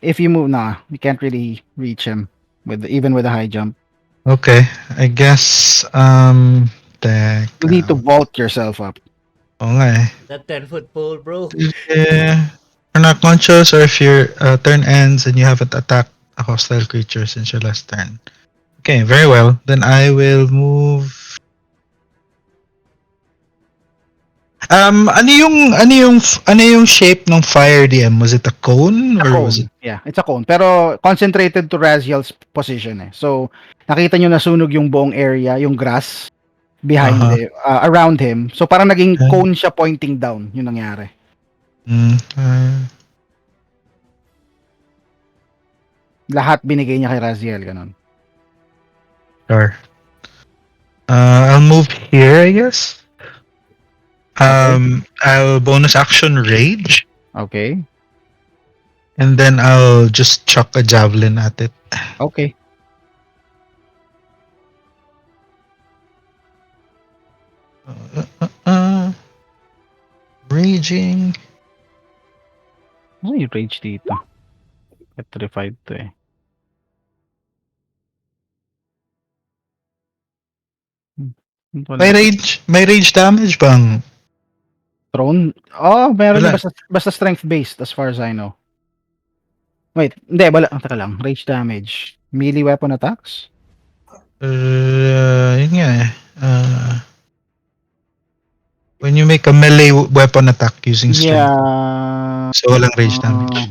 If you move, you can't really reach him even with a high jump. Okay, I guess, You need to vault yourself up. Oo nga eh. That 10-foot pole, bro. If you're not conscious or if your turn ends and you haven't attacked a hostile creature since your last turn. Okay, very well. Then I will move. Ano yung shape ng fire DM? Was it a cone or was it? Yeah, it's a cone. Pero concentrated to Raziel's position eh. So, nakita nyo nasunog yung buong area, yung grass behind Uh-huh. around him. So, parang naging Okay. cone siya pointing down. Yun nangyari. Lahat binigay niya kay Raziel, ganun. Sure. I'll move here, I guess. I'll bonus action rage, Okay. and then I'll just chuck a javelin at it. Okay. Uh, raging. Ano yung rage dito? Petrified to eh. Hmm. May Wala. rage, may rage damage bang? Throne? Oh, meron din Wala. basta strength based as far as I know. Wait, hindi, wala. Taka lang. Rage damage. Melee weapon attacks? Yun nga eh. When you make a melee weapon attack using strength. Yeah. So walang rage damage.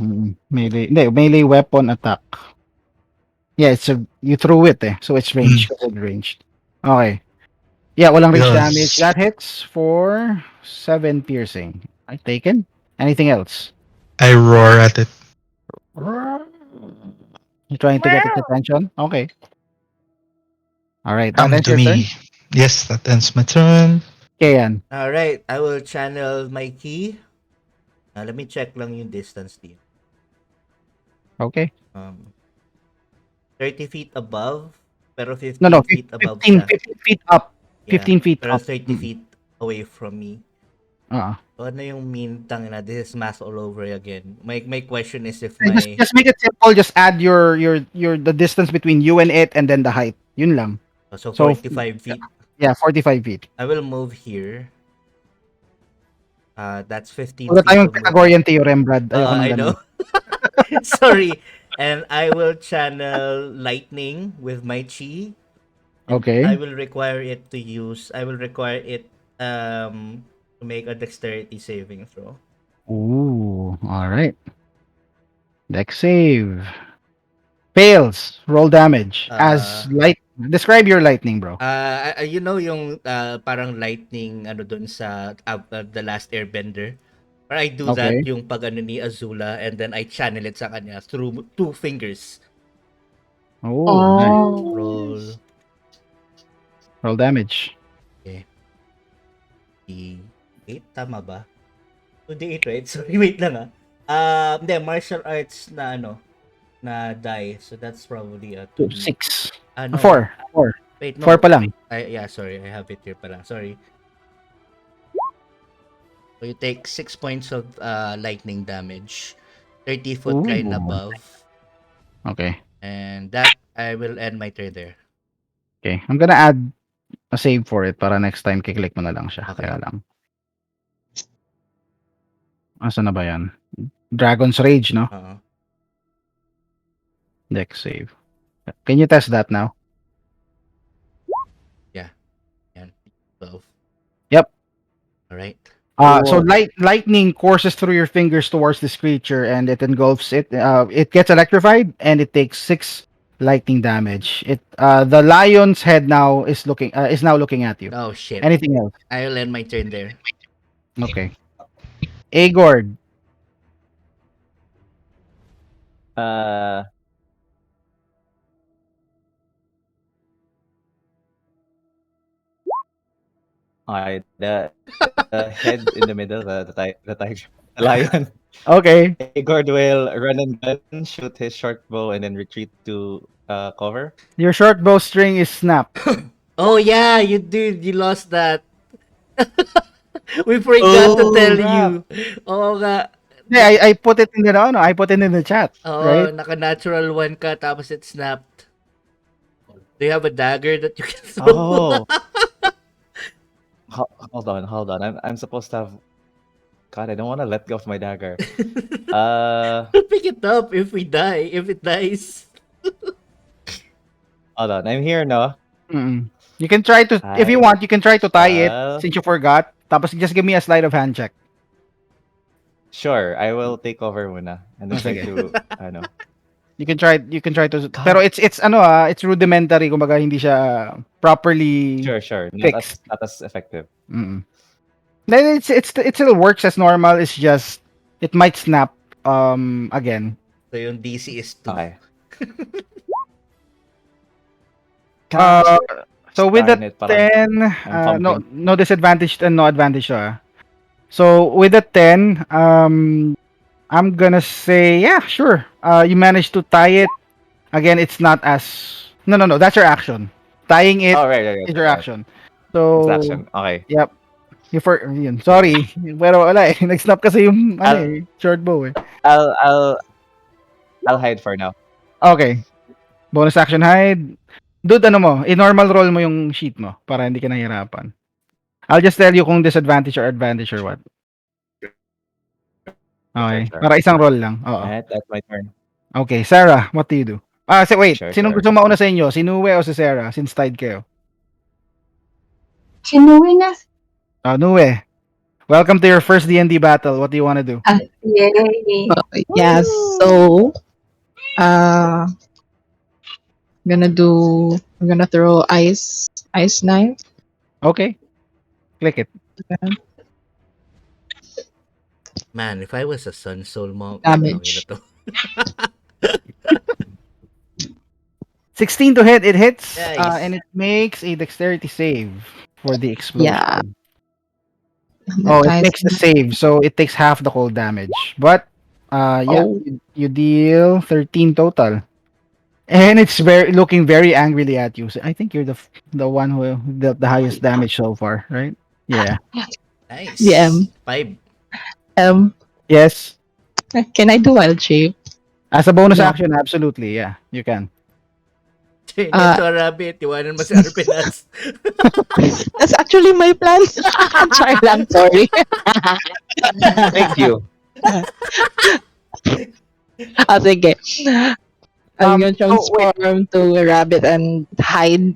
Melee. Hindi, melee weapon attack. Yeah, you threw it eh. So it's ranged. Kasi ranged. Okay. Yeah, walang rage damage. Yes. That hits for 7 piercing. I taken. Anything else? I roar at it. You trying to get its attention? Okay. All right. That Come ends to your turn. me. Yes, that ends my turn. Kayan. All right, I will channel my key. Let me check lang yung distance dito. Okay. 30 feet above, pero 15 No, feet above 15, siya. 15 feet up. Yeah, 15 feet pero up. 30 feet away from me. So, ano yung mean na this is math all over again. My question is if my Just make it simple. Just add the distance between you and it, and then the height. Yun lang. so So 45 feet. yeah, 45 feet. I will move here. That's 15 Wala feet tayong of movement. Pythagorean theorem, Brad. Ayoko ng I ganun. know. Sorry. And I will channel lightning with my chi. And Okay. I will require it to make a dexterity saving throw. Ooh, all right. Dex save. Fails. Roll damage. As light. Describe your lightning, bro. You know yung parang lightning ano dun sa The Last Airbender. Or I do that Okay. yung pag ano ni Azula and then I channel it sa kanya through 2 fingers. Oh, nice. Roll Roll damage. D8, tama ba? 2D8, right? Sorry, wait lang hindi, martial arts na ano, na die. So that's probably a 2D. 6. No. 4. 4. Wait, 4 no. pa lang. Yeah, sorry. I have it here pala. Sorry. So you take 6 points of lightning damage. 30-foot line Ooh. above. Okay. And that, I will end my turn there. Okay. I'm gonna add a save for it para next time kiklik mo na lang siya. Okay. Kaya lang. Asa na ba yan? Dragon's Rage, no? Dex save. Can you test that now? Yan. 12. Yep. Alright. So lightning courses through your fingers towards this creature and it engulfs it. It gets electrified and it takes 6 lightning damage. The lion's head now is now looking at you. Oh, shit. Anything else? I will end my turn there. Okay. Agord. Okay, the head in the middle, the tiger, the lion. Okay. Igord will run and gun, shoot his short bow, and then retreat to cover. Your short bowstring is snapped. Oh, yeah, you did. You lost that. We forgot to tell you. Oo nga. Yeah, I put it in the I put it in the chat, right? Naka-natural 1 ka, tapos it snapped. Do you have a dagger that you can throw? Oh. Hold on. I'm supposed to have. God, I don't want to let go of my dagger. Pick it up if we die. If it dies. Hold on, I'm here, no? You can try to, if you want, you can try to tie it Well, since you forgot. Tapos just give me a sleight of hand check. sure, I will take over muna. And then try Sige. to, ano. You can try to, God. pero it's it's rudimentary, kumbaga hindi siya properly Sure. fixed. Not as effective. Then it still works as normal. It's just it might snap again. So yung DC is 2. Okay. So with Darn the it, parang 10, I'm fumbling. no disadvantage and no advantage siya. So with the 10, I'm gonna say yeah, sure. You managed to tie it. Again, it's not as no. That's your action. Tying it Oh, right. is your action. So, Distraction. Okay. yep. Yun. Sorry. Pero wala eh. Nag-snap kasi yung I'll short bow eh. I'll I'll I'll hide for now. Okay. Bonus action hide. Dude, ano mo, i-normal roll mo yung sheet mo para hindi ka nahihirapan. I'll just tell you kung disadvantage or advantage or what. Sure, Okay. sure. Para isang roll lang. Oo. Alright, that's my turn. Okay. Sarah, what do you do? Wait. Sure, Sinong sure. gusto mauna sa inyo? Si Nue o si Sarah? Since tied kayo. Sinuwi na. Nue. Welcome to your first D&D battle. What do you want to do? Yay. Yes. So, uh, I'm gonna throw ice knife. Okay. Click it. Man, if I was a Sun Soul monk, tangina Damage. to. 16 to hit. It hits. Nice. And it makes a dexterity save for the Yeah. explosion. Oh, it makes a save, so it takes half the cold damage. But, yeah, Oh. you deal 13 total. And it's looking very angrily at you. So I think you're the one who dealt the highest damage so far, right? Yeah. Nice. Yeah. 5. Yes. Can I do wild shape? As a bonus No. action, absolutely. Yeah, you can. Change it to a rabbit. Iwanan mo si Arpenas. That's actually my plan. Try lang, sorry. Thank you. Sige. I'm gonna wait. transform to a rabbit and hide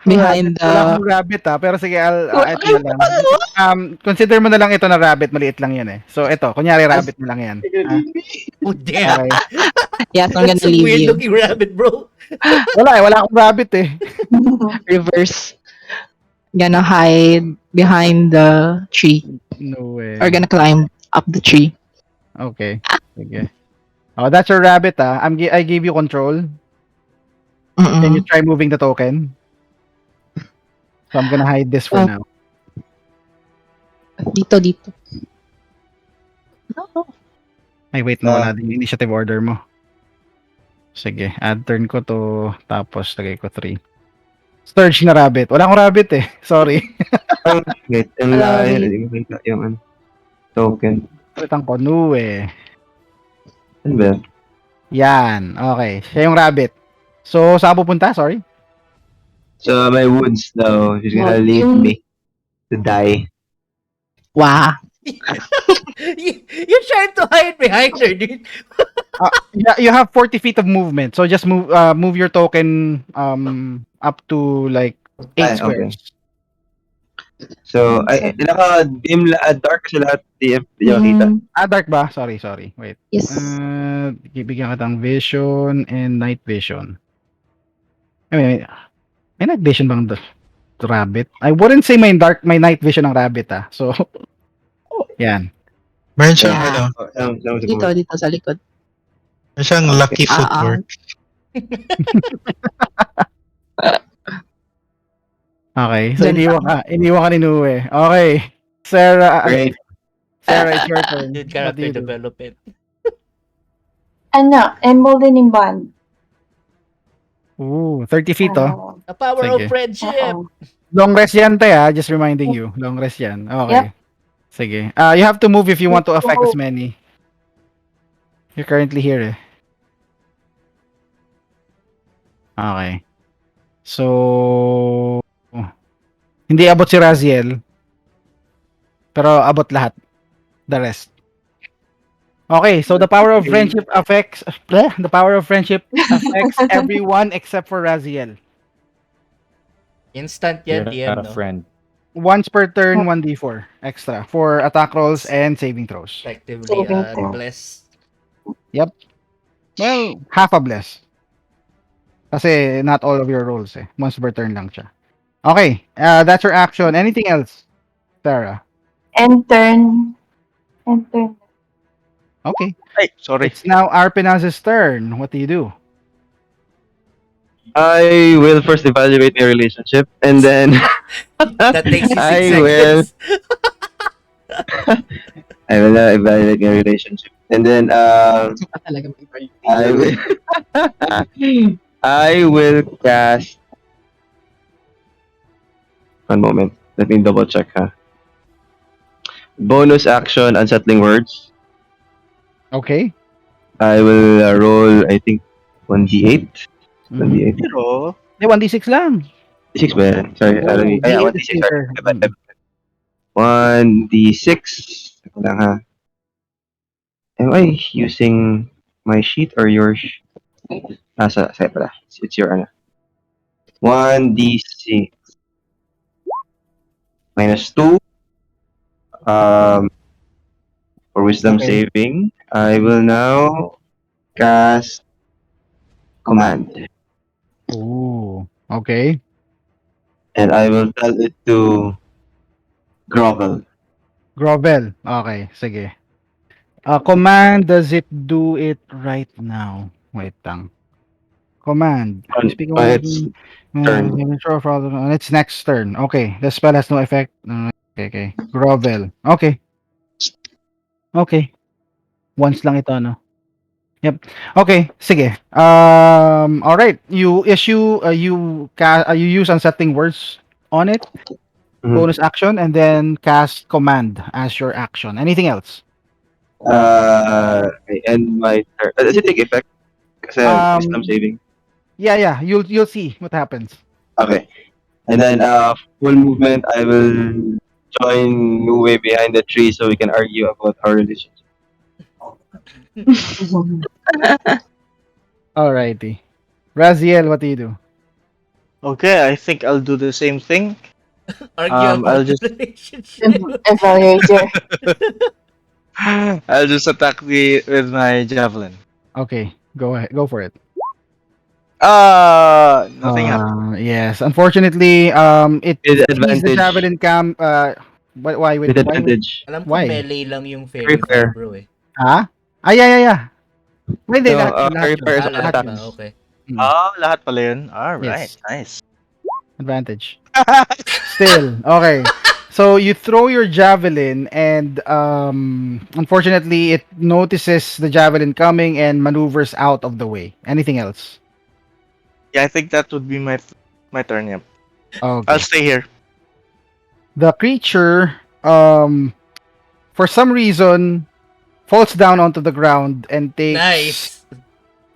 behind Wala the... akong rabbit pero sige, ito na lang. Consider mo na lang ito na rabbit, maliit lang yan eh. So ito, kunyari rabbit na lang yan. Oh, damn. Okay. Yes, I'm That's gonna a leave weird you. looking rabbit, bro. Wala akong rabbit eh. Reverse. Gonna hide behind the tree. No way. Or gonna climb up the tree. Okay. Sige. Oh, that's your rabbit I gave you control. Can you try moving the token? So I'm gonna hide this for now. Dito. Ay, wait mo wala din yung initiative order mo. Sige, add turn ko to, tapos lagay ko 3. Sturge na rabbit. Wala akong rabbit eh. Sorry. Wait, ang layo. Yung ano, token. Palitan ko, Nue. Ano ba? Yan. Okay. Siya yung rabbit. So, saan pupunta? Sorry. So, my woods daw. She's gonna leave me to die. Wow. You're trying to hide behind her, dude. You have 40 feet of movement. So, just move your token up to like 8 squares. So, naka-dim, dark kasi lahat. Di nyo kita. Dark ba? Sorry. Wait. Yes. Bigyan kitang vision and night vision. I mean, may night vision bang the rabbit? I wouldn't say may night vision ang rabbit So, yan. Meron siyang, Dito sa likod. meron siyang lucky footwork. Okay. So, iniwan ka ni Nue. Okay. Sarah, Great. it's your turn. Dude, What do character you do? development. Emboldening bond. Ooh, 30 feet The power of Sige. friendship. Long rest yan, just reminding you. Long rest yan. Okay. Sige. You have to move if you want to affect as many. You're currently here Okay. So, hindi abot si Raziel. Pero abot lahat. The rest. Okay, so the power of friendship affects everyone except for Raziel. Instant yan, You're not TM, a no? friend. Once per turn, 1d4 extra for attack rolls and saving throws. Effectively, bless. Well, half a bless. Kasi not all of your rolls Once per turn lang siya. Okay, that's your action. Anything else, Sarah? End turn. Okay. Ay, sorry. It's now Arpenaz's turn. What do you do? I will first evaluate my relationship and then That takes you 6 I seconds. I will evaluate my relationship and then Talaga may I will I will cast One moment. Let me double check, huh? Bonus action, unsettling words. Okay. I will roll, I think, 1d8. Mhm. 1d8. Pero, Hindi, 1d6 lang. 6 ba? Sorry, Oo, yeah, D8 is 1d6, sorry. bigger. Mm. 1d6. Ito lang, ha? Am I using my sheet or yours? Sa pala. It's your, ano. 1d6 minus 2. Um, for wisdom Okay. saving, I will now cast command. Ooh. Okay. And I will tell it to grovel. Grovel. Okay, sige. Command, does it do it right now? Wait lang. Command. Speaking On of its turn. on its next turn. Okay. The spell has no effect. Okay, okay. Grovel. Okay. Okay. Once lang ito, no? Yep. Okay, sige. All right. You issue you use unsettling words on it, Mhm. bonus action, and then cast command as your action. Anything else? I end my turn. Does it take effect? Kasi wisdom Um, saving. yeah. You'll see what happens. Okay. And then full movement, I will join Nue behind the tree so we can argue about our relationship. Alrighty. Raziel, what do you do? okay, I think I'll do the same thing. Argue I'll about the just relationship. Evaluator. I'll just attack with my javelin. Okay, go ahead. Go for it. Nothing happened. Yes. Unfortunately, it With sees the advantage. javelin cam. But why With with why with advantage. Alam ko why? melee lang yung Fairy fairy fire, fire. bro eh. Ha? Yeah. Wait, hindi, No, lahat fairy yun. fire is Ah, all lahat Lahat ba? yun. attacks. Okay. Mm, Lahat pala yun. All right, yes. nice. Advantage. Still, okay. So you throw your javelin, and unfortunately, it notices the javelin coming and maneuvers out of the way. Anything else? Yeah, I think that would be my turn. Yep. I'll Okay. stay here. The creature, for some reason, falls down onto the ground and takes Nice.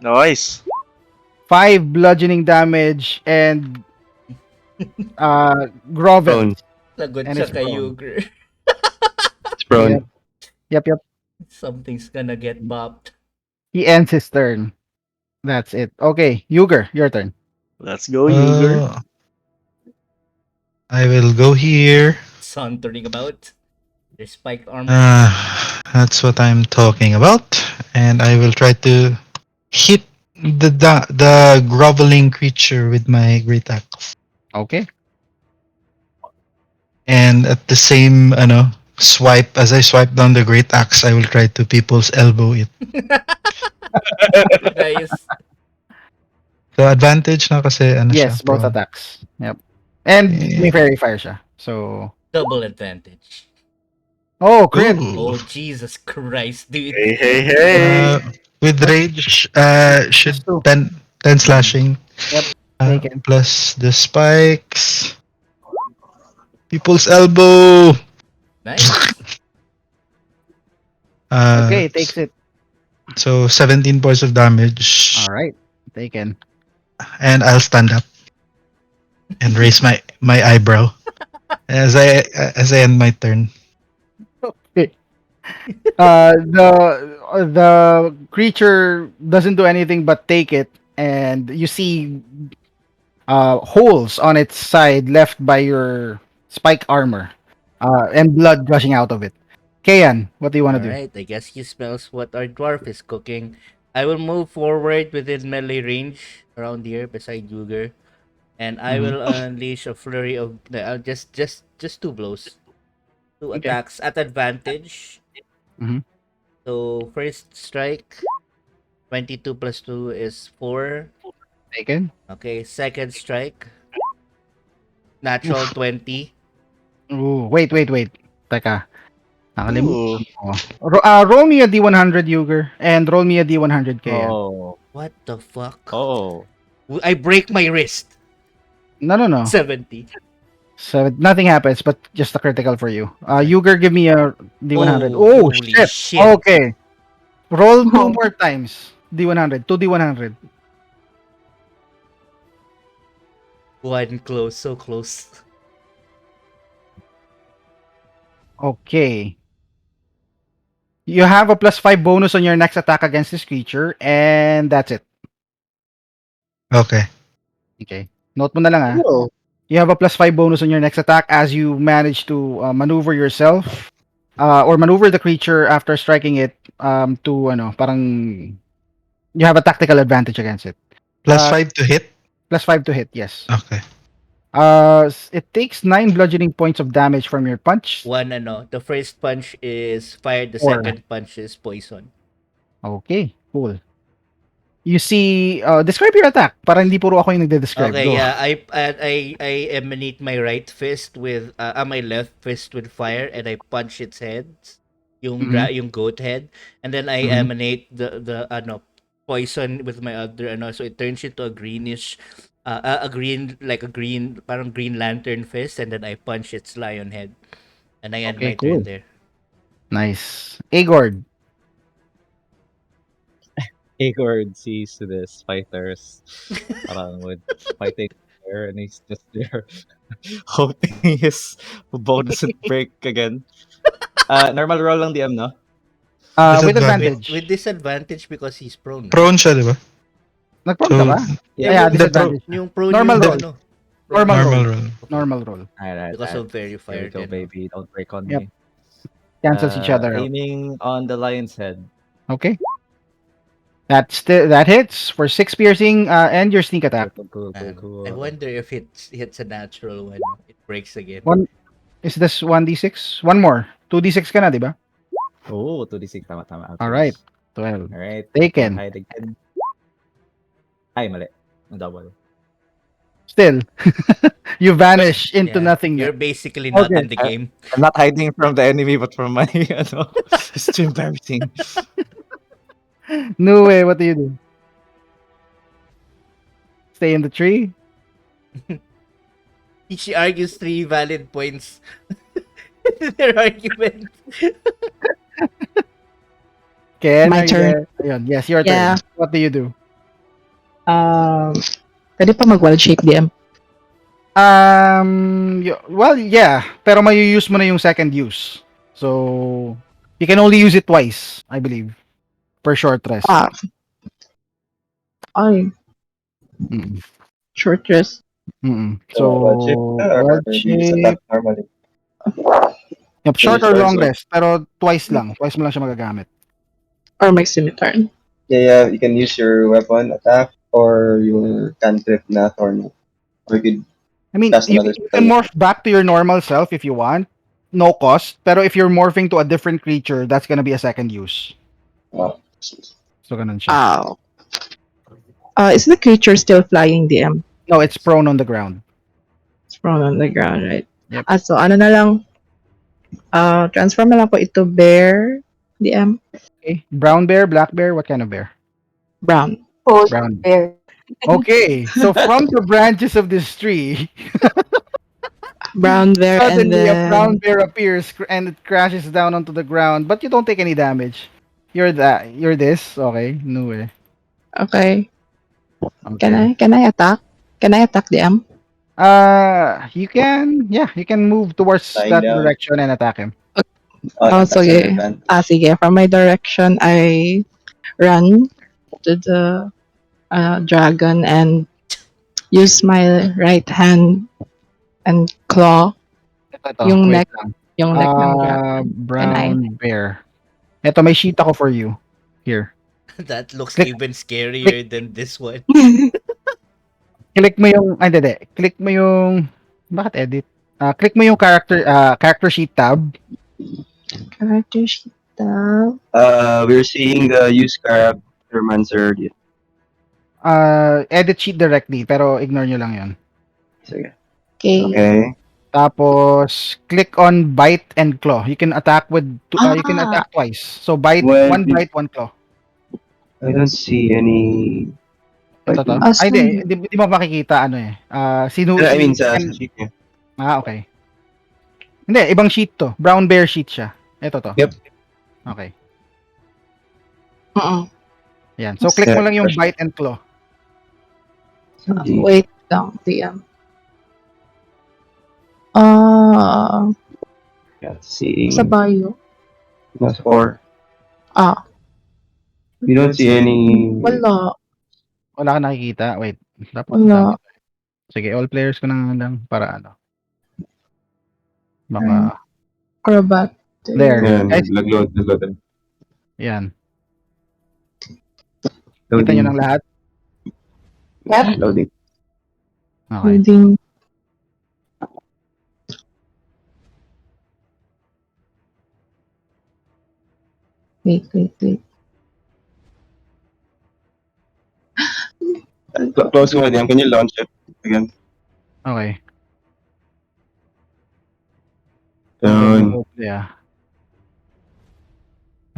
Nice. 5 bludgeoning damage and grovel, Prone. Lagot and siya it's kay prone. Yuger. It's Yep, prone. yep. Something's gonna get bopped. He ends his turn. That's it. Okay, Yuger, your turn. Let's go, Yuger. I will go here. Sauntering about. Their spiked armor. That's what I'm talking about. And I will try to hit the groveling creature with my great axe. Okay. And at the same swipe, as I swipe down the great axe, I will try to people's elbow it. Nice. So advantage na kasi siya, Yes, both prone. attacks. Yep. And may Eh, fairy fire siya. So, Double advantage. oh, crit. Ooh. Oh, Jesus Christ, dude. Hey. With Yep. rage, should Plus 2. 10 slashing. Yep. Taken. Plus the spikes. People's elbow. Nice. Okay, takes it. So 17 points of damage, All right. Taken. and I'll stand up and raise my eyebrow as I end my turn. Okay. The creature doesn't do anything but take it, and you see holes on its side left by your spike armor, and blood gushing out of it. Kayan, what do you want to do? Alright, I guess he smells what our dwarf is cooking. I will move forward within melee range around here beside Yuger. And I Mhm. will unleash a flurry of just two blows. Two Okay. attacks at advantage. Mhm. So first strike, 22 plus 2 is 4. Taken. Okay, second strike, natural Oof. 20. Ooh, wait. Teka, Ooh. nakalimutan ko. Roll me a D100, Yuger, and roll me a D100, Kayan. Oh. What the fuck? Oh. I break my wrist. No. 70. So nothing happens, but just a critical for you. Yuger, give me a D100. Oh, Oh holy shit. shit. Okay. Roll two Oh, more times. D100. Two D100. One close, so close. Okay. You have a +5 bonus on your next attack against this creature, and that's it. Okay. Okay. Note mo na lang ah. Oh, You have a +5 bonus on your next attack as you manage to maneuver yourself or maneuver the creature after striking it to parang you have a tactical advantage against it. Plus Uh, 5 to hit. +5 to hit, yes. Okay. It takes 9 bludgeoning points of damage from your punch. One the first punch is fire, the 4. second punch is poison. Okay, cool. You see, describe your attack para hindi puro ako yung nagde-describe. Okay, Go. yeah, I emanate my right fist with my left fist with fire, and I punch its head, Mhm, yung goat head, and then I mhm. emanate the poison with my other so it turns into a greenish a green, like a green, parang green lantern fist, and then I punch its lion head, and I end Okay, my turn cool. there. Nice. Agord. Igor sees this fighters parang with fighting there, and he's just there hoping his bonus would break again. Normal roll lang DM, no? With Disadvantage. With advantage. disadvantage because he's prone, right? Prone siya, di ba? Nag-prone ka So, ba? Yeah, Yeah, yung the pro disadvantage na. yung prone Normal yung roll. prone Normal yung roll. normal roll. okay, Normal roll. Alright, because alright. of fairy Here we fire go, then, no? baby. Don't break on Yep. me. Cancels each other out. Aiming on the lion's head. Okay. That hits for 6 piercing and your sneak attack. I Cool. wonder if it's a natural one. It breaks again. One is this 1d6? One more. 2d6 ka na, di ba? Oh, 2d6. Tama. All right. Ouchies. 12. Alright. Gonna Taken. hide again. Ay, mali. Double. Still, you vanish into Yeah, nothingness. you're basically not Okay. in the game. I'm not hiding from the enemy, but from my, ano, it's too embarrassing. No way. What do you do? Stay in the tree? She argues 3 valid points in their argument. Ken, My are you turn. there? Ayun. Yes, your Yeah. turn. What do you do? Um, Pwede pa mag-wild shape DM. Well, yeah. Pero may-use mo na yung second use. So, you can only use it twice, I believe. Per short rest. Ah. Ay, Mm-mm. short rest. Mm-mm. wild shape So, or wild do you just shape. attack normally? Yep, Can short you or choice long or rest. Pero twice lang. Twice mo lang siya magagamit. Or my scimitar. yeah, you can use your weapon attack or your cantrip na thorn. Or you could I mean, cast another you can spell. morph back to your normal self if you want. No cost. Pero if you're morphing to a different creature, that's gonna be a second use. Oh. So, ganun siya. Ow. Is the creature still flying DM? No, it's prone on the ground. It's prone on the ground, right? Yep. So ano na lang, transform na lang ko ito bear DM. Okay. Brown bear, black bear, what kind of bear? Brown. polar Brown. bear. Okay. So from the branches of this tree, Brown bear and suddenly a brown then bear appears and it crashes down onto the ground, but you don't take any damage. You're this. Okay. No way. okay. Okay. Can I attack? Can I attack DM? You can move towards Lying that down. direction and attack him. Oh, That's an sige. advantage. Sige. From my direction, I run to the dragon and use my right hand and claw Ito, yung wait neck, lang. yung neck ng dragon. Brown bear. Ito, may sheet ako for you. Here. That looks Click. even scarier than this one. Click mo yung, hindi. Click mo yung, bakit edit? Click mo yung character sheet tab. Character sheet tab. We're seeing the use Charactermancer. Edit sheet directly, pero ignore nyo lang yun. Sige. Okay. Okay. Tapos, click on bite and claw. You can attack you can attack twice. So, one bite, one claw. I don't see any. Ito to. Awesome. Hindi mo makikita, ano eh. I mean, sa sheet niya. Okay. Hindi, ibang sheet to. Brown bear sheet siya. Ito to. Yep. Okay. Mm. Yan. So, click mo lang yung bite and claw. Wait lang, DM. Ah, Seeing sa bio. nasa 4. Ah, We don't see any. wala. Wala ka nakikita. Wait. Dapat Wala. dami. Sige, all players ko na lang para ano. Baka. Acrobat. There. Yan, Guys, nag-load. yan. Kita nyo ng lahat? Yep. Loading. Okay. Loading. Wait. Close mo yan. Can you launch it again? Okay. Yun. Yeah.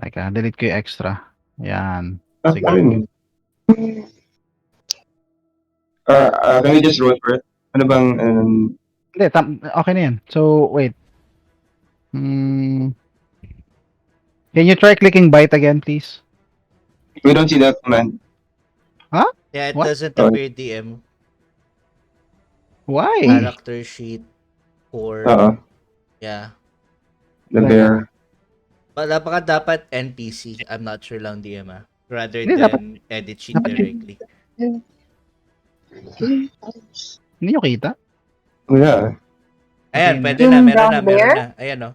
Teka, delete ko yung extra. Yan. Ah, Sige. ayun. Can we just roll for it? Ano bang, Hindi, okay na yan. So, wait. Can you try clicking bite again, please? we don't see that command. Yeah, it What? doesn't Oh. appear DM. Why? Character sheet for yeah. The bear. Baka dapat NPC. I'm not sure lang DM rather Hindi, than edit sheet dapat yun. directly. Hindi nyo kita? Wala. Ayan, Okay, pwede Yung na, meron brown na. bear? Ayan o.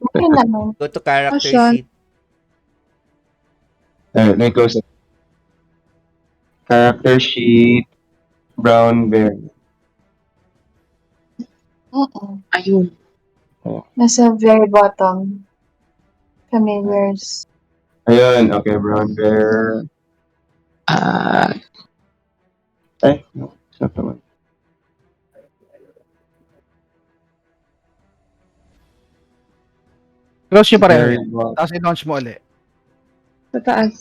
Okay naman. Go to character Asan? sheet. Let me close it. Character sheet. Brown bear. Ayun. Nasa very bottom. Familiars. Ayun. Okay, brown bear. No. It's not the one. Close nyo pareho Very yan. bottom. Tapos i-launch mo ulit. Sa taas.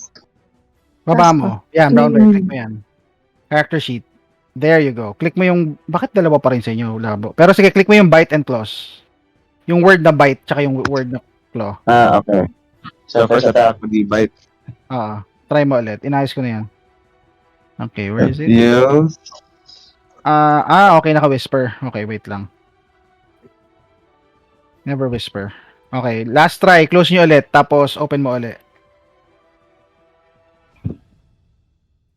Baba Taas mo. pa. Yan, brown bear. Click mo yan. Character sheet. There you go. Click mo yung, bakit dalawa pa rin sa inyo, labo? Pero sige, click mo yung bite and claws. Yung word na bite, tsaka yung word na claw. Okay. So first attack would be bite. Try mo ulit. Inayos ko na yan. Okay, where is it? Deals. Okay, naka-whisper. Okay, wait lang. Never whisper. Okay, last try. Close nyo ulit, tapos open mo ulit.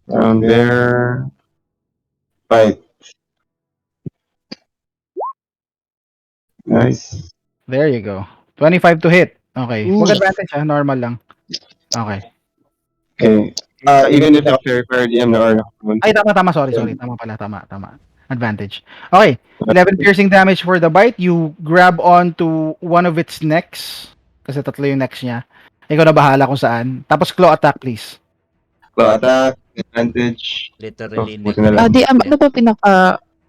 Brown bear. Bite. Nice. There you go. 25 to hit. Okay. Ooh. Huwag advantage normal lang. Okay. Okay. Even if after per DM na or Ay, tama. Sorry. Tama pala. Tama. Advantage. Okay. 11 piercing damage for the bite. You grab onto one of its necks. Kasi tatlo yung necks niya. Ikaw na bahala kung saan. Tapos claw attack, please. claw attack, advantage. Literally. buti na lang. DM, ano ba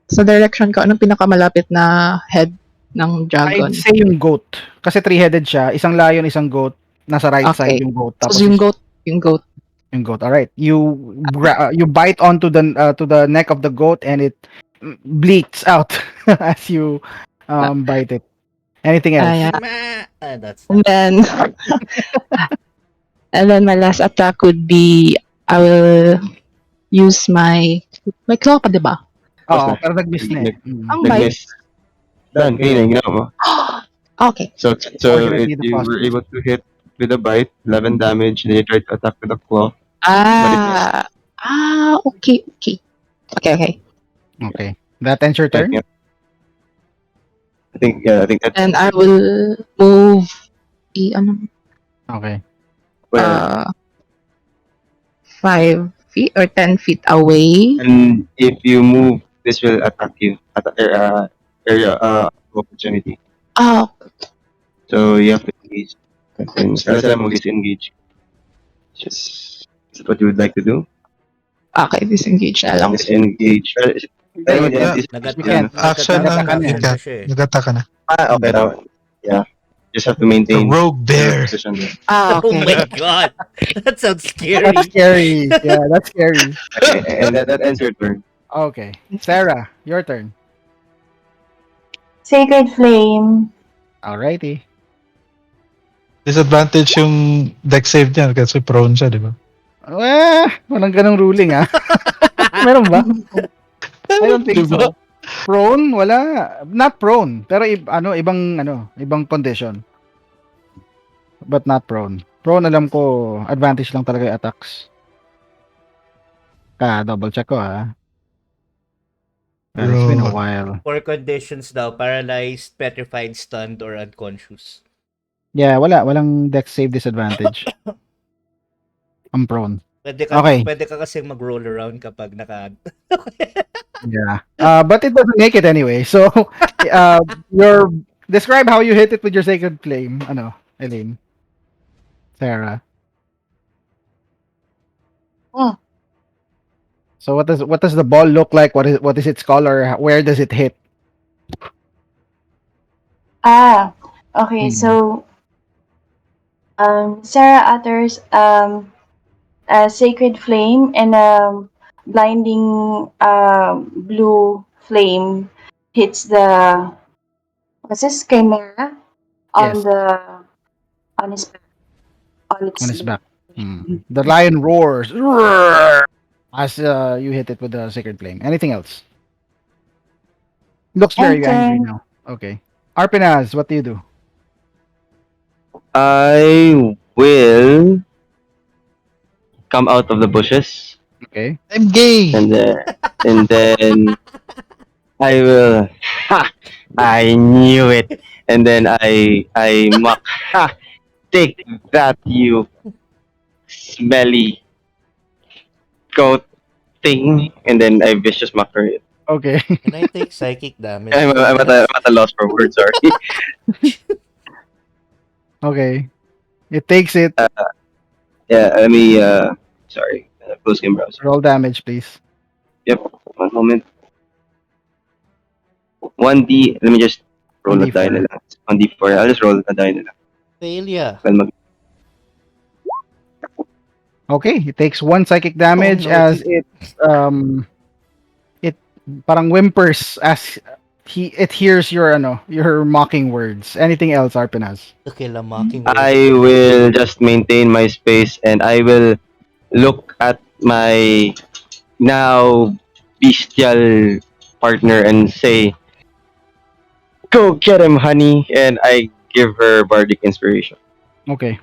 sa direction ko, anong pinakamalapit na head ng dragon? I'd say yung goat. Kasi three-headed siya. Isang lion, isang goat. Nasa right Okay. side yung goat. Tapos So, yung goat. Yung goat. All right. You bite onto the to the neck of the goat and it bleeds out as you bite it. Anything else? Yeah. That's And then, my last attack would be, I will use my claw pa, diba? Oo, pero nag-miss na eh. Ang bite. Nag-miss. Done. Kanina yung ginawa mo. Okay. So Unfortunately, the you were cost- able to hit with a bite, 11 damage, and then you tried to attack with a claw. Okay. Okay. Okay. That ends your turn? Yeah. I think that's And I will move Okay. where 5 feet or 10 feet away. and if you move, this will attack you at the area of opportunity. So you have to engage. And Sarasa mo disengage. Is that what you would like to do? Okay, disengage na lang. Disengage. You can't. Action Nagtataka ang na yan. ika. Nagtataka na. Okay, tama. Yeah. Just have to maintain The rogue bear. your position there. Oh Okay. my god. That sounds scary. That's scary. Yeah, that's scary. Okay, and that ends your turn. Okay. Sarah, your turn. Sacred Flame. Alrighty. Disadvantage yung deck save niya kasi prone siya, di ba? Walang ganong ruling ah. Meron ba? I don't Di think ba? so. Prone? Wala. Not prone. Pero ibang condition. But not prone. Prone alam ko, advantage lang talaga yung attacks. Double check ko ah. Well, it's been a Bro. while. Four conditions daw, paralyzed, petrified, stunned, or unconscious. Yeah, walang dex save disadvantage. I'm prone. Okay. Pwede ka kasing mag-roll around kapag naka... Yeah. But it doesn't make it anyway. So, your describe how you hit it with your sacred flame. Ano, Elaine? Sarah. Hmm. So what does the ball look like? What is its color? Where does it hit? Okay, Hmm. so Sarah utters a sacred flame and a blinding blue flame hits the what's this chimera on Yes, the on his on on its his back. back. The lion roars. Roar! As you hit it with the sacred flame. Anything else? Looks And very angry turn. now. Okay. Arpenaz, what do you do? I will come out of the bushes Okay. I'm gay! and then I will. Ha! I knew it. And then I mock. Ha! Take that, you smelly goat thing. And then I vicious mockery it. Okay. Can I take psychic damage I'm, from I'm, at a, this? I'm at a loss for words. Sorry. Okay. It takes it. Yeah. Let me. Sorry. Close game browser. Roll damage, please. Yep. One moment. 1D. Let me just roll a die 1d4. na lang. 1D4. I'll just roll a die na lang. Failure. Well, Okay. It takes 1 psychic Oh damage no. as it parang whimpers as it hears your mocking words. Anything else, Arpenaz? To kill a mockingbird. I will just maintain my space and I will look at my now bestial partner and say, "Go get him, honey!" And I give her bardic inspiration. Okay.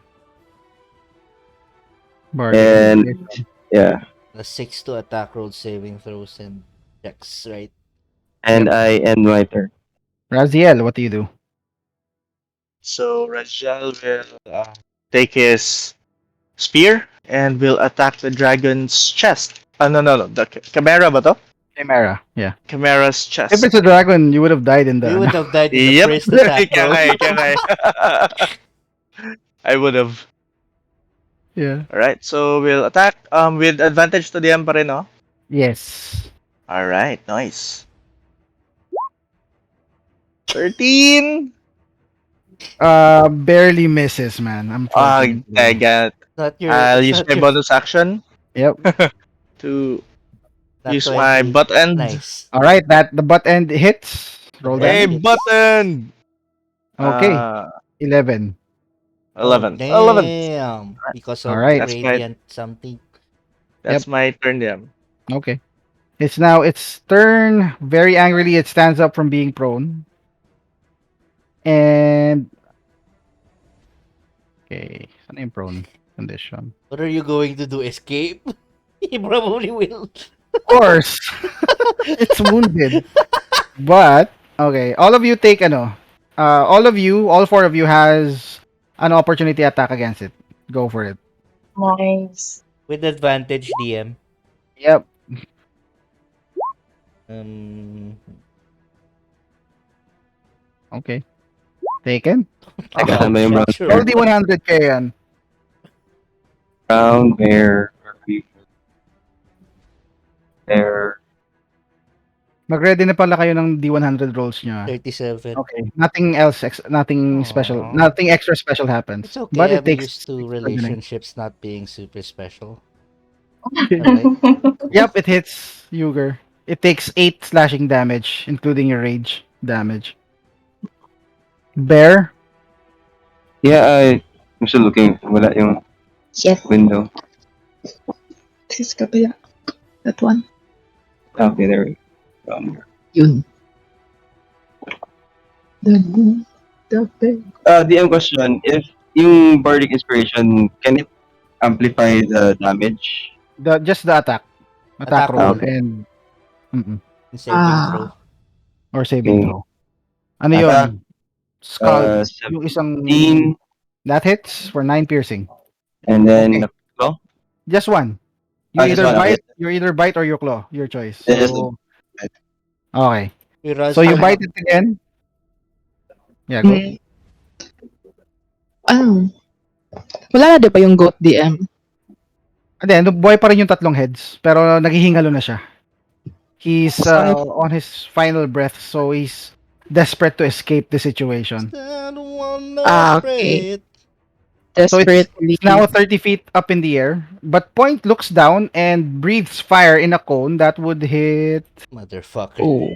Bardic And inspiration. yeah, A 6 to attack roll saving throws and checks, right? and Yep. I end my turn. Raziel, what do you do? So Rajal will take his spear and will attack the dragon's chest. No. The Chimera ba to? Chimera. Yeah. Chimera's If chest. it's a dragon, you would have died in the You would have died in the Yep. first attack, bro. Kaya. I would have. Yeah. Alright, so we'll attack with advantage to the M pa rin, no? Yes. Alright, nice. 13! Barely misses, man. Ah, I Unfortunately. got. I'll It's use not my your bonus action Yep. to not use my 20. butt end. Nice. All right. That the butt end hits. Roll Hey, damage. button! Okay. Uh, 11. Oh 11. 11. damn. Because All of right. radiant something. Yep. That's my turn, yeah. Okay. It's now its turn. Very angrily, it stands up from being prone. And okay, saan yung prone condition? What are you going to do? Escape? He probably will. Of course, it's wounded. But okay, all of you take all 4 of you has an opportunity attack against it. Go for it. Nice. With advantage, DM. Yep. Um, Okay. Taken. Teka, oh, ano yung shit, brown sure. Roll bear? D100 kayo yan. Brown bear. Bear. Mag-ready na pala kayo ng D100 rolls nyo. 37. Okay. Nothing else, nothing special, Aw. nothing extra special happens. It's okay. But it I'm takes used to coordinate. relationships not being super special. Alright. Yep, it hits Yuger. It takes 8 slashing damage, including your rage damage. Bear. Yeah, I'm still looking. Wala yung Yes. window. This is kabila. That one. Okay, there we go. Yun. The moon, the bear. DM question, if yung bardic inspiration, can it amplify the damage? Just the attack Attack roll, roll. Okay. and Saving throw. or saving Okay. throw. Ano Attack, yun? Scald. Yung isang 17, that hits for 9 piercing. and then Okay. the claw? Just one. You Just either one, okay. bite, you either bite or you claw. Your choice. Then just So okay. Uy, So you Russell, bite it again. Yeah, go. Hmm. Ano? Wala na di ba yung goat DM? And then, buhay pa rin yung tatlong heads, pero naghihingalo na siya. He's Sorry. on his final breath, so he's desperate to escape the situation. I don't wanna Okay. breathe. So Desperately. it's now 30 feet up in the air, but Point looks down and breathes fire in a cone that would hit Motherfucker. Oh.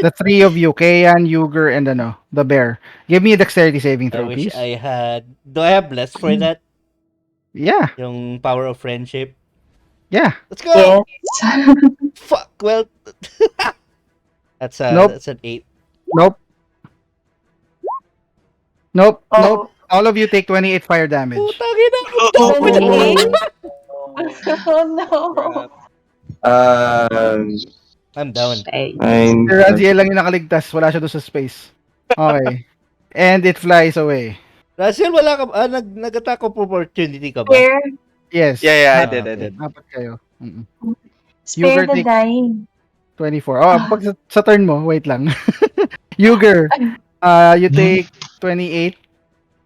the three of you, Kayan, Yuger, and the bear. Give me a dexterity saving I throw, wish please. I had... Do I have blessed for that? Yeah, Yung power of friendship? yeah. Let's go! Yes. Fuck! Well... Nope. That's an 8. Nope. Nope. Oh. Nope. All of you take 28 fire damage. Putang ina! Ang dami na! Oh no. Crap. I'm down. Ay. Nine, Si Raziel lang yung nakaligtas. Wala siya doon sa space. Okay. And it flies away. Russell, wala ka... nag-attack of opportunity ka ba? Spare, Yes. Yeah, I Ah, did, I okay. did. Apat kayo. spare Yuger the take dying. 24. Oh, pag sa turn mo, wait lang. Yuger, you take 28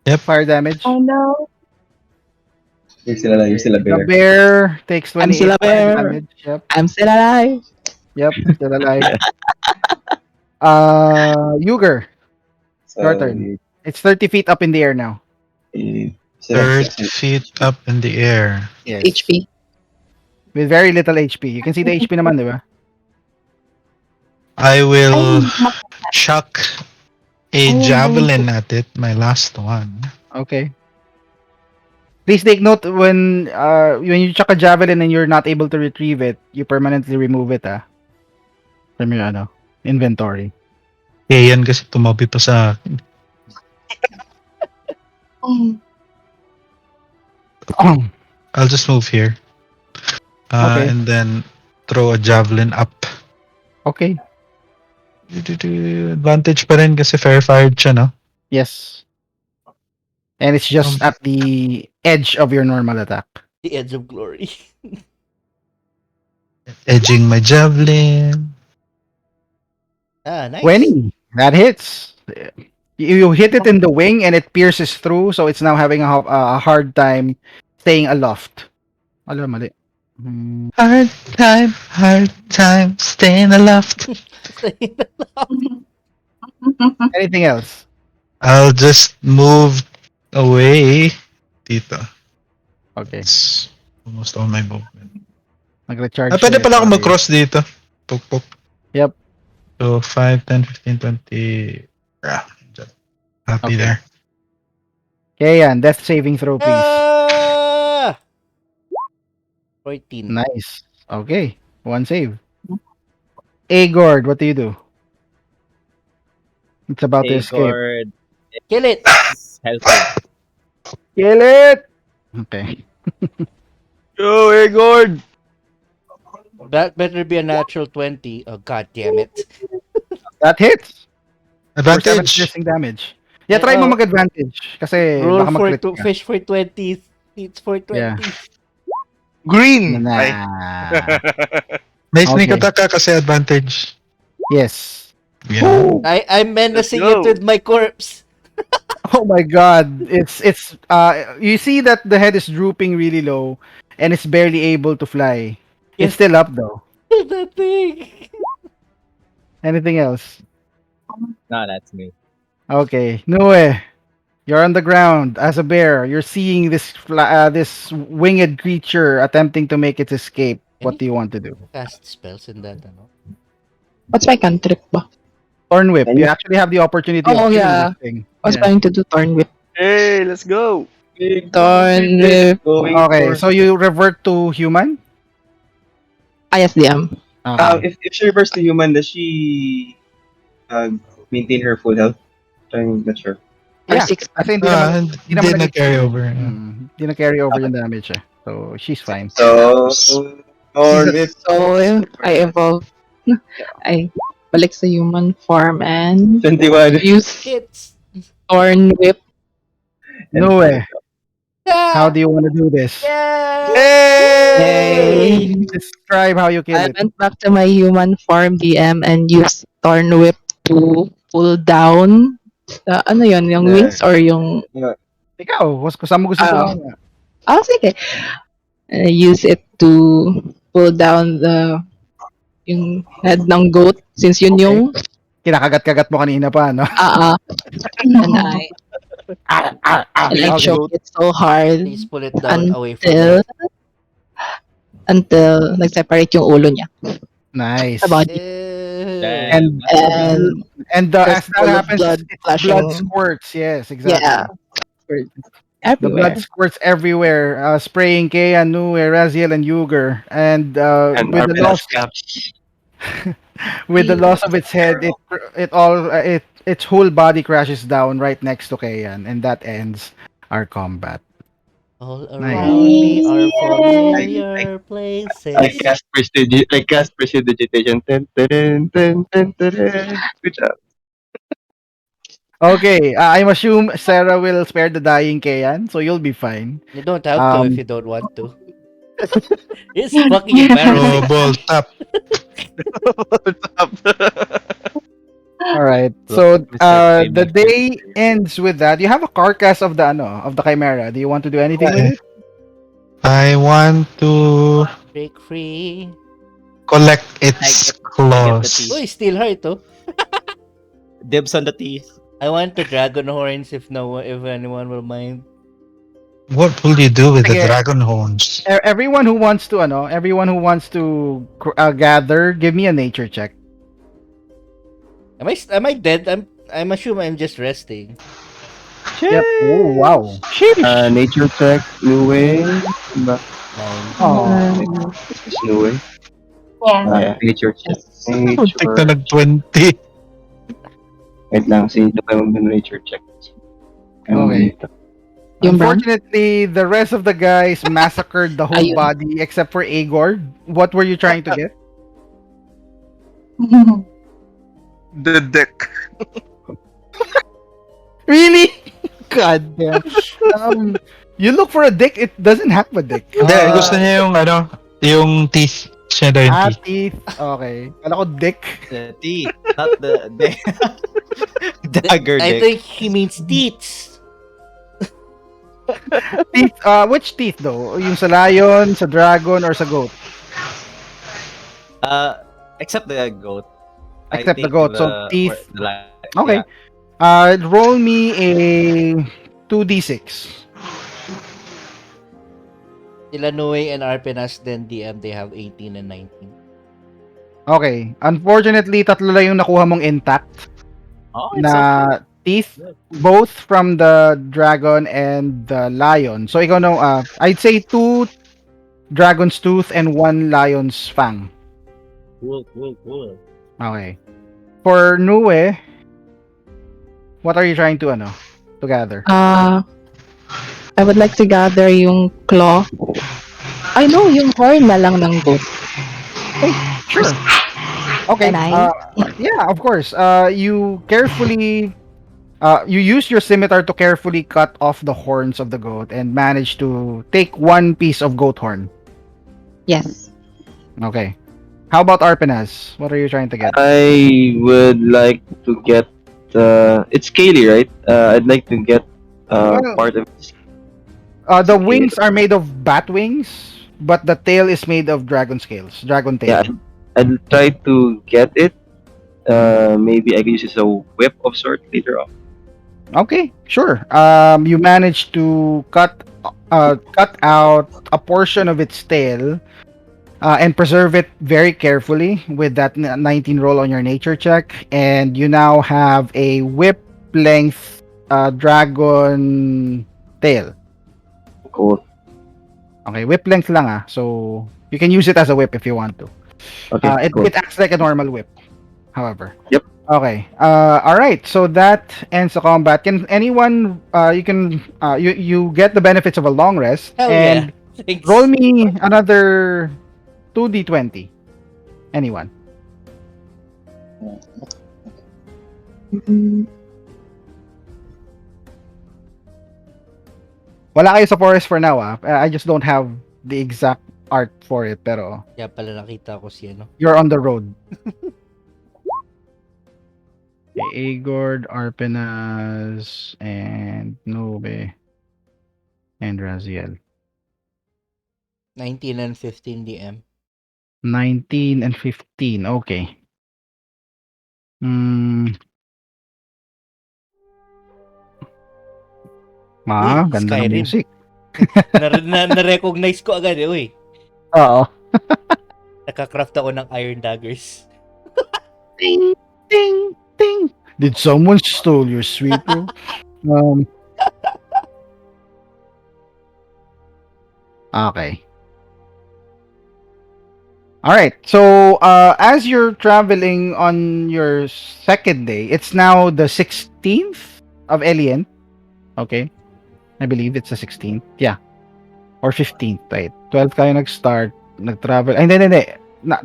Yep. fire damage. Oh no. you're still a The bear. bear takes I'm 28 still a fire bear. damage. Yep, I'm still alive. still alive. Yuger, your turn. It's 30 feet up in the air now. you still have 30 6 feet up in the air. Yes. HP. With very little HP. You can see the HP naman, di ba? I will Ay, chuck a Ayun, javelin at it, my last one. Okay. Please take note when you chuck a javelin and you're not able to retrieve it, you permanently remove it from your inventory. Eh, yan kasi tumabi pa sa akin. mm, I'll just move here. Okay. And then throw a javelin up. Okay. Advantage pa rin kasi fair-fired siya, no? Yes. And it's just at the edge of your normal attack. The Edge of Glory. Edging my javelin. Ah, nice. 20. That hits. You hit it in the wing and it pierces through, so it's now having a hard time staying aloft. Alam, mali. Hard time, staying aloft. Anything else? I'll just move away. Tito. Okay. It's almost all my movement. Nag-recharge. Pwede ulit, pala ako sorry. mag-cross dito. Puk. Yep. So, 5, 10, 15, 20. Yeah, happy Okay. there. Okay, yan. Death saving throw, please. Ah! 14. Nice. Okay. One save. Agord, what do you do? It's about to escape. Agord Kill it! is healthy. Kill it! Okay. Yo, Egord! That better be a natural 20. Oh, god damn it. That hits. For 7 Advantage. piercing damage. Yeah, try mo Oh. mag-advantage. Kasi Roll baka for mag-crit ka. fish for 20. It's for 20. Yeah. Green! Ay. Nah. May sneak Okay. attack ka kasi advantage. Yes. Yeah. I'm menacing Let's it go. with my corpse. Oh my god. It's you see that the head is drooping really low and it's barely able to fly. It's Yes. still up though. Kill that thing. Anything else? No, that's me. Okay. Nue, you're on the ground as a bear. You're seeing this winged creature attempting to make its escape. What do you want to do? Cast spells in that, ano? What's my cantrip ba? Thorn whip. Can You you? actually have the opportunity of Oh killing yeah, this thing. I was Yeah. planning to do Thorn Whip. Hey, let's go. Big Thorn Whip. going Okay, for. so you revert to human. ISDM. Okay. If she reverts to human, does she uh, maintain her full health? I'm not sure. Or Yeah. six pack. Kasi hindi Hindi naman na nag carry over. hindi na carry over yung damage eh. So she's fine. So, She's or a, if So I evolve. I balik sa human form and 21 use Hits. Thorn Whip. and no pull way. it up. How Yeah. do you want to do this? Yay! Yay! Describe how you kill I it. went back to my human form DM and used Thorn Whip to pull down ano yon yung Yeah. wings or yung Ikaw, saan mo gusto ah tumama? sige. Use it to pull down yung head ng goat since yun Okay. yung Kinakagat-kagat mo kanina pa, no? and I Okay. choked it so hard Please pull it down away from until me. nag-separate yung ulo niya Nice. sa body. And And as there's that full of happens, blood it's blood flashing. squirts. Yes, exactly. Yeah, The blood everywhere. squirts everywhere, spraying Kea, Nue, Raziel, and Yuger. And And with the Arpenas loss caps. of its head, its whole body crashes down right next to Kayan, and that ends our combat. All Nice. around me are I, familiar I places. cast prestige. I cast prestidigitation. Ten, ten, ten, ten, ten. Good job. Okay, I'm assume Sarah will spare the dying Kayan, so you'll be fine. You don't have to if Um, you don't want to. It's fucking So, embarrassing. ball tap. What's up? all right. So Welcome to start the playing day ends with that. You have a carcass of the chimera. Do you want to do anything with it? I want to Break free. collect I its get the claws. teeth. Uy, still heart oh. Dibs on the teeth. I want the dragon horns if if anyone will mind. What will you do with the Sige. dragon horns? Everyone who wants to gather, give me a nature check. Am I dead? I'm assuming I'm just resting. Yep. Oh wow. Nature check. New way. 9. Oh. New way. Yeah. Nature check. Muntik Nature. na nag-20. Wait lang. Sino pa yung nature check? Okay. Yung brown? Unfortunately, the rest of the guys massacred the whole Ayun. body except for Agor. What were you trying to get? The deck. Really? God damn. You look for a dick, it doesn't have a dick. Hindi, gusto niya yung teeth. Siya daw yung teeth. Teeth. Okay. Kala ko dick. The teeth, not the dagger I dick. think he means teats. Teeth. Which teeth though? Yung sa lion, sa dragon, or sa goat? Except the goat. I Except the think goat. So teeth. the lion. Okay. Roll me a 2d6. Sila Noe and Arpenas then DM they have 18 and 19. Okay. Unfortunately, tatlo lang yung nakuha mong intact Oh, it's na teeth, both from the dragon and the lion. So ikaw no, I'd say 2 dragon's tooth and 1 lion's fang. cool. Okay. For Nue, what are you trying to gather? I would like to gather yung claw. I know yung horn na lang ng goat. Sure. Okay. Can I? Yeah, of course. You carefully you use your scimitar to carefully cut off the horns of the goat and manage to take 1 piece of goat horn. Yes. Okay. How about Arpenas? What are you trying to get? I would like to get. It's scaly, right? I'd like to get Well, part of. The wings are made of bat wings, but the tail is made of dragon scales, dragon tail. Yeah, I'd try to get it. Maybe I can use it as a whip of sort later on. Okay, sure. You manage to cut out a portion of its tail, and preserve it very carefully with that 19 roll on your nature check. And you now have a whip length dragon tail. Cool. Okay, whip length lang ah. So you can use it as a whip if you want to. Okay, cool. It acts like a normal whip, however. Yep. Okay. All right. So that ends the combat. Can anyone? You can. You get the benefits of a long rest Hell yeah. and roll Thanks. me another 2d20. Anyone? Mm, Wala kayo sa forest for now ah. I just don't have the exact art for it, pero Kaya pala nakita ko si ano. you're on the road. Okay, Agord, Arpenas, and Nobe, and Raziel. 19 and 15 DM. 19 and 15. Okay. Hmm. Uy, Ganda ng Skyrim. music. Na-recognize ko agad eh. Uy, Oo. nakacraft ako ng iron daggers. Ding, ding, ding. Did someone stole your sweet roll? Um, okay. All right. So, as you're traveling on your second day, it's now the 16th of Alien. Okay. I believe it's the 16th. Yeah. Or 15th, right? 12 kayo nag-start, nag-travel. Ay, hindi.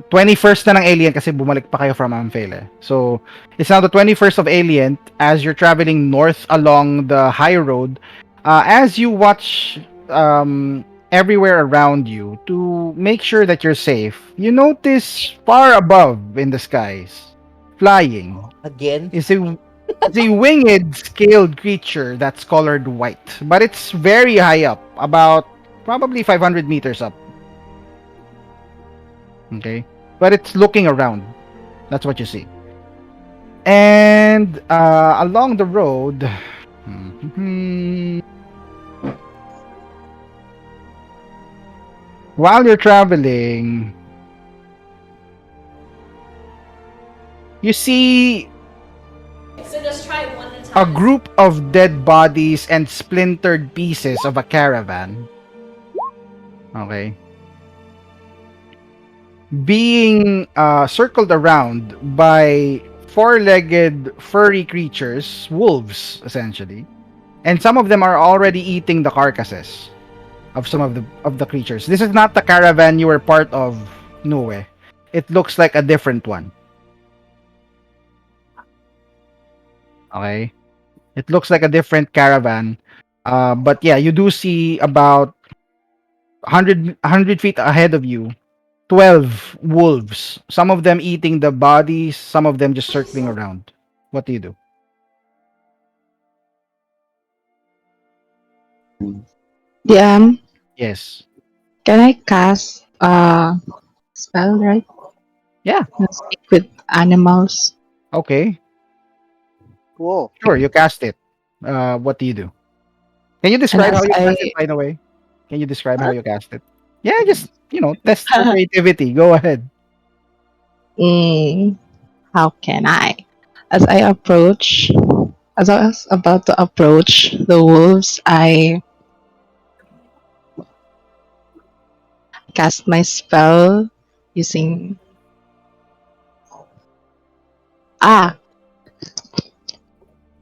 21st na ng Alien kasi bumalik pa kayo from Amphail eh. So, it's now the 21st of Alien as you're traveling north along the high road. As you watch everywhere around you to make sure that you're safe, you notice far above in the skies, flying, Again? is a winged scaled creature that's colored white, but it's very high up, about probably 500 meters up. Okay, but it's looking around. That's what you see. And along the road, while you're traveling, you see So just try it one at a a time. group of dead bodies and splintered pieces of a caravan. Okay. Being circled around by four-legged furry creatures, wolves essentially, and some of them are already eating the carcasses of some of the creatures. This is not the caravan you were part of, Nue. It looks like a different one. Okay, it looks like a different caravan. But yeah, you do see about 100 feet ahead of you 12 wolves. Some of them eating the bodies, some of them just circling around. What do you do? DM, Yes. can I cast spell, right? Yeah. Speak with animals. Okay. Cool. Sure, you cast it. What do you do? Can you And describe how as you I cast it, by the way? Can you describe how you cast it? Yeah, just, test your creativity. Go ahead. mm, how can I? As I approach, as I was about to approach the wolves, I cast my spell using ah,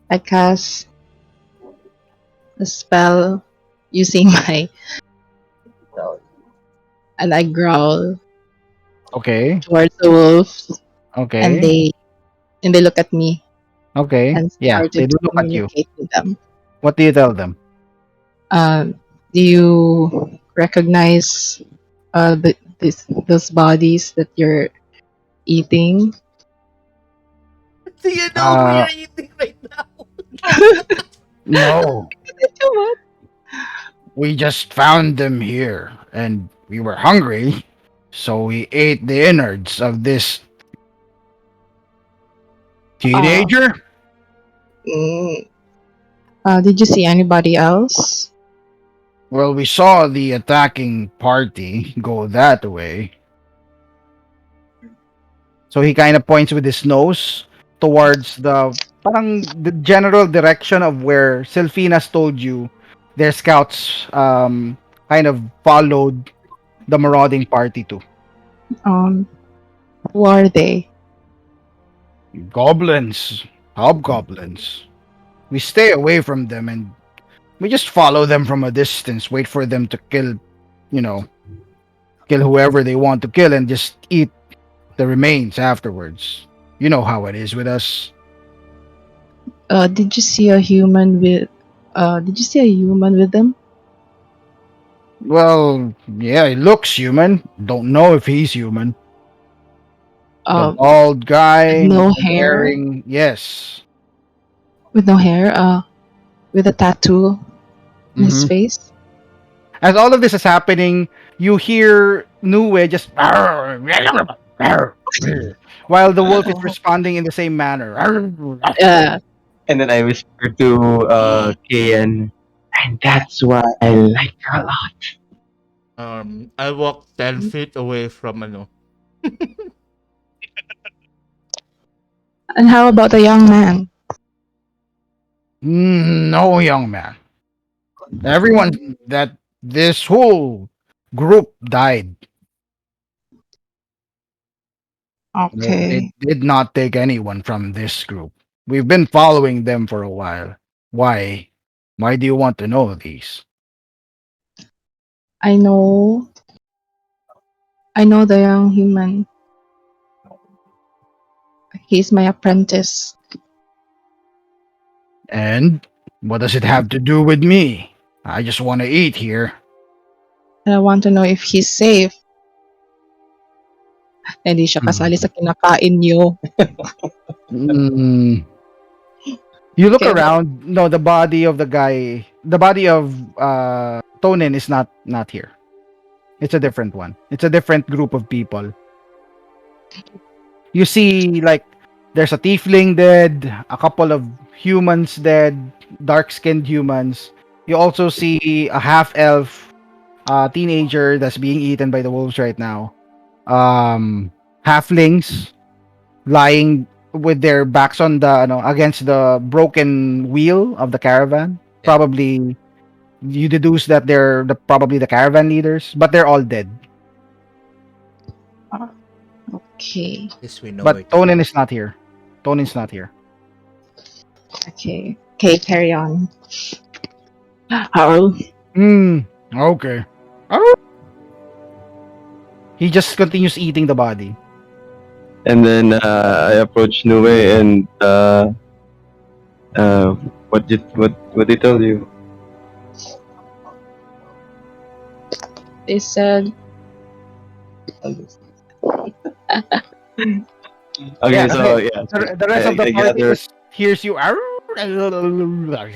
I cast a spell using my and I growl Okay. towards the wolves and Okay. they look at me Okay. and Yeah, they started do to look at you. communicate with them. What do you tell them? Do you recognize those bodies that you're eating? Do you know who Uh, you're eating right now? no. We just found them here and we were hungry, so we ate the innards of this Uh, teenager. mm, did you see anybody else? Well, we saw the attacking party go that way. So he kind of points with his nose towards the parang the general direction of where Silfinas told you their scouts kind of followed the marauding party to. Um, who are they? Goblins, hobgoblins. We stay away from them and we just follow them from a distance, wait for them to kill, you know, kill whoever they want to kill and just eat the remains afterwards. You know how it is with us. Did you see a human with? Did you see a human with them? Well, yeah, he looks human. Don't know if he's human. The Uh, bald with guy no hair. wearing yes. With no hair. With a tattoo on his hmm face. As all of this is happening, you hear Nue just while the wolf is responding in the same manner. Uh, And then I whisper to KN, and that's why I like her a lot. I walk 10 feet away from ano. and how about the young man? No, young man. Everyone that this whole group died. They Okay, did not take anyone from this group. We've been following them for a while. Why? Why do you want to know these? I know. I know the young human. He's my apprentice. And what does it have to do with me? I just want to eat here. And I want to know if he's safe. Hindi siya kasali sa kinakain niyo. Mm. You look Okay, but around. No, the body of the guy, the body of Tonin is not here. It's a different one. It's a different group of people. You see, like, there's a tiefling dead, a couple of humans dead, dark-skinned humans. You also see a half-elf teenager that's being eaten by the wolves right now. Halflings lying with their backs on the against the broken wheel of the caravan. Yeah. Probably you deduce that they're probably the caravan leaders, but they're all dead. okay, At least we know where But to Tonin go. is not here. Tonin's not here. okay, okay. Carry on. Harold, Okay. Oh. He just continues eating the body. And then I approach Nue and what they tell you? they said Okay, Yeah, so yeah, so the rest of the I party gather, just hears you. Yun lang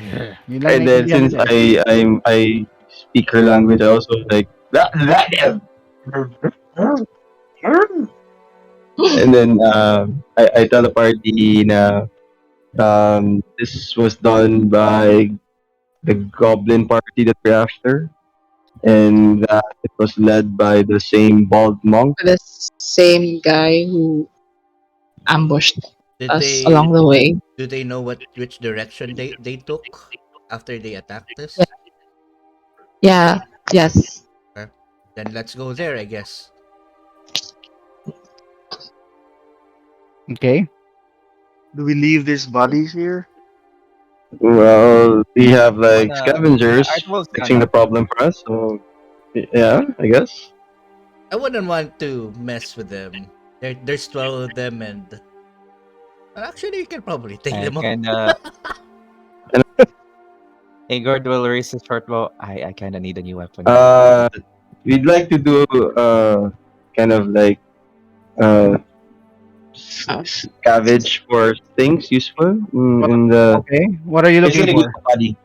and then naiintindihan since nila eh. I speak her language, I also like and then I tell the party na this was done by the goblin party that we're after, and that it was led by the same bald monk. the same guy who ambushed Did us they along the way. do they know which direction they took after they attacked Yeah. us? Yeah. Yes. Okay. Then let's go there, I guess. Okay. Do we leave these bodies here? Well, we have like Wanna Are scavengers the wolves fixing the gonna problem for us, so yeah, I guess. I wouldn't want to mess with them. There's 12 of them, and actually, you can probably take I them all. kinda Agord will raise his short bow. I kinda need a new weapon. Uh, we'd like to do kind of like uh scavenge for things useful in the Okay. What are you looking basically for? good body.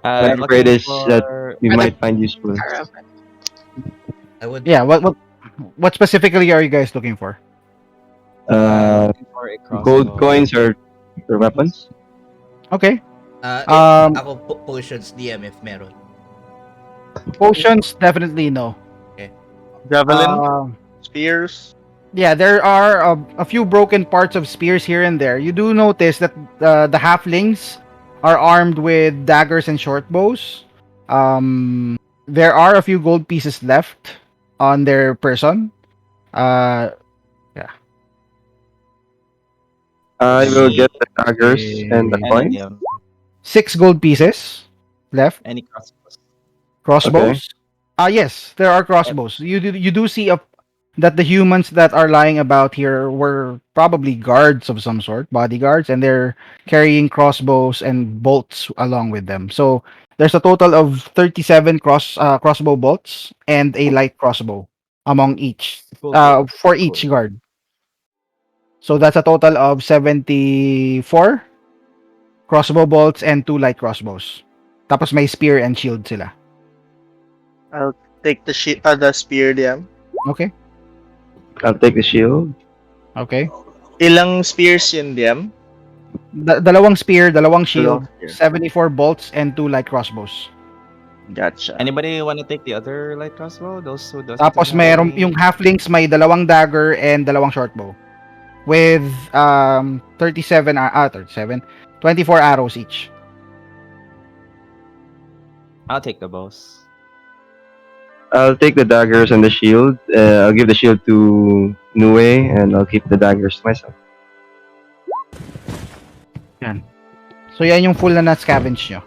I'm Whatever it looking is that for we For the might find useful. caravan. I would. Yeah. What specifically are you guys looking for? Uh, looking for a gold crossbow. coins or weapons. Okay. If Um, ako potions DM if meron. potions definitely no. Javelin, Um, spears. Yeah, there are a few broken parts of spears here and there. You do notice that the halflings are armed with daggers and short bows. There are a few gold pieces left on their person. Uh, yeah. I will Any get the daggers and the any coins. DM, 6 gold pieces left. any crossbows. Okay. Crossbows? Yes, there are Eh, crossbows. You do see that the humans that are lying about here were probably guards of some sort, bodyguards, and they're carrying crossbows and bolts along with them. So there's a total of 37 crossbow bolts and a light crossbow among each Cool, cool, for each cool. guard. So that's a total of 74 crossbow bolts and 2 light crossbows. Tapos may spear and shield sila. I'll take the spear, DM. Okay? I'll take the shield. Okay. Ilang spears yun, DM? Dalawang spear, dalawang Dalawang shield, spear. 74 bolts, and 2 light crossbows. Gotcha. Anybody wanna take the other light crossbow? Those who doesn't Tapos have meron any. yung halflings may dalawang dagger and dalawang shortbow with 37 24 arrows each. I'll take the bows. I'll take the daggers and the shield. I'll give the shield to Nue, and I'll keep the daggers to myself. Yan. So yan yung full na scavenge nyo.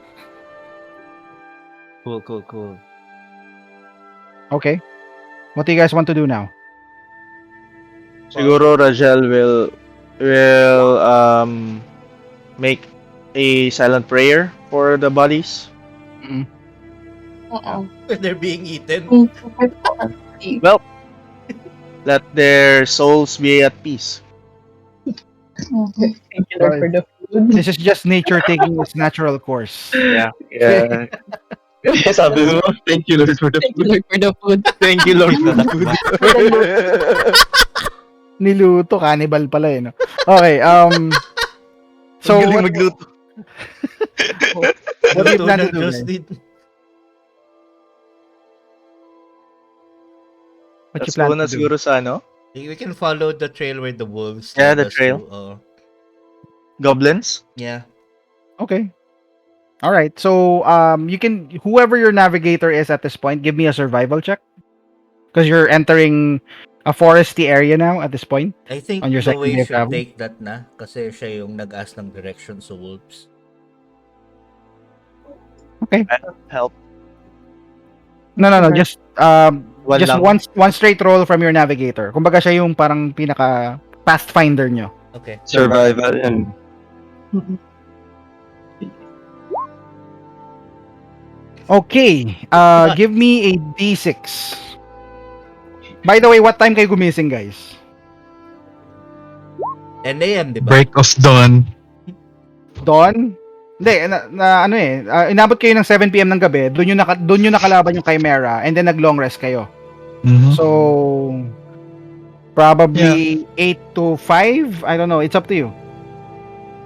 Cool, cool, cool. Okay. What do you guys want to do now? Siguro Rajel will make a silent prayer for the bodies. Uh-oh. They're being eaten. Well, let their souls be at peace. Thank you, Well, Lord, for the food. This is just nature taking its natural course. Yeah. Yeah. Sabi mo, thank you Lord for the Thank you, food. Lord, for the food. Thank you, Lord, for the food. Niluto, cannibal pala eh, no? Okay, so Ang galing what, magluto. what do you Luto plan to ng do, Diyos guys? din. What you Let's plan go na to do? siguro sa ano? We can follow the trail where the wolves Yeah, led the us trail. to. Goblins? Yeah. Okay. All right. So you can whoever your navigator is at this point, give me a survival check because you're entering a foresty area now at this point I think on your the second way day of should travel. take that na kasi siya yung nag-ask ng direction sa wolves. Help. No. Just One just lang. one straight roll from your navigator. Kumbaga siya yung parang pinaka pathfinder nyo. Okay. Survival and Okay. Give me a D6. By the way, what time kayo gumising, guys? 10 a.m., di ba? Break of dawn. Dawn? Hindi, ano eh, inabot kayo ng 7 PM ng gabi, doon yung nakalaban yung Chimera, and then nag-long rest kayo. Mhm. So, probably 8 to 5? I don't know, it's up to you.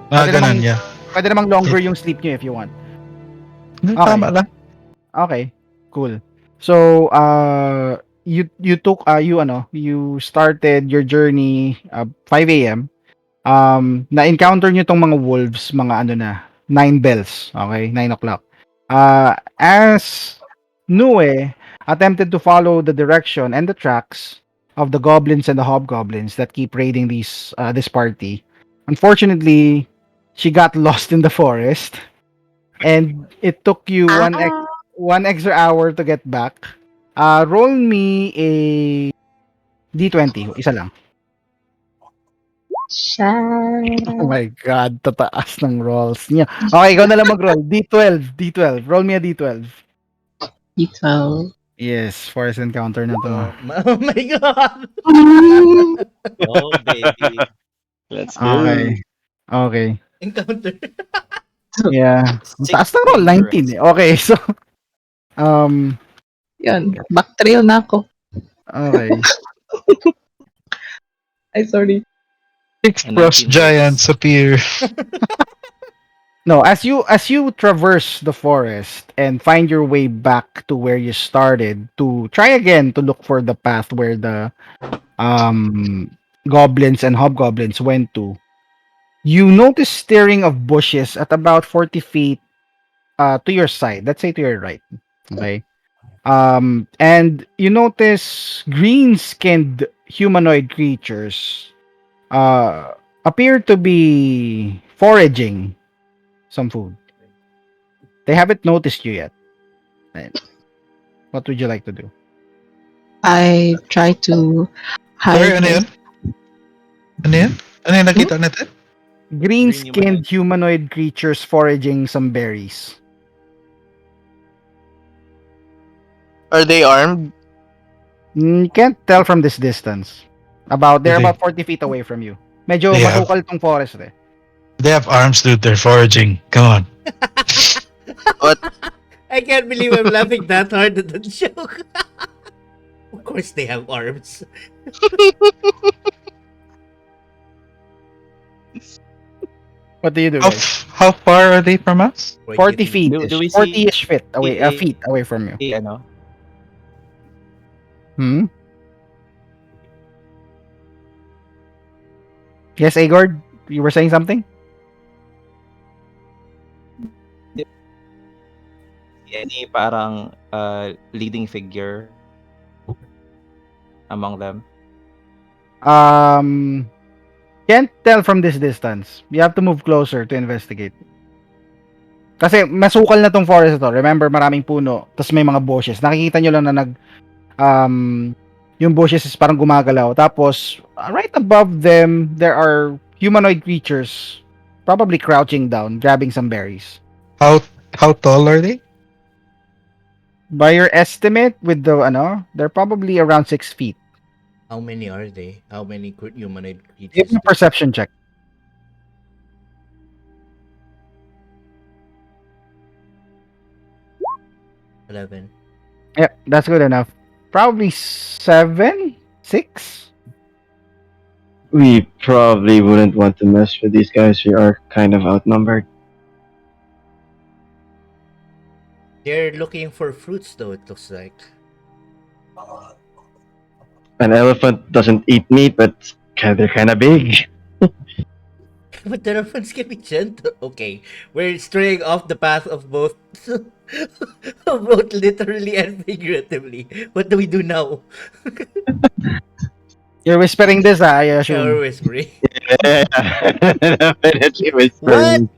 Pwede Ganun, namang- yeah. Pwede namang longer yung sleep nyo if you want. Tama lang. Okay, cool. So, you started your journey 5 AM. Na-encounter nyo tong mga wolves, mga 9 bells. Okay, 9 o'clock. As Nue attempted to follow the direction and the tracks of the goblins and the hobgoblins that keep raiding this party, unfortunately, she got lost in the forest, and it took you one extra hour to get back. Roll me a D20, isa lang. Oh my God, tataas ng rolls niya. Okay, ikaw na lang mag-roll. D12. Roll me a D12. D12. Yes, forest encounter na to. Oh my God! Oh, baby. Let's go. Okay. Encounter. Yeah. Ang Six taas ng roll, 19 eh. Okay, so Yun, backtrail na ako. okay. Ay, sorry. 6 And frost 19 giants appear. No, as you traverse the forest and find your way back to where you started to try again to look for the path where the um goblins and hobgoblins went to, you notice stirring of bushes at about 40 feet to your side. Let's say to your right. Okay. And you notice green skinned humanoid creatures uh appear to be foraging some food. They haven't noticed you yet. And what would you like to do? I try to Sorry, hide ano my. yun? Ano yun? Ano yung Hmm? nakita natin? Green Green skinned humanoid. humanoid creatures foraging some berries. Are they armed? You can't tell from this distance. They're They, about 40 feet away from you. Medyo they have masukal tong forest eh. they have arms, dude. They're foraging. Come on. What? I can't believe I'm laughing that hard at that joke. Of course they have arms. What do you do, How guys? how far are they from us? 40 40 feet feet. Do ish. we see 40-ish a feet away from you. ano? Hmm? Yes, Agord? You were saying something? Any parang leading figure among them? Um, can't tell from this distance. You have to move closer to investigate. Kasi masukal na tong forest to. Remember, maraming puno. Tapos may mga bushes. Nakikita nyo lang na um, yung bushes is parang gumagalaw. Tapos, right above them, there are humanoid creatures probably crouching down, grabbing some berries. How how tall are they? By your estimate, with they're probably around 6 feet. How many are they? How many humanoid Give creatures me a do we? perception check. 11. Yep, that's good enough. Probably 7, 6. We probably wouldn't want to mess with these guys. We are kind of outnumbered. They're looking for fruits though, it looks like. An elephant doesn't eat meat, but they're kind of big. But the reference can be gentle. Okay, we're straying off the path of both, of both literally and figuratively. What do we do now? You're whispering this, I Yeah, we're assume. whispering. Yeah, definitely What? whispering.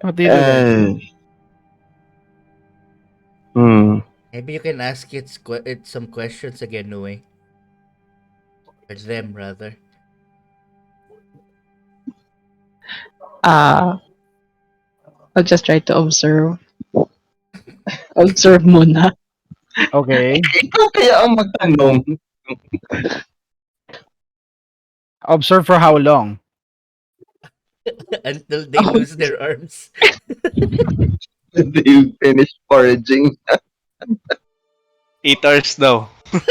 What do you do, guys? Hmm. Maybe you can ask it some questions again, Nue. Or them, rather. Uh, I'll just try to observe. Observe muna. Okay. Ikaw kaya ang magtanong. Observe for how long? Until they lose their arms. They finish foraging. 8 hours daw.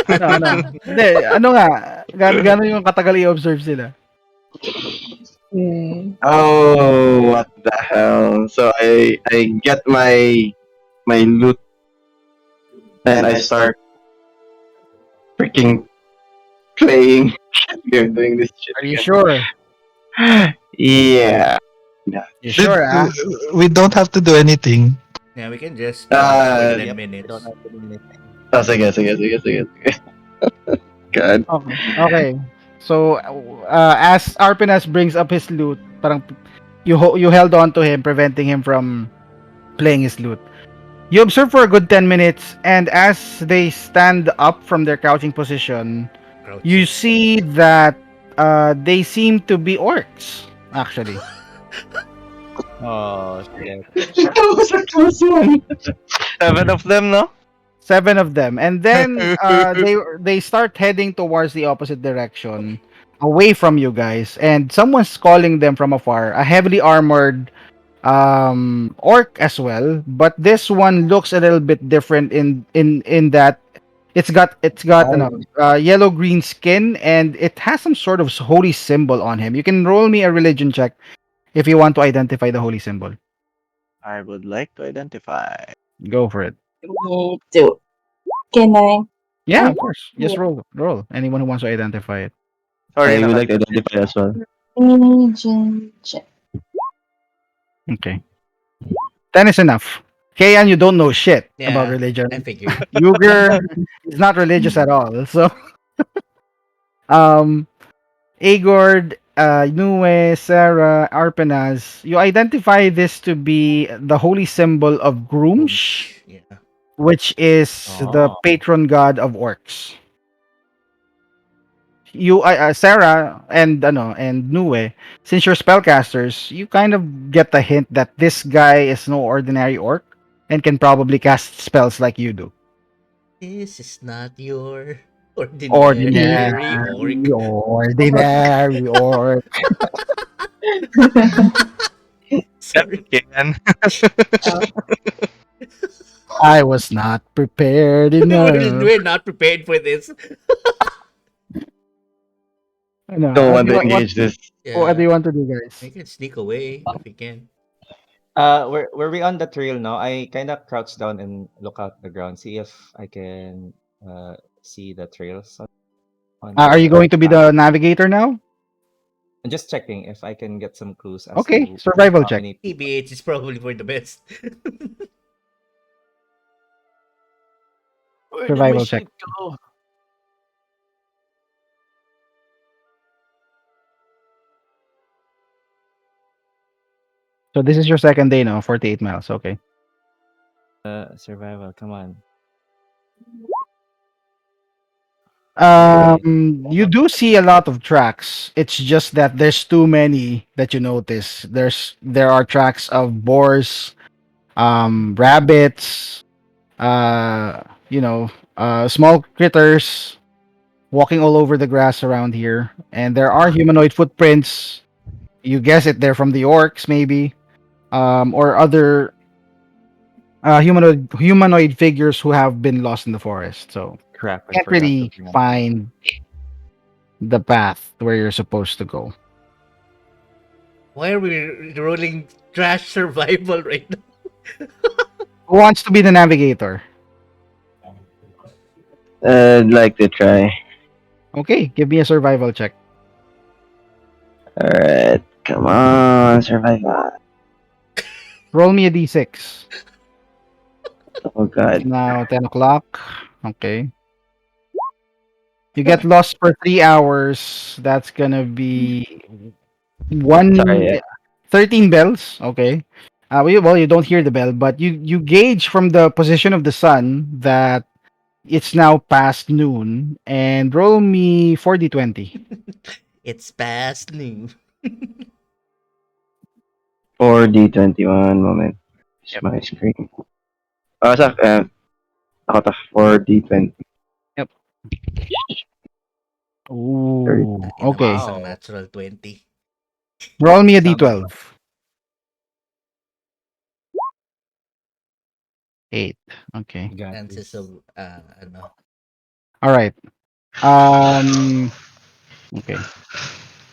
Ano? Hindi, ano nga? Gano'n yung katagal i-observe sila? Hmm. Oh, what the hell? So I get my loot and I start freaking playing. They're doing this shit Are you sure? again. Yeah. You Dude, sure, ah? we don't have to do anything. Yeah, we can just watch for 10 Yep, we minutes. don't have to do anything. Oh, sige. God. Okay. So, as Arpinas brings up his loot, parang you held on to him, preventing him from playing his loot. You observe for a good 10 minutes, and as they stand up from their crouching position, Crouching. you see that they seem to be orcs, actually. Oh, shit. That was a close one. 7 of them, no? 7 of them. And then they start heading towards the opposite direction, away from you guys, and someone's calling them from afar, a heavily armored orc as well, but this one looks a little bit different in that It's got Oh, yellow green skin, and it has some sort of holy symbol on him. You can roll me a religion check if you want to identify the holy symbol. I would like to identify. Go for it. Me too. Can I? Yeah, I of course. Just roll. Anyone who wants to identify it. Sorry, I would like to nakamute. identify as well. religion check. Okay. 10 is enough. Kayan, you don't know shit about Yeah, religion. I figured. Yuger is not religious at all. So, um, Agord, Nue, Sarah, Arpenaz, you identify this to be the holy symbol of Groomsh, Yeah. which is the Oh. patron god of orcs. Sarah and Nue, since you're spellcasters, you kind of get the hint that this guy is no ordinary orc and can probably cast spells like you do. This is not your ordinary Ordinary, orc. ordinary orc. Yep, Sorry. Kian. I was not prepared enough. We're not prepared for this. No, Don't want to engage this. what do Yeah, you want to do, guys? we can sneak away if we can. Were we on the trail now? I kind of crouch down and look out the ground, see if I can see the trails on Are you the going to be path. the navigator now? I'm just checking if I can get some clues as Okay, to survival how check. many. TBH is probably for the best. Where did my Survival check. sheep go? So this is your second day now, 48 miles. Okay. Survival. Come on. Okay. You do see a lot of tracks. It's just that there's too many that you notice. There are tracks of boars, rabbits, uh, you know, small critters walking all over the grass around here, and there are humanoid footprints. You guess it, they're from the orcs, maybe, or other humanoid figures who have been lost in the forest. So Crap! I can't forgot to really bring up. find the path where you're supposed to go. Why are we rolling trash survival right now? Who wants to be the navigator? I'd like to try. Okay, give me a survival check. Alright. Come on, survival. Roll me a d6. Oh god. Now 10 o'clock. Okay. You get lost for 3 hours. That's gonna be Sorry. one 13 bells. Okay. You don't hear the bell, but you gauge from the position of the sun that it's now past noon, and roll me 4d20. It's past noon. 4D21 moment. It's Yep. my screen. Oh, out of 4D20. Yep. 30. Ooh. Okay. Isang Wow. natural 20. Roll me a Sounds d12. 8. Okay. got Chances this. of, ano. All right. Um. Okay.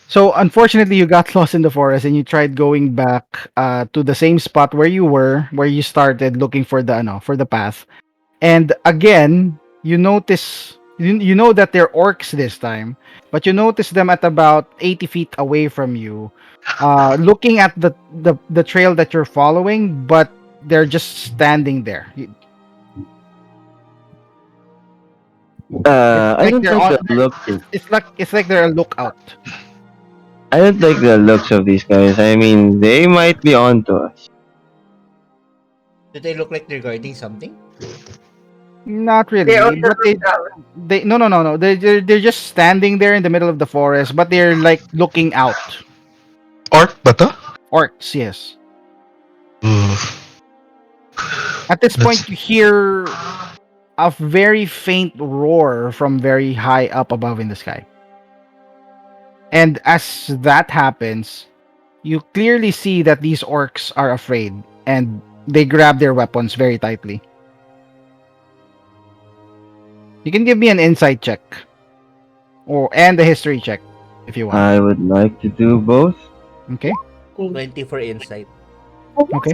So unfortunately, you got lost in the forest, and you tried going back to the same spot where you were, where you started looking for the path. And again, you know that they're orcs this time, but you notice them at about 80 feet away from you, looking at the trail that you're following, but they're just standing there. It's I like don't they're like on. the look. It's like they're a lookout. I don't like the looks of these guys. I mean, they might be onto us. Do they look like they're guarding something? Not They're on really, the but lookout. they no. They're just standing there in the middle of the forest, but they're like looking out. Orc ba to? Orcs, yes. Ooh, At this that's point, you hear a very faint roar from very high up above in the sky. And as that happens, you clearly see that these orcs are afraid and they grab their weapons very tightly. You can give me an insight check and a history check if you want. I would like to do both. Okay. 20 for insight. Okay.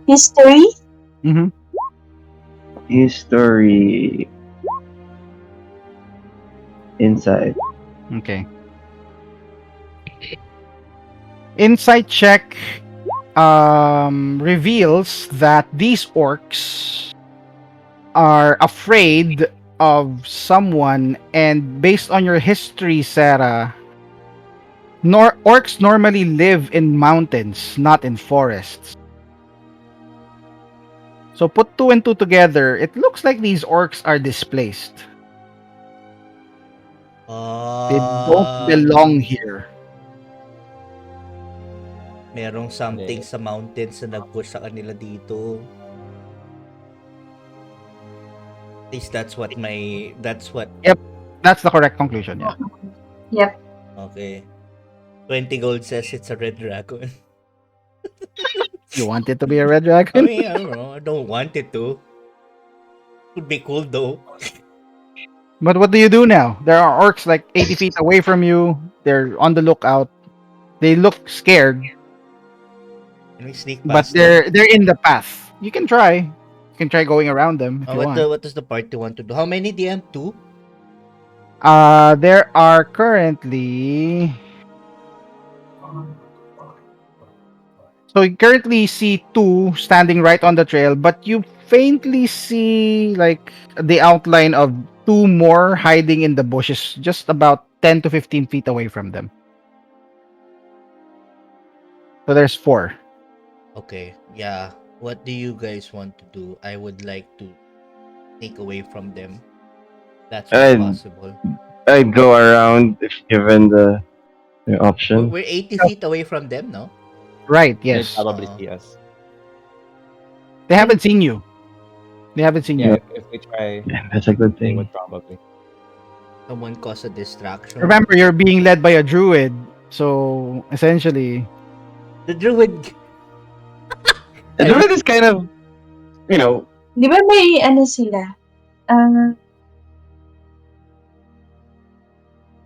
History? Mm-hmm. History. Insight. Okay. Insight check reveals that these orcs are afraid of someone, and based on your history, Sarah, orcs normally live in mountains, not in forests. So put two and two together, it looks like these orcs are displaced. They don't belong here. Merong something Hindi. sa mountains na nag-push sa kanila dito. At least that's what That's the correct conclusion, yeah. Yep. okay. 20 gold says it's a red dragon. You want it to be a red I dragon? mean, I don't know. I don't want it to. Would be cool though. But what do you do now? There are orcs like 80 feet away from you. They're on the lookout. They look scared, Can we sneak but past them? they're in the path. You can try. You can try going around them if you want. What does the party want to do? How many DM? 2? There are currently. So you currently see two standing right on the trail, but you faintly see like the outline of two more hiding in the bushes, just about 10 to 15 feet away from them. So there's four. Okay. Yeah. What do you guys want to do? I would like to take away from them. That's what's I'd, possible. I'd go around if given the option. We're 80 feet away from them, no? Right, They'd yes. probably Uh, see us. They haven't seen you. They haven't seen Yeah, you. if we try, Yeah, that's a good they thing. would probably. Someone cause a distraction. Remember, you're being led by a druid. So essentially, The druid. And Druid is kind of, you know, Di ba may ano sila?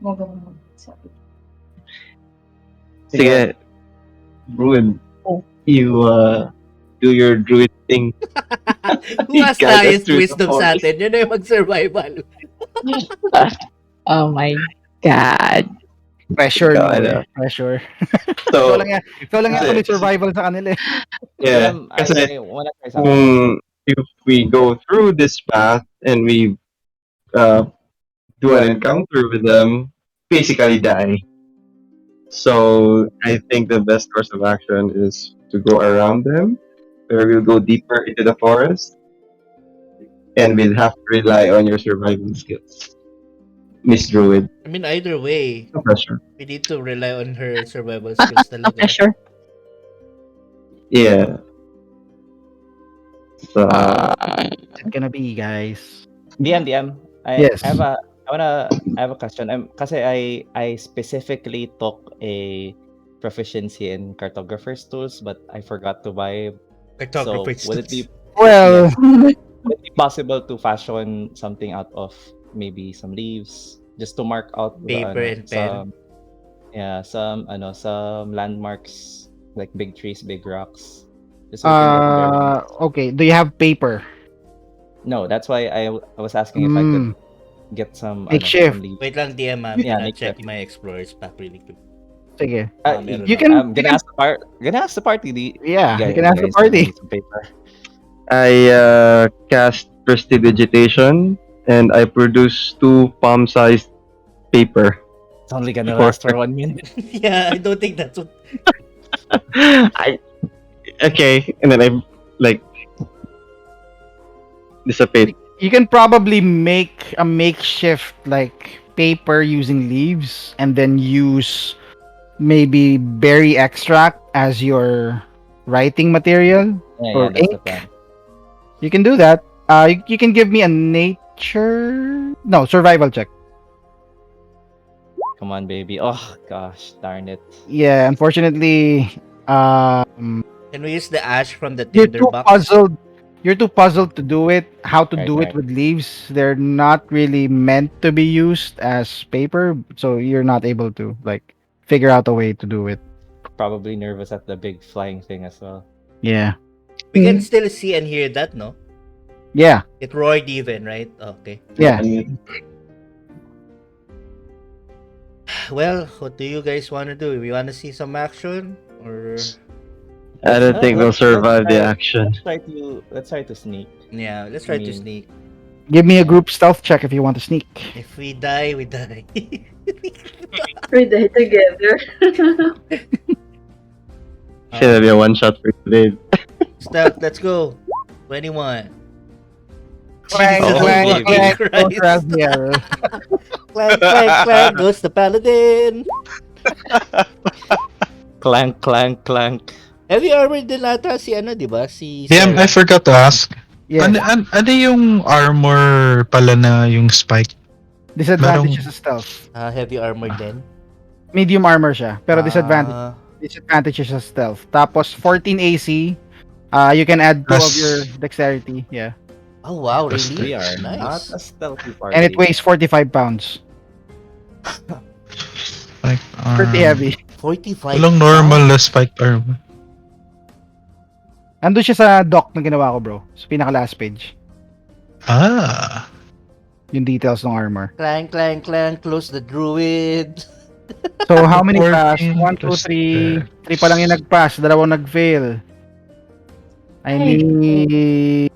Never mind. Sorry. sige, Druid, you do your Druid thing. Who has the Guide us highest through the wisdom sa forest. atin? Yun na yung mag-survival. Oh my god. pressure Ikaw, mo ano. eh. Pressure. So, ikaw lang yata kasi- may survival sa kanila eh. yeah, kasi I wanna try something. if we go through this path and we do an encounter with them, basically die. So I think the best course of action is to go around them, where we'll go deeper into the forest, and we'll have to rely on your survival skills, Miss Druid. I mean, either way, No pressure. we need to rely on her survival skills No talaga. pressure. Yeah. So What's it gonna be, guys? DM. Yes. I have a question. Kasi I specifically took a proficiency in cartographer's tools, but I forgot to buy. So Cartographer's would it be Well, would it be possible to fashion something out of maybe some leaves just to mark out the, Paper and pen. some landmarks like big trees, big rocks. Just so we can get bearings. okay. Do you have paper? No, that's why I was asking if I could get some Makeshift. some leaves. Wait lang, DM, I'm Yeah, gonna makes check sense. my explorer's pack really quick. Sige. Meron You ako. can- I'm gonna ask the party. Yeah, you can ask the guys party. need some paper. I cast Prestidigitation, and I produce 2 palm-sized paper. It's only gonna For- last for 1 minute. Yeah, I don't think that's what. Okay, and then I like dissipate. You can probably make a makeshift like paper using leaves, and then use maybe berry extract as your writing material. Or That's the ink. plan. You can do that. You can give me a survival check. Come on, baby. Oh gosh, darn it. Yeah, unfortunately, Can we use the ash from the you're tinder too box? puzzled. you're too puzzled to do it. How to Right, do it right. with leaves? They're not really meant to be used as paper, so you're not able to like figure out a way to do it. Probably nervous at the big flying thing as well. Yeah, We can Mm. still see and hear that, no? yeah, It roared even, right? Okay. yeah. Well, what do you guys want to do? We want to see some action, or I don't think we'll Let's survive the try. action. Let's try to sneak. yeah, let's I try to mean, sneak. Give me a yeah. group stealth check if you want to sneak. If we die, we die. We die together. It's gonna be a one shot for today. Stealth, let's go. 21. Clank, Jesus Oh, clank, fucking baby. clank. Goes Christ. Raziel. Clank, clank, clank goes the paladin. Clank, clank, clank. Heavy armor din ata si ano, di ba? Si DM, I Sarah. forgot to ask. Yes. Ano yung armor pala na yung spike? Disadvantage sa stealth. Heavy armor din. Medium armor siya, pero disadvantage Ah, disadvantage siya sa stealth. Tapos 14 AC. You can add 2 of your dexterity. Yeah. oh wow, Plus really? We are not Nice. a stealthy party. And it weighs 45 pounds. Like, Pretty heavy. 45 Walang normal na spike armor. Ando siya sa doc na ginawa ko, bro. Sa pinaka last page. Ah. Yung details ng armor. Clank, clank, clank, close the druid. So, how many 14 pass? 1, 2, plus 3. 3 pa lang yung nag-pass. 2 nag-fail. I need...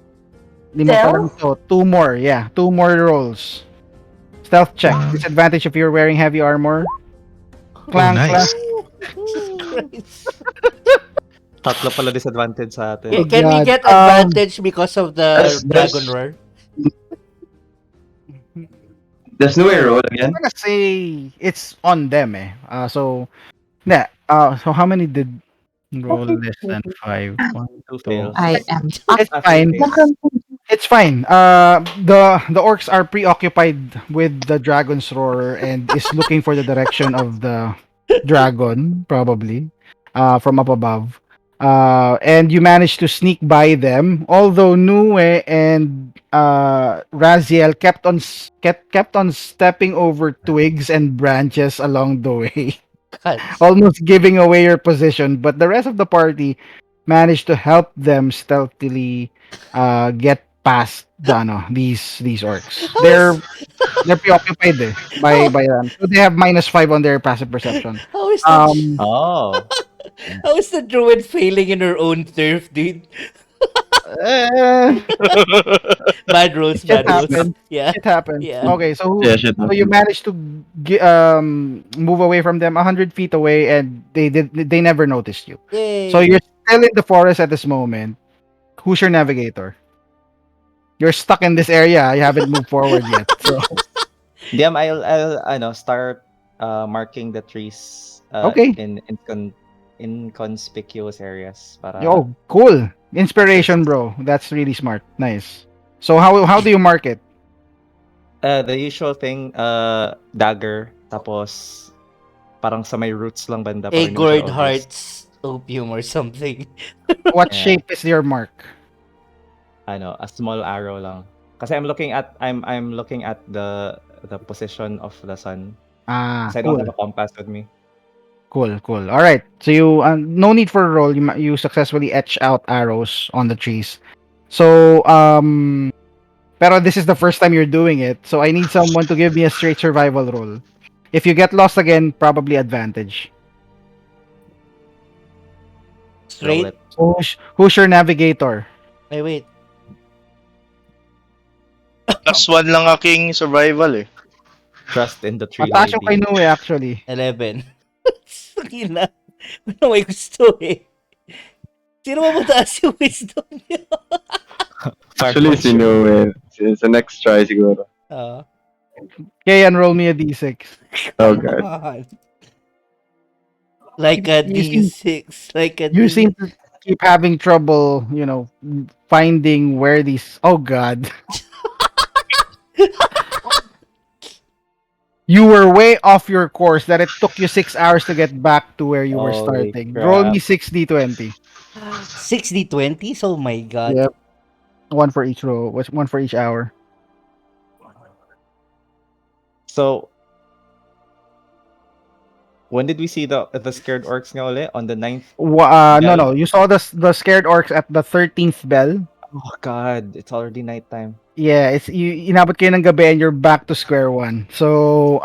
5 pa lang to. 2 more. Yeah, 2 more rolls. Stealth check. Disadvantage if you're wearing heavy armor. Clank, nice. clank. Jesus Christ. Tatlo pala disadvantage sa atin. Oh, Can we God. get advantage because of the That's- dragon that's- roar? There's no way roll again. I'm gonna say it's on them eh. So, yeah. So how many did roll less than 5? 1, Two 2. fails. I am It's fine. It's fine. The orcs are preoccupied with the dragon's roar and is looking for the direction of the dragon, probably, from up above. And you managed to sneak by them, although Nue and Raziel kept on stepping over twigs and branches along the way, God. almost giving away your position. But the rest of the party managed to help them stealthily get past these orcs. They're preoccupied by them. So they have -5 on their passive perception. How is that? Oh. How is the druid failing in her own turf, dude? Eh, Bad rolls, Shit bad rolls. happens. Yeah. it happens. Yeah. Okay, so Yeah, shit. so you managed to move away from them 100 feet away, and they never noticed you. Yay. So you're still in the forest at this moment. Who's your navigator? You're stuck in this area. You haven't moved forward yet. So DM, I'll start marking the trees Okay. in inconspicuous areas para yo, cool. Inspiration, bro. That's really smart. Nice. So how do you mark it? the usual thing dagger tapos parang sa may roots lang banda para A hindi mo siya gourd obvious. hearts opium or something. What Yeah. shape is your mark? A small arrow lang. Kasi I'm looking at the position of the sun. Kasi I don't Cool. have a compass with me. Cool. All right. So you no need for a roll. You successfully etch out arrows on the trees. So pero this is the first time you're doing it. So I need someone to give me a straight survival roll. If you get lost again, probably advantage. Straight. Roll it. Who's your navigator? Ay, wait. +1 lang aking survival eh. Trust in the tree Mataas yung kay lady. Nue actually. 11. Sige na. Ano may gusto eh. Sino ba mataas yung wisdom niya? Actually, si Noe. It's the next try siguro. Okay, roll me a d6. Oh god. on. Like a You D6. Like a You D- seem to keep having trouble, finding where these. Oh God. You were way off your course that it took you 6 hours to get back to where you were Holy starting. crap. Roll me 6d20. 60-20? Oh my god. Yep. One for each row. One for each hour. So, when did we see the scared orcs nga uli? On the ninth No, bell? no. You saw the scared orcs at the 13th bell. Oh god, it's already nighttime. Yeah, it's inabot kayo ng gabi and you're back to square one. So,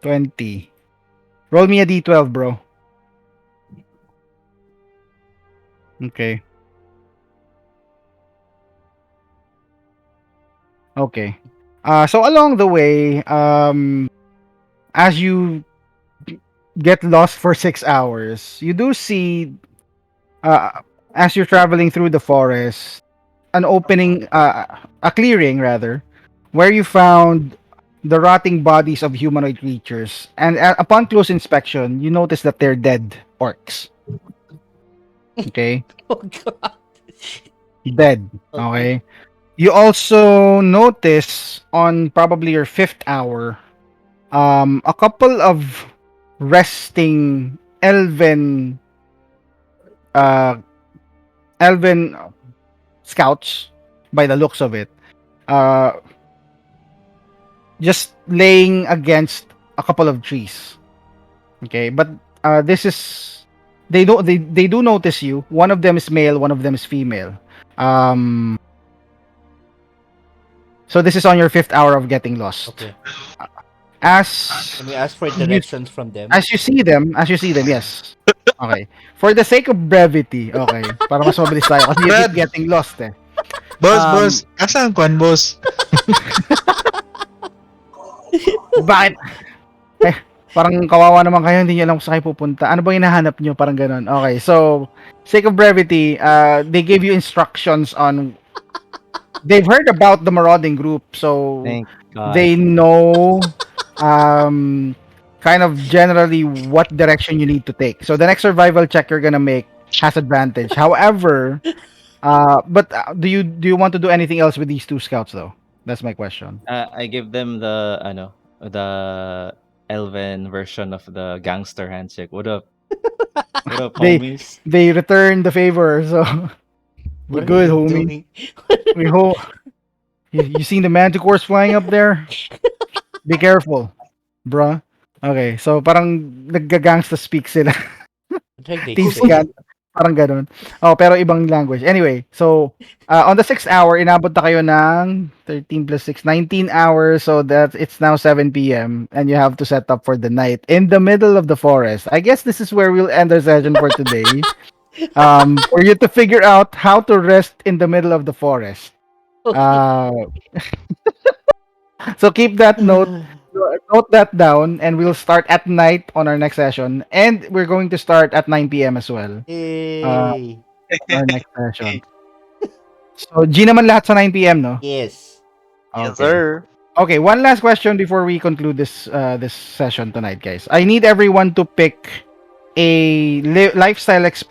20. Roll me a d12, bro. Okay. Okay. So along the way, as you get lost for 6 hours, you do see, uh, as you're traveling through the forest, an opening, a clearing rather, where you found the rotting bodies of humanoid creatures. And upon close inspection, you notice that they're dead orcs. Okay, Oh god. dead. Okay. Okay. You also notice on probably your fifth hour, a couple of resting uh, elven scouts, by the looks of it, uh, just laying against a couple of trees. Okay, but this is they do notice you. One of them is male, one of them is female. Um, so this is on your fifth hour of getting lost. Okay. As Can we ask for you directions from them? as you see them, yes. Okay. For the sake of brevity, okay. Para mas mabilis tayo kasi you Brad, keep getting lost eh. boss, Um, boss. Asan kwan, boss? Bakit? Eh, parang kawawa naman kayo, hindi niyo alam kung saan kayo pupunta. Ano bang hinahanap niyo? Parang ganun. Okay, so, sake of brevity, they gave you instructions on, they've heard about the marauding group, so Thank god. they know, kind of generally what direction you need to take. So the next survival check you're gonna make has advantage. However, but do you want to do anything else with these two scouts though? That's my question. I give them the elven version of the gangster handshake. What up? What up, They homies? they return the favor, so we're What are good, you homie. doing? We hope you seen the manticores flying up there? Be careful, bruh. Okay, so parang nagga-gangsta speak sila. What are they Thieves saying? can parang ganun. Oh, pero ibang language. Anyway, so on the 6th hour, inabot na kayo ng 13 plus 6, 19 hours. So that it's now 7 p.m. and you have to set up for the night in the middle of the forest. I guess this is where we'll end our session for today. For you to figure out how to rest in the middle of the forest. Okay. Uh, so keep that note that down, and we'll start at night on our next session, and we're going to start at 9 p.m. as well. Uh, Yay. our next session. So, G naman lahat sa 9 p.m., no? Yes. Yes, Okay. sir. Okay, one last question before we conclude this session tonight, guys. I need everyone to pick a lifestyle expense